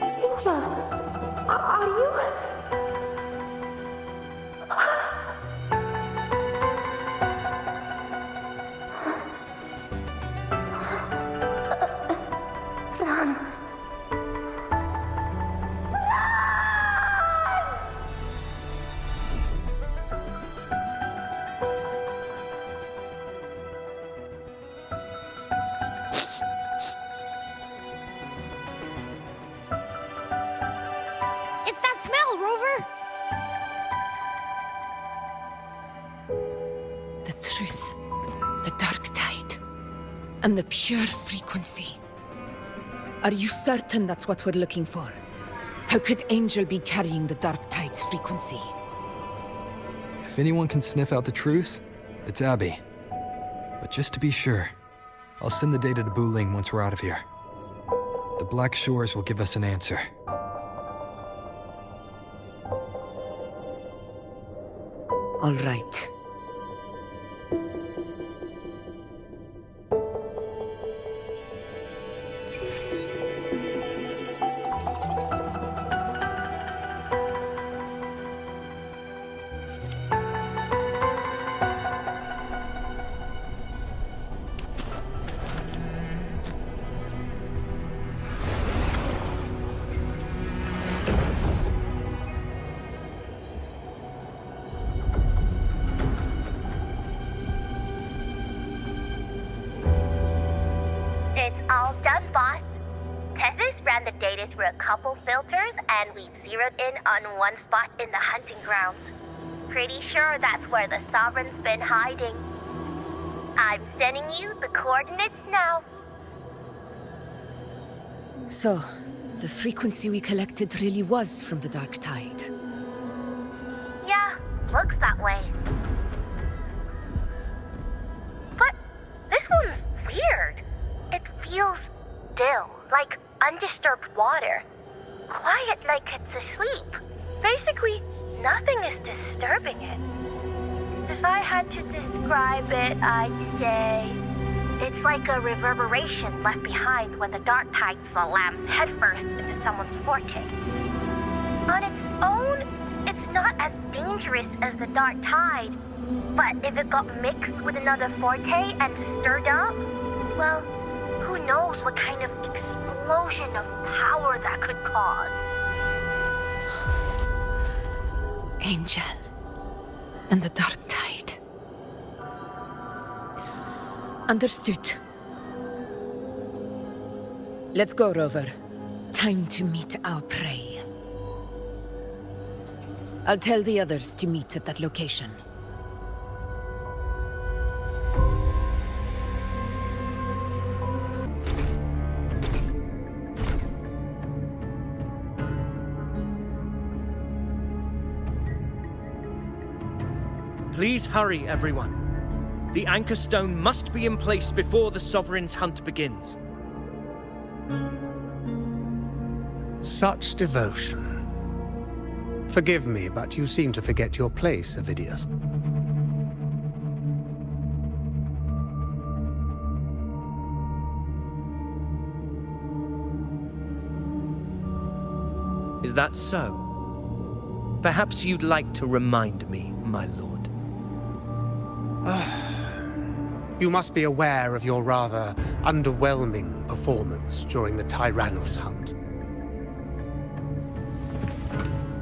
Angel, are you... Rover? The truth, the dark tide, and the pure frequency. Are you certain that's what we're looking for? How could Angel be carrying the dark tide's frequency? If anyone can sniff out the truth, it's Abby. But just to be sure, I'll send the data to Buling once we're out of here. The Black Shores will give us an answer. All right. All done, boss. Tethys ran the data through a couple filters, and we've zeroed in on one spot in the hunting grounds. Pretty sure that's where the Sovereign's been hiding. I'm sending you the coordinates now. So, the frequency we collected really was from the dark tide. Yeah, looks that way. But this one's weird. It feels still, like undisturbed water. Quiet like it's asleep. Basically, nothing is disturbing it. If I had to describe it, I'd say it's like a reverberation left behind when the dark tide slams headfirst into someone's forte. On its own, it's not as dangerous as the dark tide, but if it got mixed with another forte and stirred up, well, who knows what kind of explosion of power that could cause. Angel and the dark tide. Understood. Let's go, Rover. Time to meet our prey. I'll tell the others to meet at that location. Please hurry, everyone. The Anchor Stone must be in place before the Sovereign's hunt begins. Such devotion. Forgive me, but you seem to forget your place, Avidius. Is that so? Perhaps you'd like to remind me, my lord. You must be aware of your rather underwhelming performance during the Tyrannus hunt.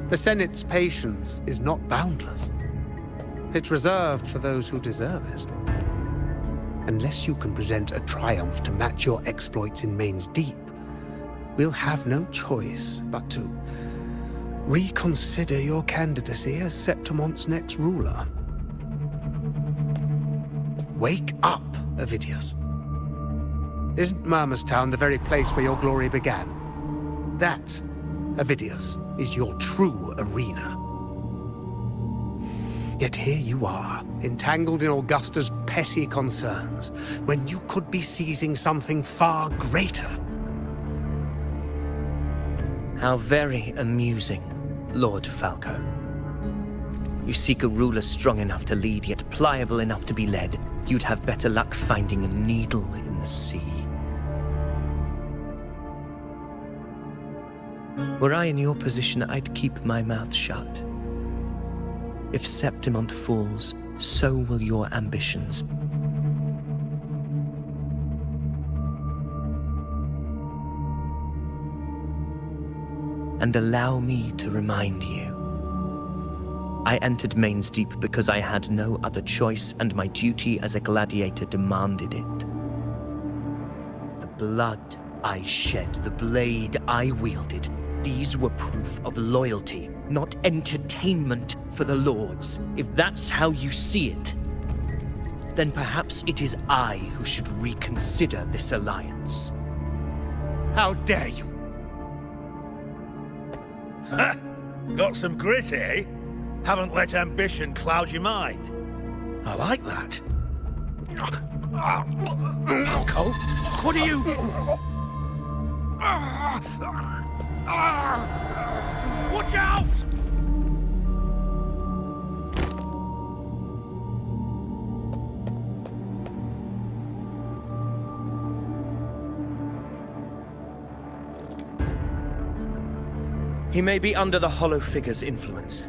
The Senate's patience is not boundless. It's reserved for those who deserve it. Unless you can present a triumph to match your exploits in Main's Deep, we'll have no choice but to reconsider your candidacy as Septimon's next ruler. Wake up, Avidius. Isn't Murmurstown the very place where your glory began? That, Avidius, is your true arena. Yet here you are, entangled in Augusta's petty concerns, when you could be seizing something far greater. How very amusing, Lord Falco. You seek a ruler strong enough to lead, yet pliable enough to be led. You'd have better luck finding a needle in the sea. Were I in your position, I'd keep my mouth shut. If Septimont falls, so will your ambitions. And allow me to remind you. I entered Main's Deep because I had no other choice, and my duty as a gladiator demanded it. The blood I shed, the blade I wielded, these were proof of loyalty, not entertainment for the Lords. If that's how you see it, then perhaps it is I who should reconsider this alliance. How dare you! Ha! Got some grit, eh? Haven't let ambition cloud your mind. I like that. Falco, what are you... Watch out! He may be under the Hollow Figure's influence.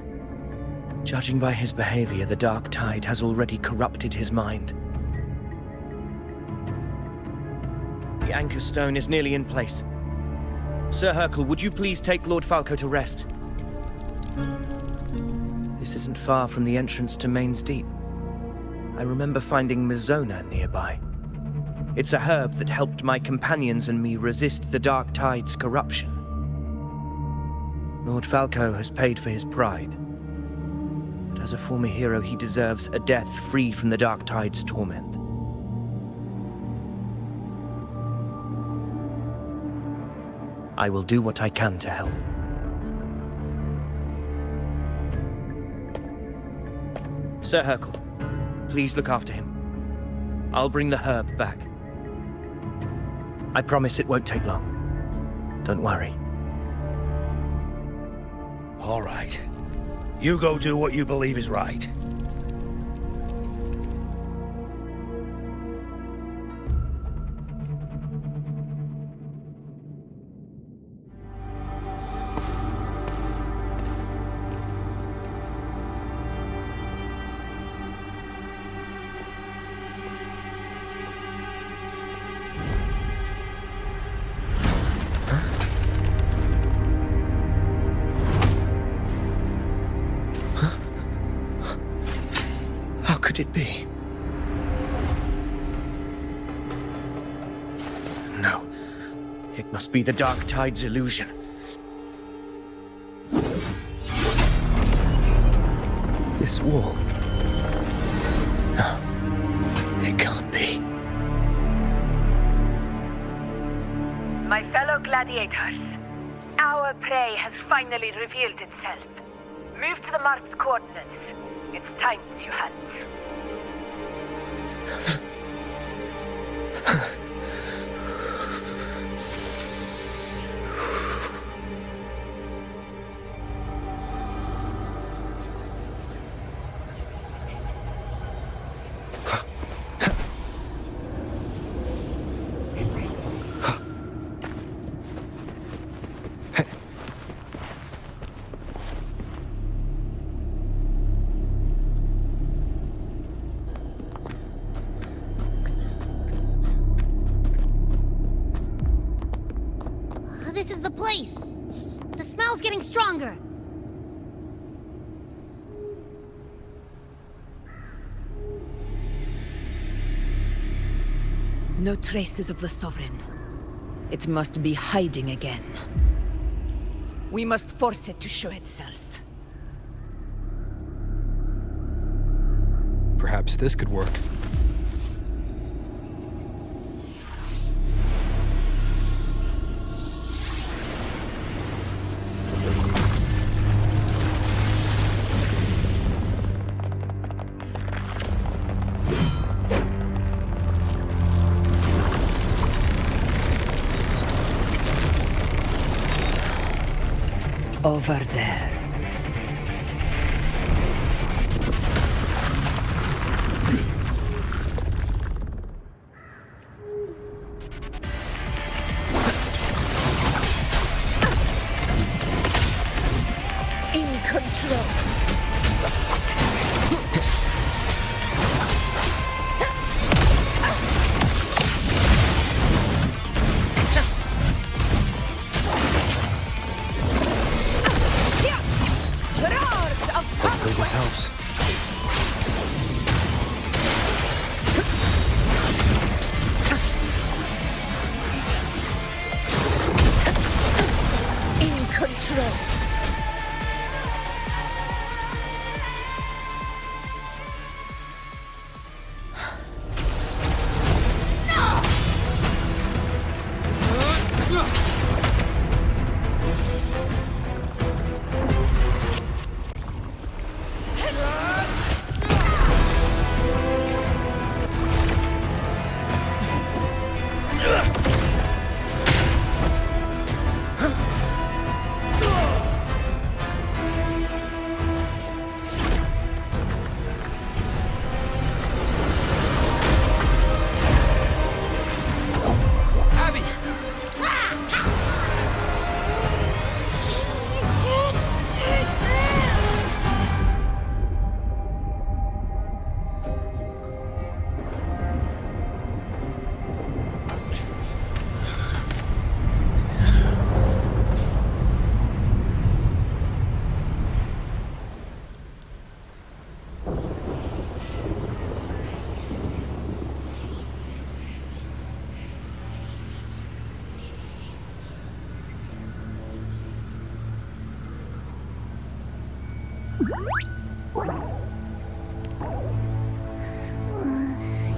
Judging by his behavior, the Dark Tide has already corrupted his mind. The Anchor Stone is nearly in place. Sir Hercule, would you please take Lord Falco to rest? This isn't far from the entrance to Main's Deep. I remember finding Mizona nearby. It's a herb that helped my companions and me resist the Dark Tide's corruption. Lord Falco has paid for his pride. But as a former hero, he deserves a death free from the Dark Tide's torment. I will do what I can to help. Sir Hercule, please look after him. I'll bring the herb back. I promise it won't take long. Don't worry. All right. You go do what you believe is right. Could it be? No. It must be the Dark Tide's illusion. This wall. No. It can't be. My fellow gladiators, our prey has finally revealed itself. Move to the marked coordinates. It's time to hunt. This is the place! The smell's getting stronger! No traces of the Sovereign. It must be hiding again. We must force it to show itself. Perhaps this could work. Over there. In control. Hopefully this helps. In control.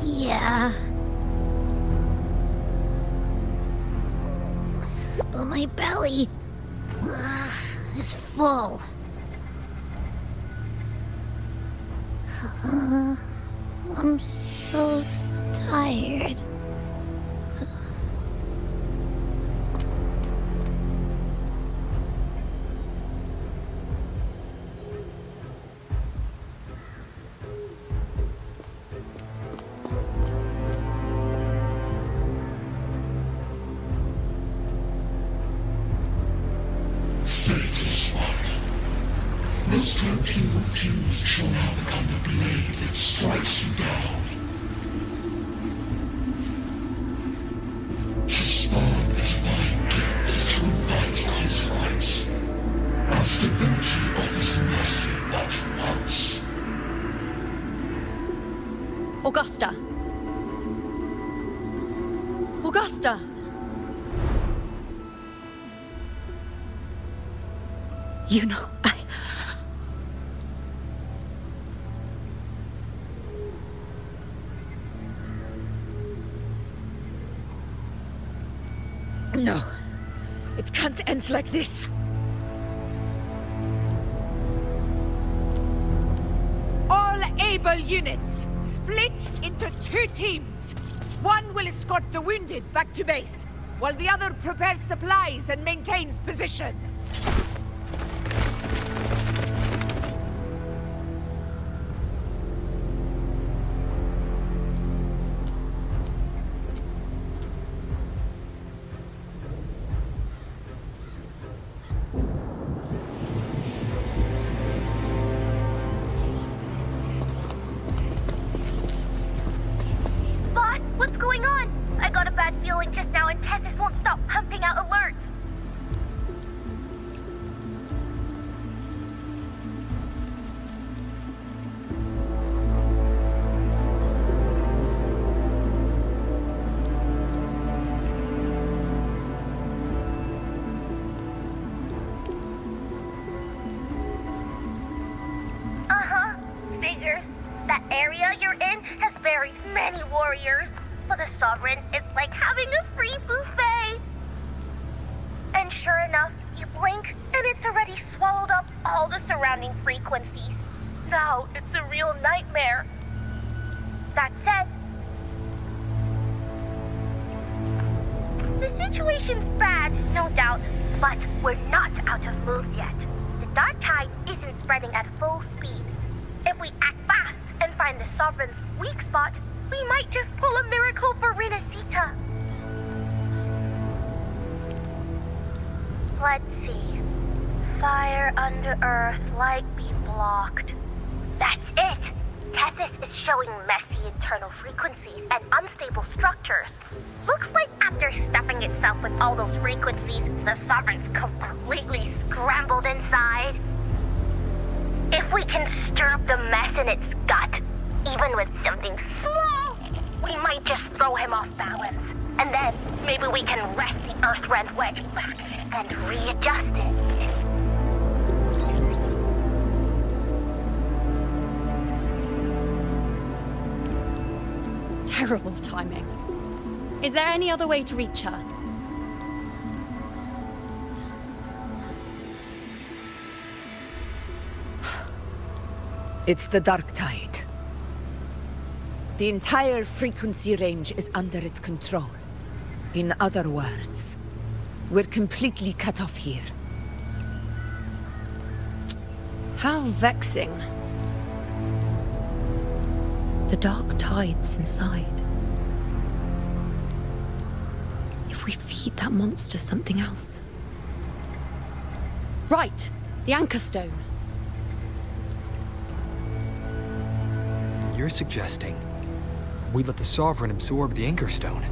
Yeah. But my belly is full. I'm so tired. The stroke you refuse shall now become the blade that strikes you down. To spawn a divine gift is to invite consequence. And divinity offers mercy but once. Augusta! Augusta! You know, No. It can't end like this. All able units, split into 2 teams. One will escort the wounded back to base, while the other prepares supplies and maintains position. Boss, what's going on? I got a bad feeling just now and Tessus won't stop pumping out alerts. Uh-huh. Figures. That area you're in has buried many warriors. For the Sovereign, it's like having a free buffet. And sure enough, you blink, and it's already swallowed up all the surrounding frequencies. Now it's a real nightmare. That said, the situation's bad, no doubt, but we're not out of moves yet. The dark tide isn't spreading at full speed. If we act fast and find the Sovereign's weak spot, we might just pull a miracle for Renacita. Let's see. Fire under earth, light be blocked. That's it! Tessus is showing messy internal frequencies and unstable structures. Looks like after stuffing itself with all those frequencies, the Sovereign's completely scrambled inside. If we can stir up the mess in its gut, even with something small, we might just throw him off balance. And then maybe we can wrest the Earthrend wedge back and readjust it. Terrible timing. Is there any other way to reach her? It's the dark tide. The entire frequency range is under its control. In other words, we're completely cut off here. How vexing. The dark tide's inside. If we feed that monster something else. Right, the anchor stone. You're suggesting we let the Sovereign absorb the Anchor Stone.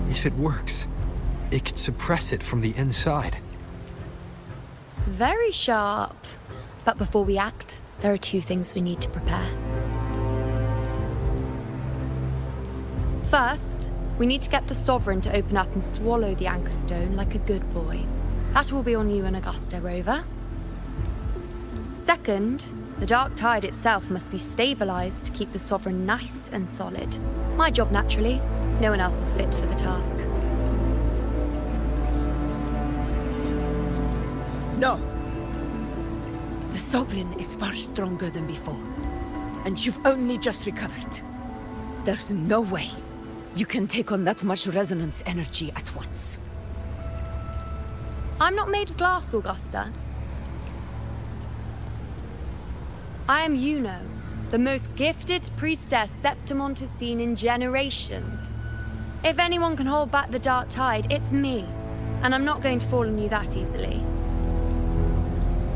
If it works, it could suppress it from the inside. Very sharp. But before we act, there are two things we need to prepare. First, we need to get the Sovereign to open up and swallow the Anchor Stone like a good boy. That will be on you and Augusta, Rover. Second, the dark tide itself must be stabilized to keep the Sovereign nice and solid. My job, naturally. No one else is fit for the task. No. The Sovereign is far stronger than before. And you've only just recovered. There's no way you can take on that much resonance energy at once. I'm not made of glass, Augusta. I am Yuno, the most gifted priestess Septimont has seen in generations. If anyone can hold back the dark tide, it's me. And I'm not going to fall on you that easily.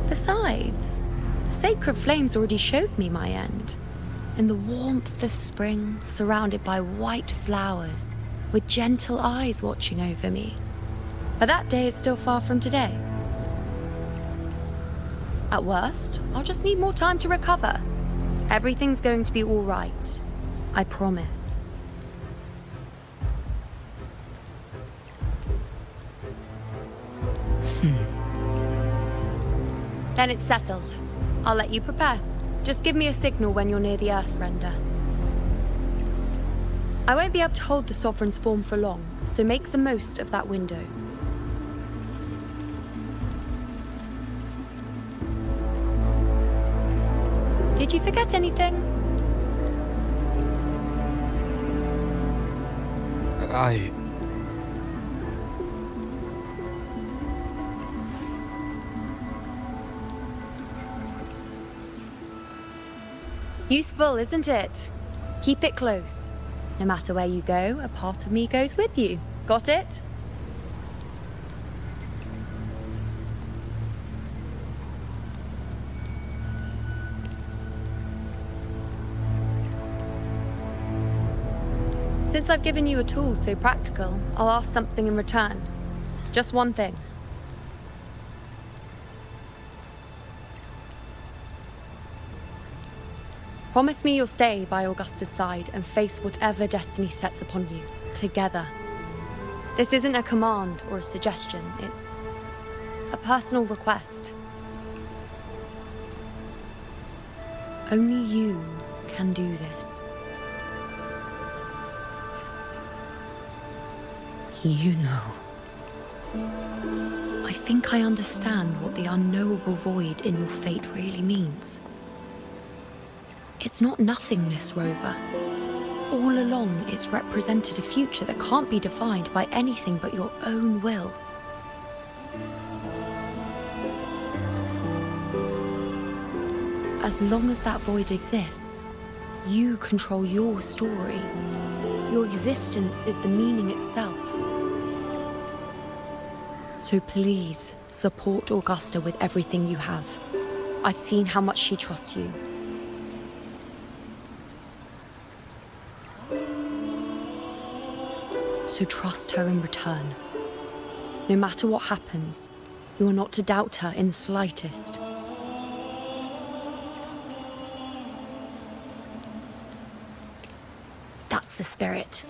Besides, the sacred flames already showed me my end. In the warmth of spring, surrounded by white flowers, with gentle eyes watching over me. But that day is still far from today. At worst, I'll just need more time to recover. Everything's going to be all right. I promise. Then it's settled. I'll let you prepare. Just give me a signal when you're near the Earthrender. I won't be able to hold the Sovereign's form for long, so make the most of that window. Did you forget anything? Useful, isn't it? Keep it close. No matter where you go, a part of me goes with you. Got it? Since I've given you a tool so practical, I'll ask something in return. Just one thing. Promise me you'll stay by Augusta's side and face whatever destiny sets upon you, together. This isn't a command or a suggestion, it's a personal request. Only you can do this. You know. I think I understand what the unknowable void in your fate really means. It's not nothingness, Rover. All along, it's represented a future that can't be defined by anything but your own will. As long as that void exists, you control your story. Your existence is the meaning itself. So please, support Augusta with everything you have. I've seen how much she trusts you. So trust her in return. No matter what happens, you are not to doubt her in the slightest. That's the spirit.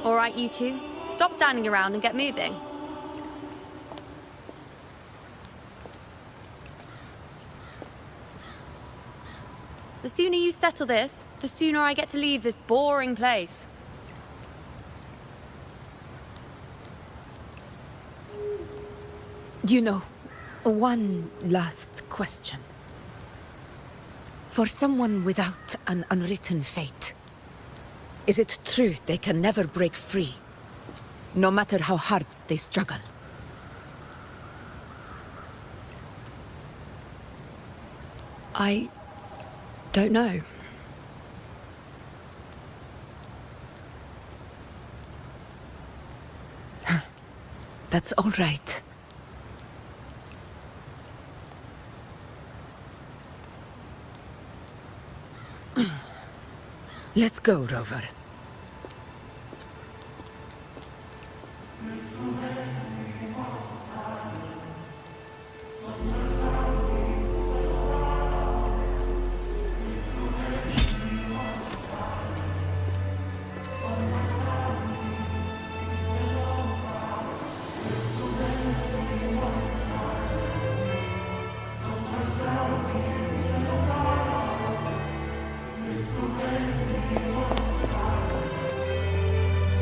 All right, you two. Stop standing around and get moving. The sooner you settle this, the sooner I get to leave this boring place. You know, one last question. For someone without an unwritten fate, is it true they can never break free, no matter how hard they struggle? I don't know. That's all right. Let's go, Rover.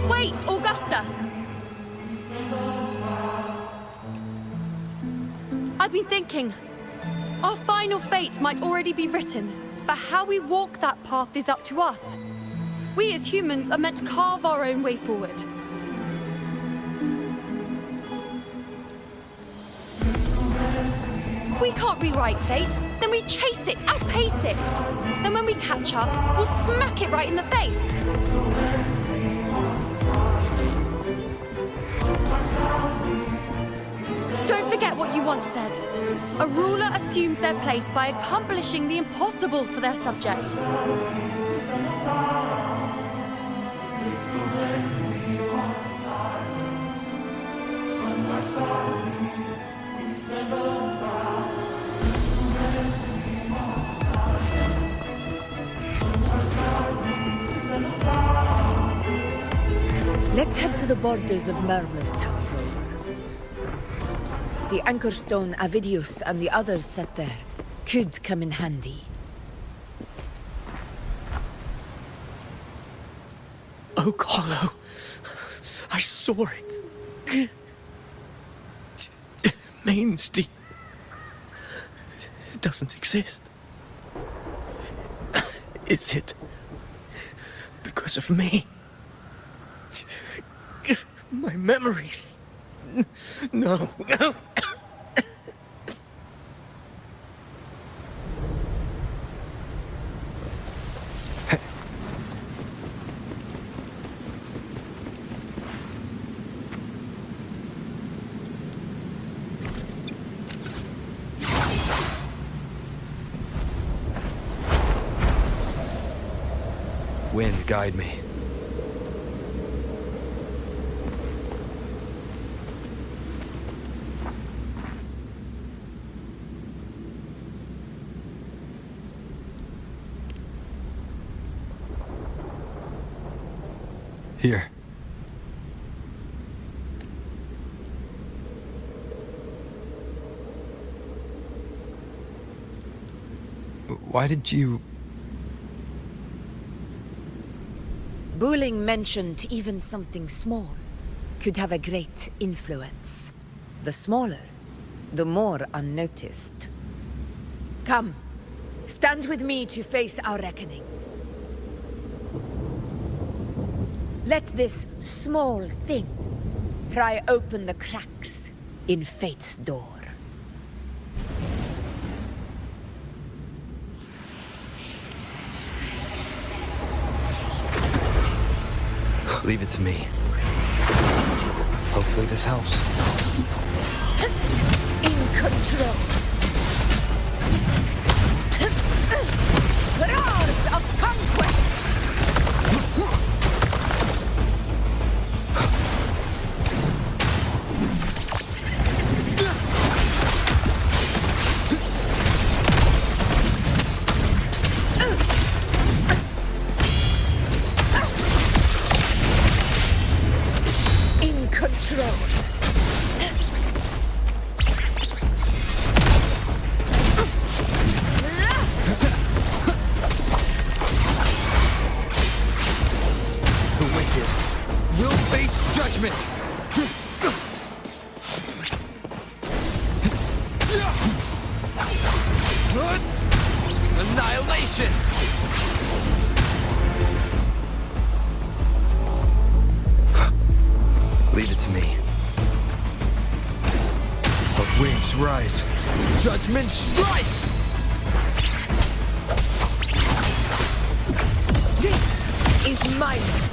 Wait, Augusta! I've been thinking. Our final fate might already be written, but how we walk that path is up to us. We as humans are meant to carve our own way forward. If we can't rewrite fate, then we chase it, outpace it. Then when we catch up, we'll smack it right in the face. Don't forget what you once said. A ruler assumes their place by accomplishing the impossible for their subjects. Let's head to the borders of Merlestown, Rover. The anchor stone Avidius and the others set there could come in handy. Oak Hollow. I saw it. Mainstein. It doesn't exist. Is it because of me? My memories. No. Wind, guide me. Here. Why did you... Buling mentioned even something small could have a great influence. The smaller, the more unnoticed. Come, stand with me to face our reckoning. Let this small thing pry open the cracks in fate's door. Leave it to me. Hopefully this helps. In control. Roars of conquest! Annihilation! Leave it to me. But waves rise. Judgment strikes! This is my moment.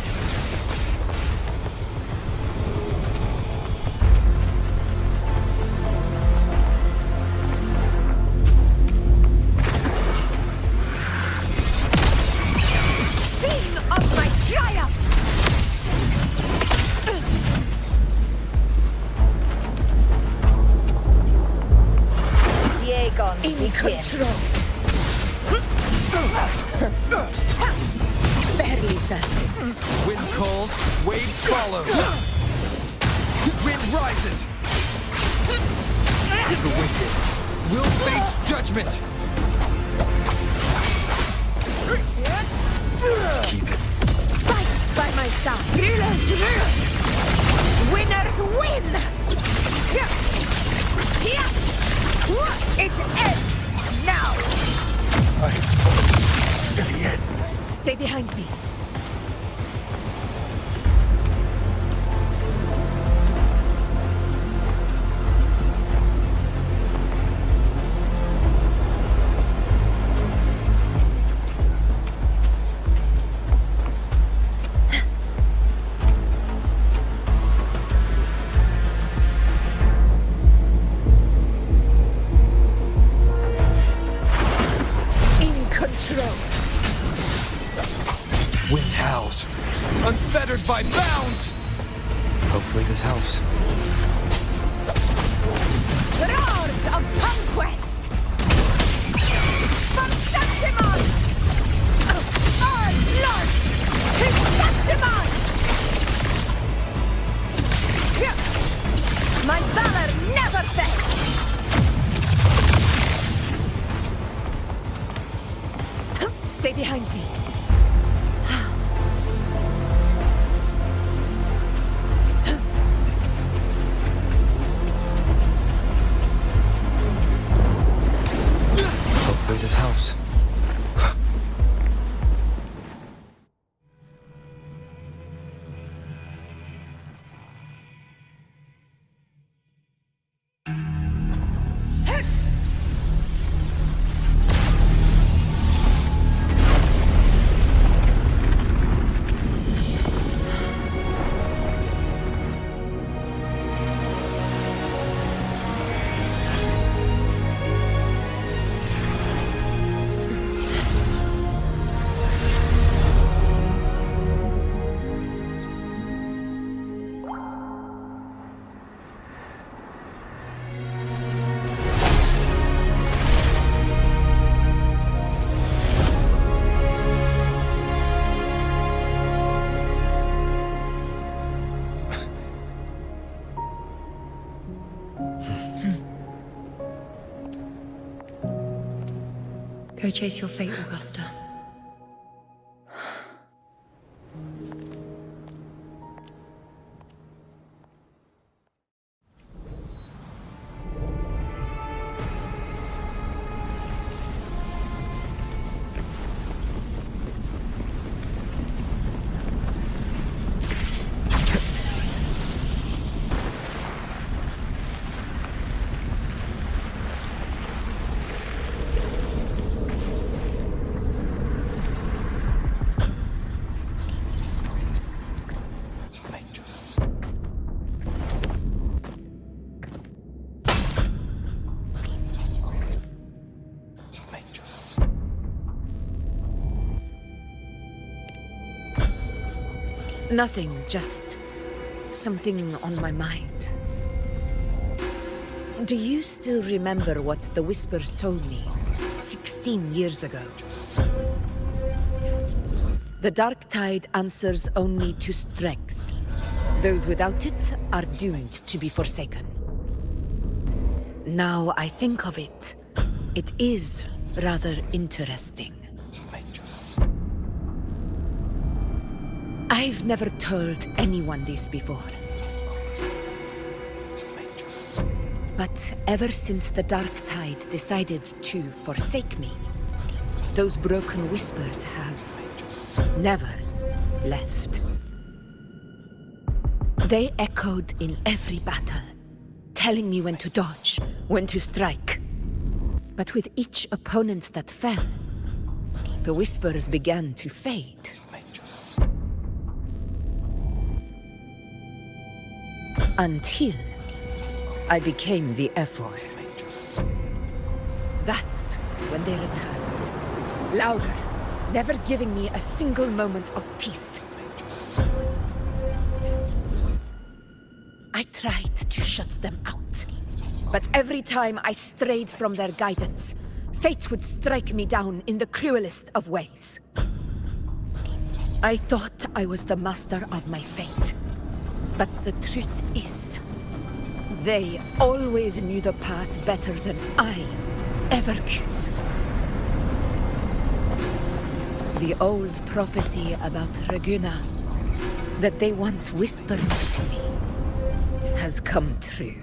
Sing of my triumph! In control. Barely felt it. Wind calls, waves follow. Wind rises. The wicked will face judgment. Keep it. Fight by my side. Winners win! It ends now! Stay behind me. Wind howls. Unfettered by bounds! Hopefully this helps. Roars of conquest! From Septimon! Our Lord! Septimon! My valor never fails! Stay behind me. Hopefully this helps. Go chase your fate, Augusta. Nothing, just something on my mind. Do you still remember what the Whispers told me 16 years ago? The dark tide answers only to strength. Those without it are doomed to be forsaken. Now I think of it, it is rather interesting. I've never told anyone this before. But ever since the Dark Tide decided to forsake me, those broken whispers have never left. They echoed in every battle, telling me when to dodge, when to strike. But with each opponent that fell, the whispers began to fade. Until I became the Ephor. That's when they returned. Louder, never giving me a single moment of peace. I tried to shut them out, but every time I strayed from their guidance, fate would strike me down in the cruelest of ways. I thought I was the master of my fate. But the truth is, they always knew the path better than I ever could. The old prophecy about Raguna, that they once whispered to me, has come true.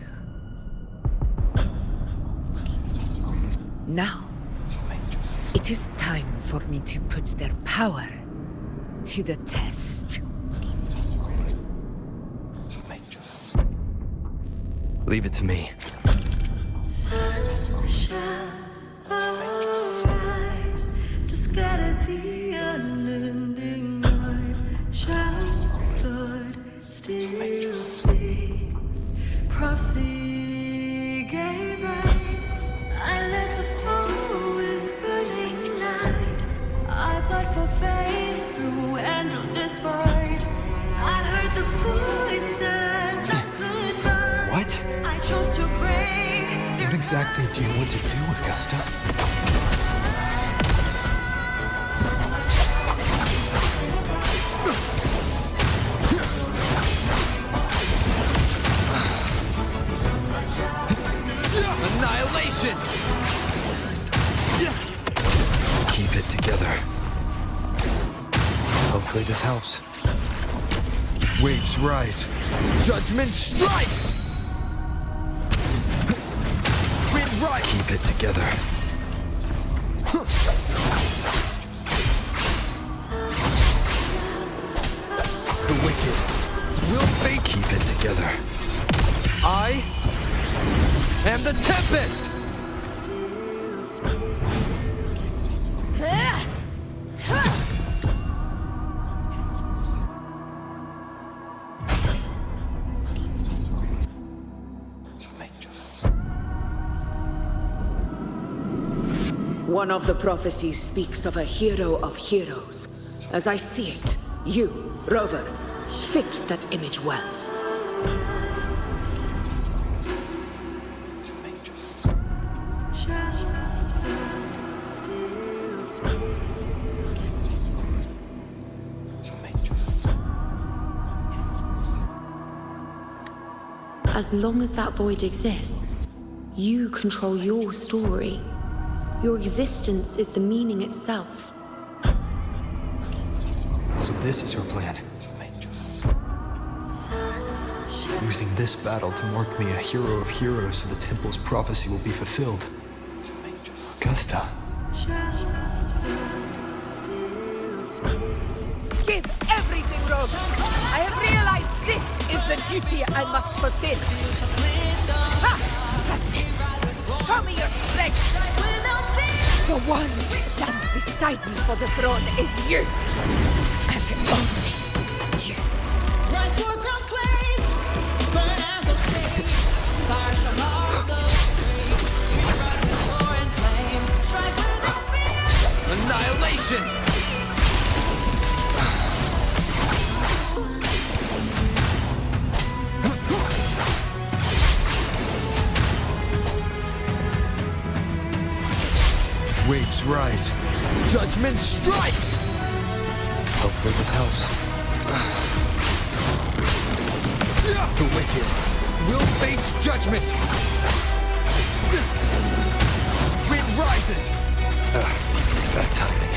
Now, it is time for me to put their power to the test. Leave it to me. Sun shall arise to scatter the unending night. Shall God still speak? Prophecy gave rise. I led the foe with burning light. I fought for faith through endless fight. I heard the voice that I could find. What? I chose to break. What exactly do you want to do, Augusta? Annihilation! Keep it together. Hopefully this helps. Waves rise. Judgment strikes! Wind rise! Keep it together. The wicked will fade. Keep it together. I am the Tempest! One of the prophecies speaks of a hero of heroes. As I see it, you, Rover, fit that image well. As long as that void exists, you control your story. Your existence is the meaning itself. So this is her plan. Using this battle to mark me a hero of heroes so the temple's prophecy will be fulfilled. Augusta. Give everything, Rover. I have realized this is the duty I must fulfill. Ha! That's it. Show me your strength. The one to stand beside me for the throne is you. And only you. Rise for crossways, burn as a flame. Fire shall mark the way. We ride with war and flame. Strike without fear. Annihilation! Waves rise. Judgment strikes! Hopefully this helps. The wicked will face judgment! Wind rises! Bad timing.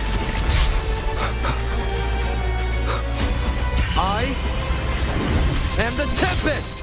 I am the Tempest!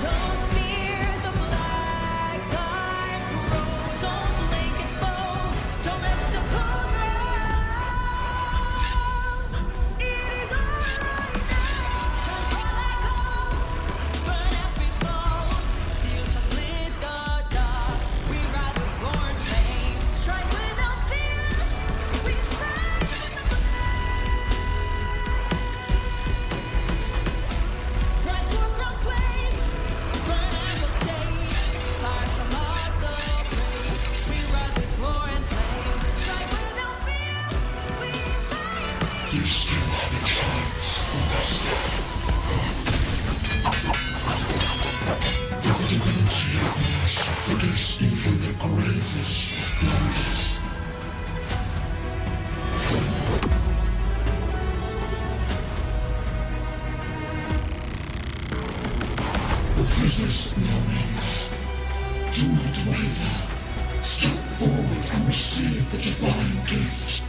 Don't fear the black iron road. Don't blink it fall. Don't let the cold roll. It is all right now. Shine bright like coals. Burn as we fall. Steel shall split the dark. We ride with roaring flame. Strike without fear. We fight with the rise for crossways. Burn as a stage. Fire shall mark the way. We ride with roar and flame. Strike without fear. We fight. You still have a chance, Augusta. Your divinity of mercy forgives even the gravest blunders. The fetters no longer. Do not waver. Step forward and receive the divine gift.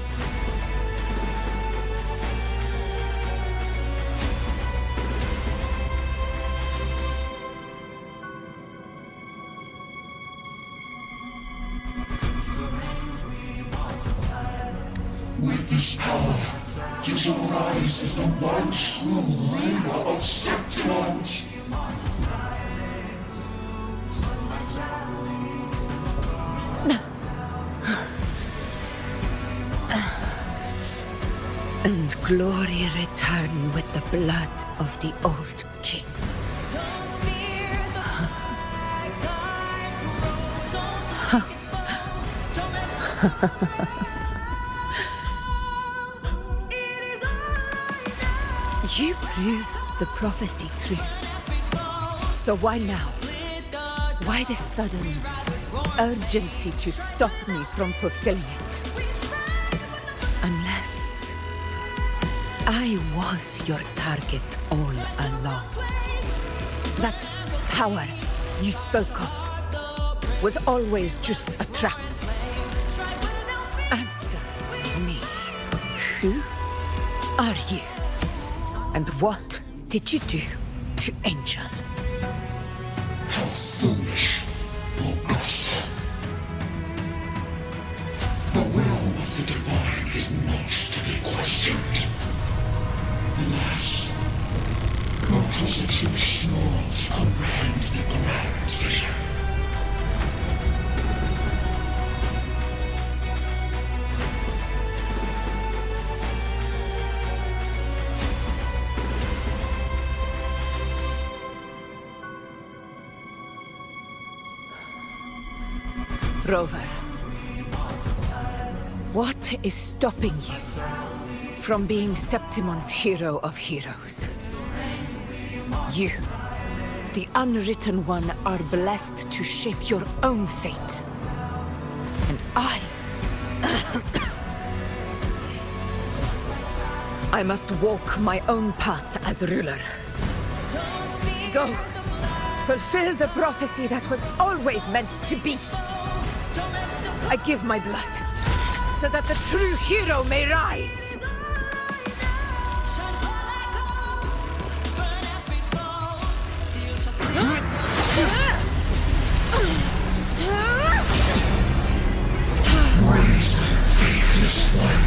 With this power, you shall rise as the one true ruler of Septimont. And glory return with the blood of the old king. Don't fear the black iron road. Don't blink it fall. Don't let it is all right now. You proved the prophecy true. So why now? Why this sudden urgency to stop me from fulfilling it? Unless I was your target all along. That power you spoke of was always just a trap. Answer me. Who are you? And what did you do to Angel? How foolish, Augusta. The will of the divine is not to be questioned. Alas, your puzzle too small to comprehend the grand vision. Rover. What is stopping you from being Septimon's hero of heroes? You, the Unwritten One, are blessed to shape your own fate. And I must walk my own path as ruler. Go, fulfill the prophecy that was always meant to be. I give my blood, so that the true hero may rise. Raise, faithless one.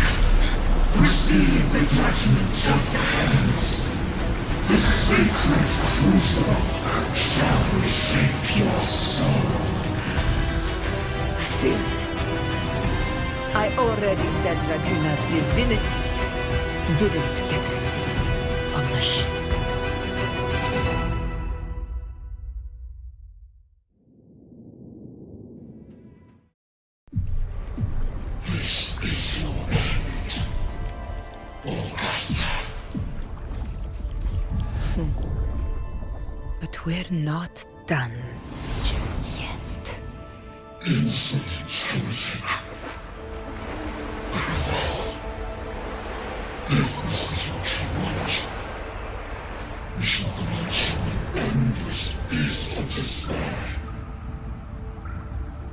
Receive the judgment of the heavens. The sacred crucible shall reshape your soul. Soon. I already said Raguna's divinity didn't get a seat on the ship. This is your end, Augusta. But we're not done just yet. Insolent heretic. If this is what you want, we shall grant you an endless beast of despair.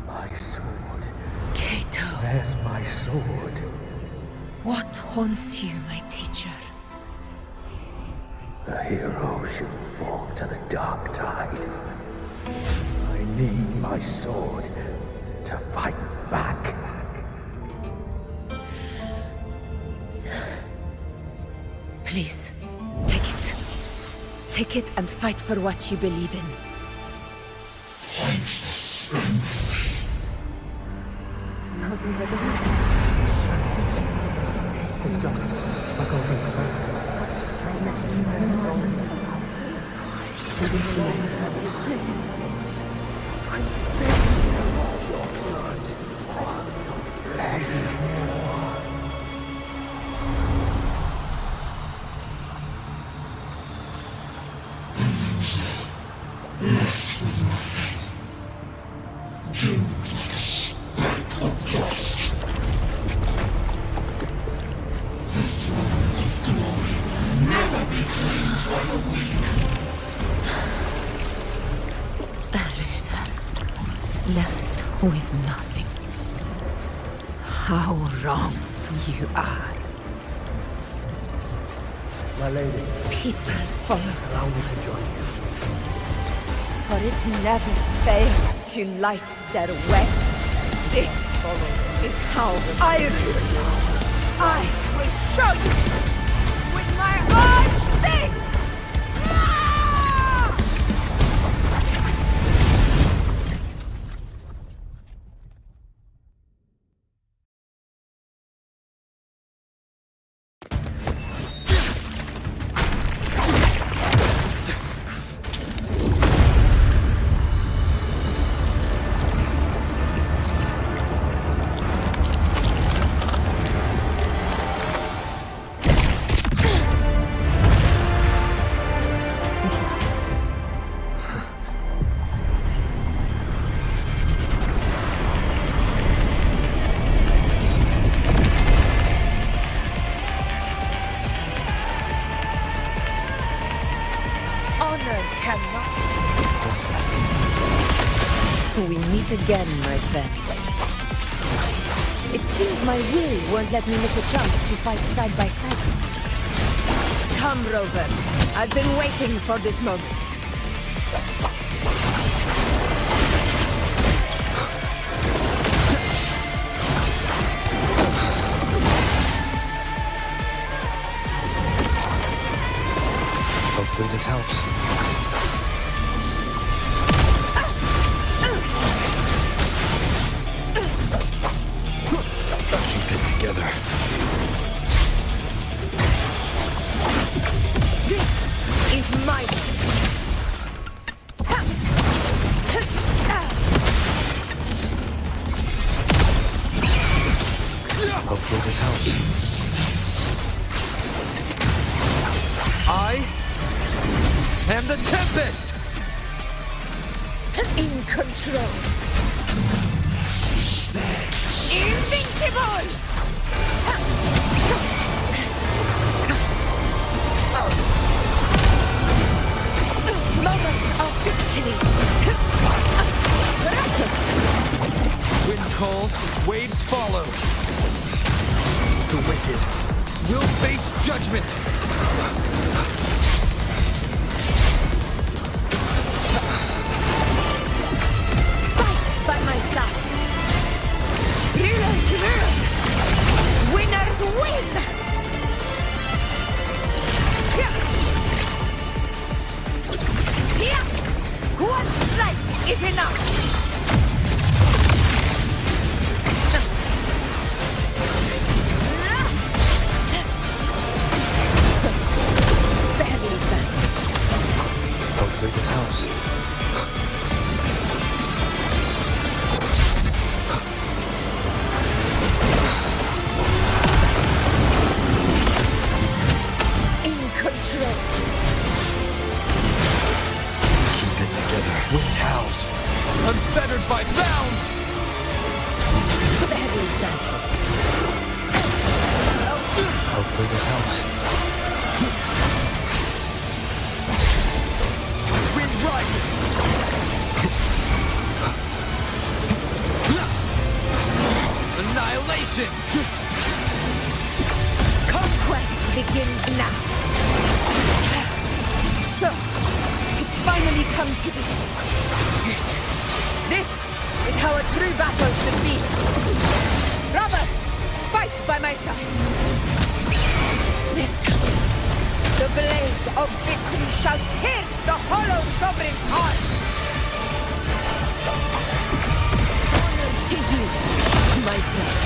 My sword. Cato. Where's my sword? What haunts you, my teacher? A hero shouldn't fall to the dark tide. I need my sword to fight back. Please, take it. Take it and fight for what you believe in. Thankless empathy. Let's go. I'll go over to Please. I'm begging you, your blood, your flesh. Left with nothing. Doomed like a speck of dust. The throne of glory will never be claimed by the weak. A loser, left with nothing. How wrong you are. My lady. People follow Allow me to join you. For it never fails to light their way. This is how I rule. I will show you with my own fist! We meet again, my friend. It seems my will won't let me miss a chance to fight side by side. Come, Rover. I've been waiting for this moment. Hopefully this helps. Together. This is my moment. Stem the tempest! In control. Invincible! Moment of victory. Wind calls, waves follow. The wicked will face judgment. Fight by my side. Heroes win. Winners win. One strike is enough. Very bad. Hopefully this helps. In control. Keep it together. Wind howls. Unfettered by bounds! Very bad. Hopefully this helps. Wind rises! Annihilation! Conquest begins now. So, it's finally come to this. This is how a true battle should be. Rover, fight by my side. This time, the blade of victory shall pierce the hollow sovereign's heart. Honor to you, my friend.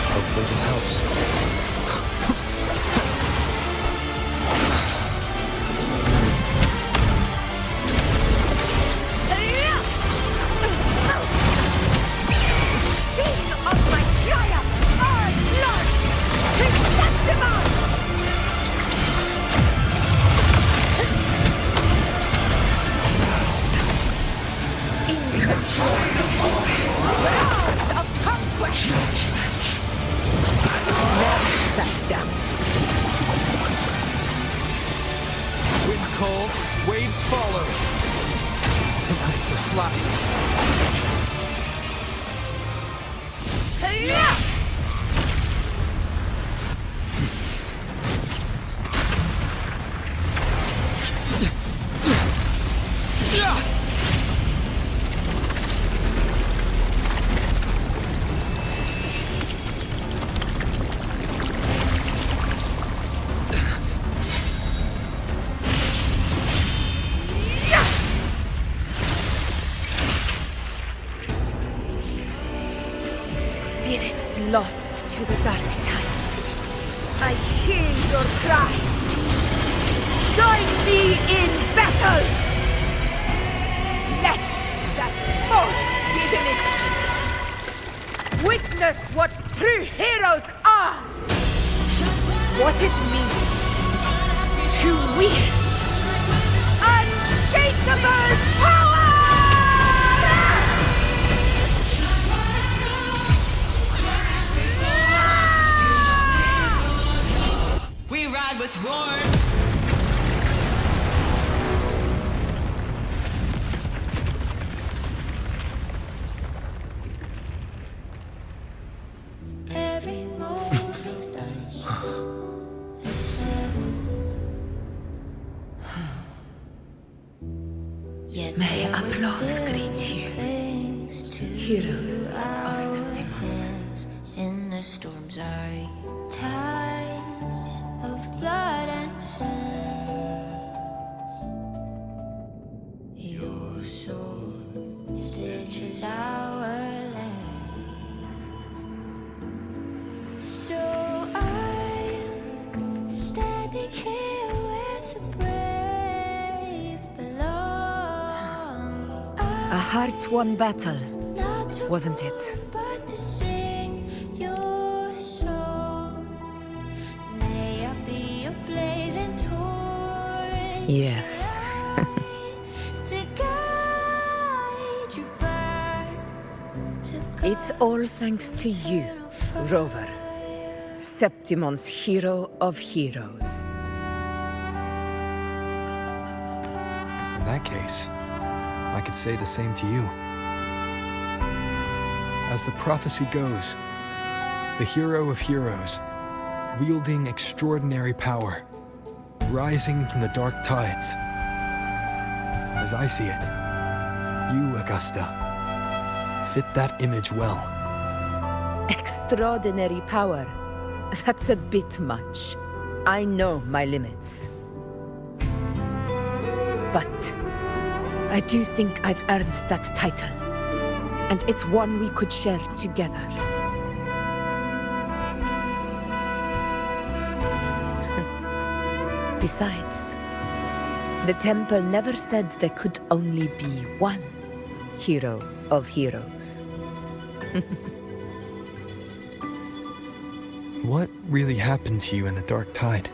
Hopefully this helps. Scene of my triumph! Our Lord! Chrysanthemum! In control. Rouse of conquest! Never back down. Wind calls, waves follow. Tonight's the slap. Spirits lost to the dark tides. I hear your cries. Join me in battle! Let that false divinity witness what true heroes are! What it means to wield unshakable power! We ride with Roar. Every move you've done is settled. Yet May there applause still greet you, clings to heroes you of out September. in the storms are tides of blood and sands. Your sword stitches our land. So I'm standing here with the brave below. A heart-won battle, wasn't it? But to sing your song. Yes. It's all thanks to you, Rover. Septimon's hero of heroes. In that case, I could say the same to you. As the prophecy goes, the hero of heroes, wielding extraordinary power, rising from the dark tides. As I see it, you, Augusta, fit that image well. Extraordinary power. That's a bit much. I know my limits. But I do think I've earned that title. And it's one we could share together. Besides, the temple never said there could only be one hero of heroes. What really happened to you in the dark tide?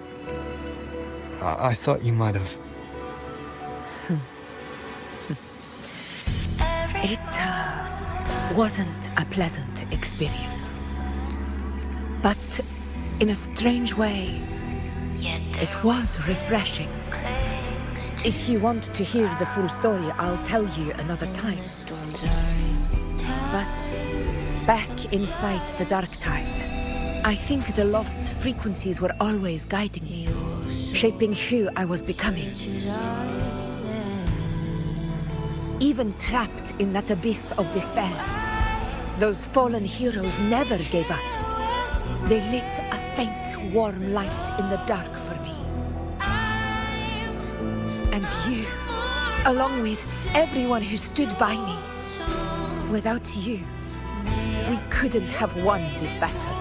I thought you might have... It wasn't a pleasant experience. But in a strange way, it was refreshing. If you want to hear the full story, I'll tell you another time. But back inside the dark tide, I think the lost frequencies were always guiding me, shaping who I was becoming. Even trapped in that abyss of despair, those fallen heroes never gave up. They lit a faint, warm light in the dark for me. And you, along with everyone who stood by me. Without you, we couldn't have won this battle.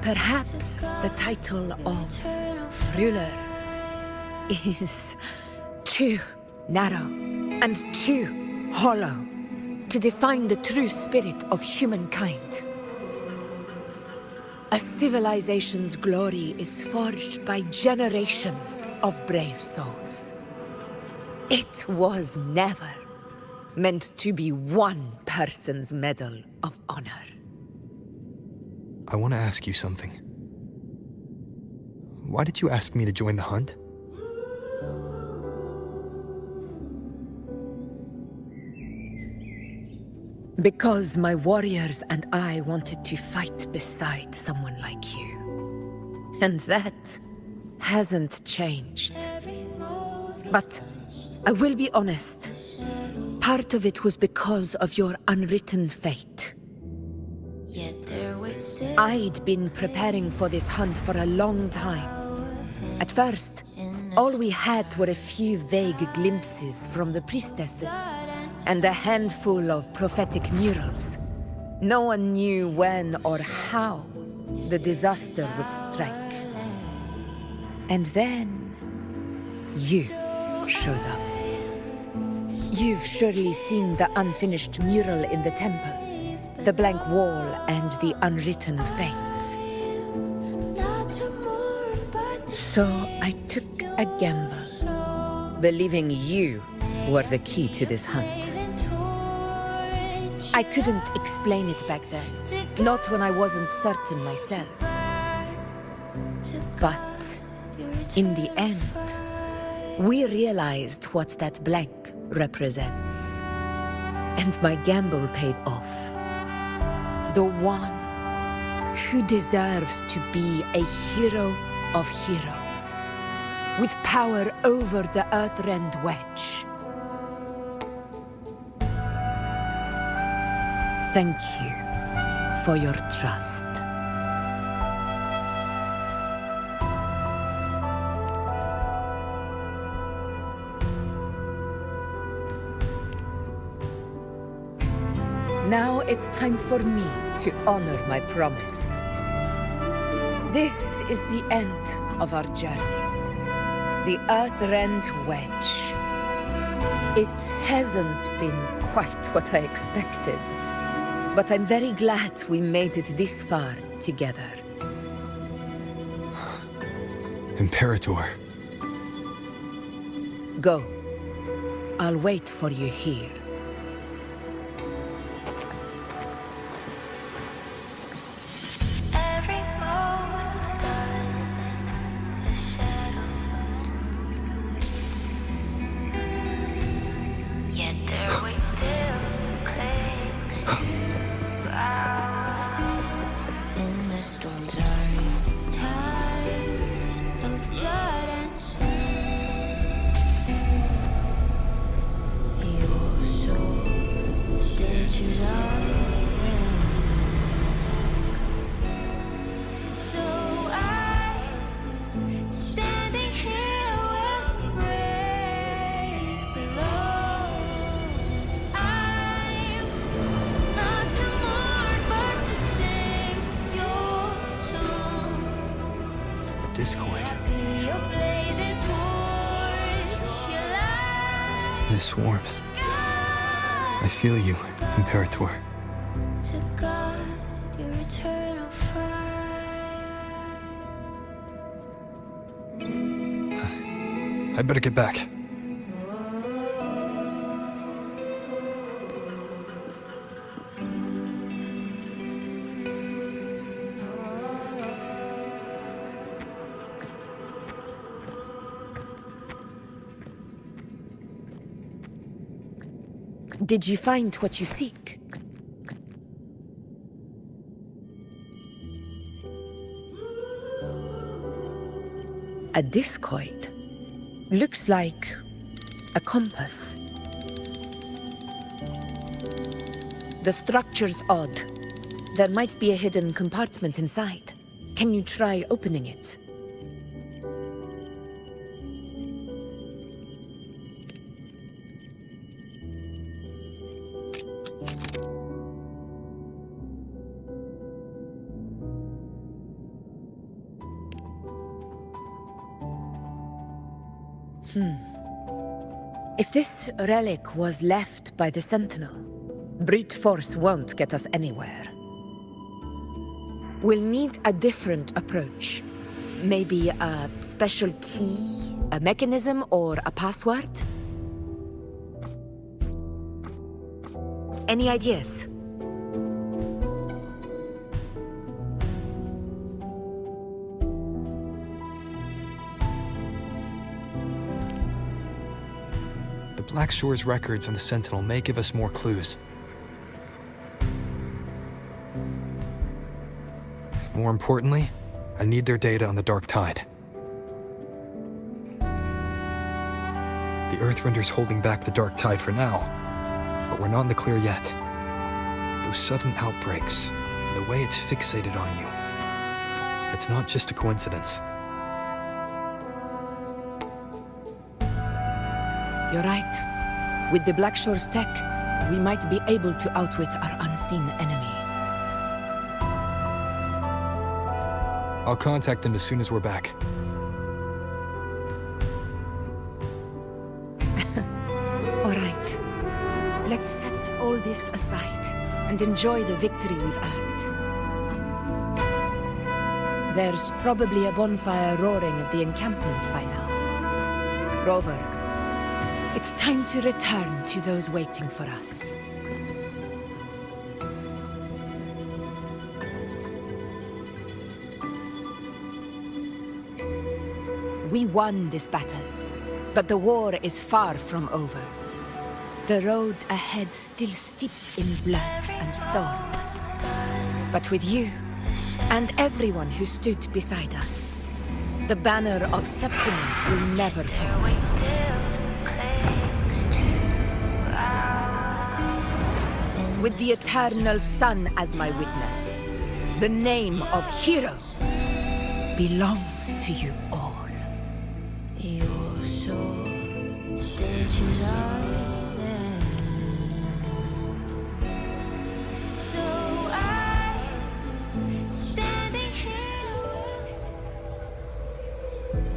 Perhaps the title of ruler is too narrow and too hollow to define the true spirit of humankind. A civilization's glory is forged by generations of brave souls. It was never meant to be one person's medal of honor. I want to ask you something. Why did you ask me to join the hunt? Because my warriors and I wanted to fight beside someone like you. And that hasn't changed. But I will be honest. Part of it was because of your unwritten fate. I'd been preparing for this hunt for a long time. At first, all we had were a few vague glimpses from the priestesses and a handful of prophetic murals. No one knew when or how the disaster would strike. And then, you showed up. You've surely seen the unfinished mural in the temple. The blank wall and the unwritten fate. So I took a gamble, believing you were the key to this hunt. I couldn't explain it back then, not when I wasn't certain myself. But in the end, we realized what that blank represents. And my gamble paid off. The one who deserves to be a hero of heroes, with power over the Earthrend Wedge. Thank you for your trust. Now it's time for me to honor my promise. This is the end of our journey. The Earthrend Wedge. It hasn't been quite what I expected. But I'm very glad we made it this far together. Imperator. Go. I'll wait for you here. Every moment does the shadow. Yet their weight still clings to the ground. In the storms are tides of blood and sand. Your soul stitches up. So I'm standing here with brave below. I'm not to mourn, but to sing your song. A discord. Be a blazing torch, your light This warmth. I feel you, Imperator. to guard your eternal fire. I better get back. Did you find what you seek? A discoid. Looks like a compass. The structure's odd. There might be a hidden compartment inside. Can you try opening it? If this relic was left by the Sentinel, brute force won't get us anywhere. We'll need a different approach. Maybe a special key, a mechanism, or a password? Any ideas? Black Shore's records on the Sentinel may give us more clues. More importantly, I need their data on the Dark Tide. The Earthrender's holding back the Dark Tide for now, but we're not in the clear yet. Those sudden outbreaks, and the way it's fixated on you, it's not just a coincidence. You're right. With the Black Shore's tech, we might be able to outwit our unseen enemy. I'll contact them as soon as we're back. All right. Let's set all this aside and enjoy the victory we've earned. There's probably a bonfire roaring at the encampment by now. Rover, it's time to return to those waiting for us. We won this battle, but the war is far from over. The road ahead still steeped in blood and thorns. But with you, and everyone who stood beside us, the banner of Septiment will never fall. With the eternal sun as my witness, the name of hero belongs to you all. Your soul stitches are there. So I'm standing here with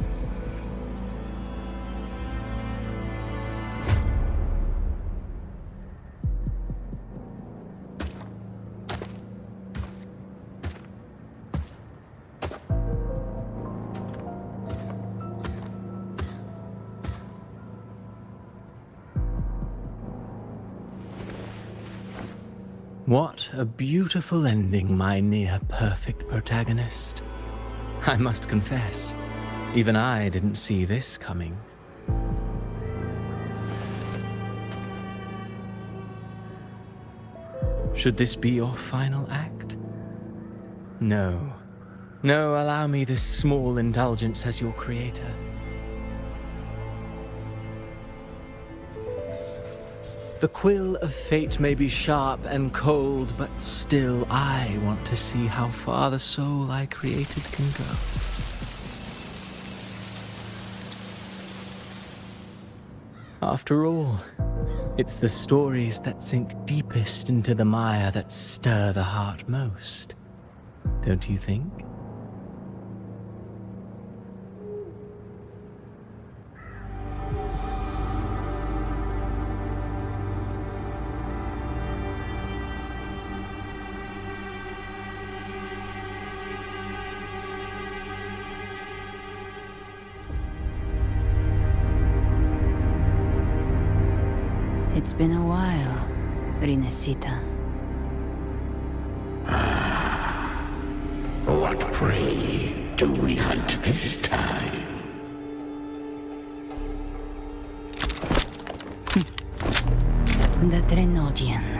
What a beautiful ending, my near-perfect protagonist. I must confess, even I didn't see this coming. Should this be your final act? No. No, allow me this small indulgence as your creator. The quill of fate may be sharp and cold, but still I want to see how far the soul I created can go. After all, it's the stories that sink deepest into the mire that stir the heart most, don't you think? It's been a while, Rinesita. What prey do we hunt this time? The Drenodian.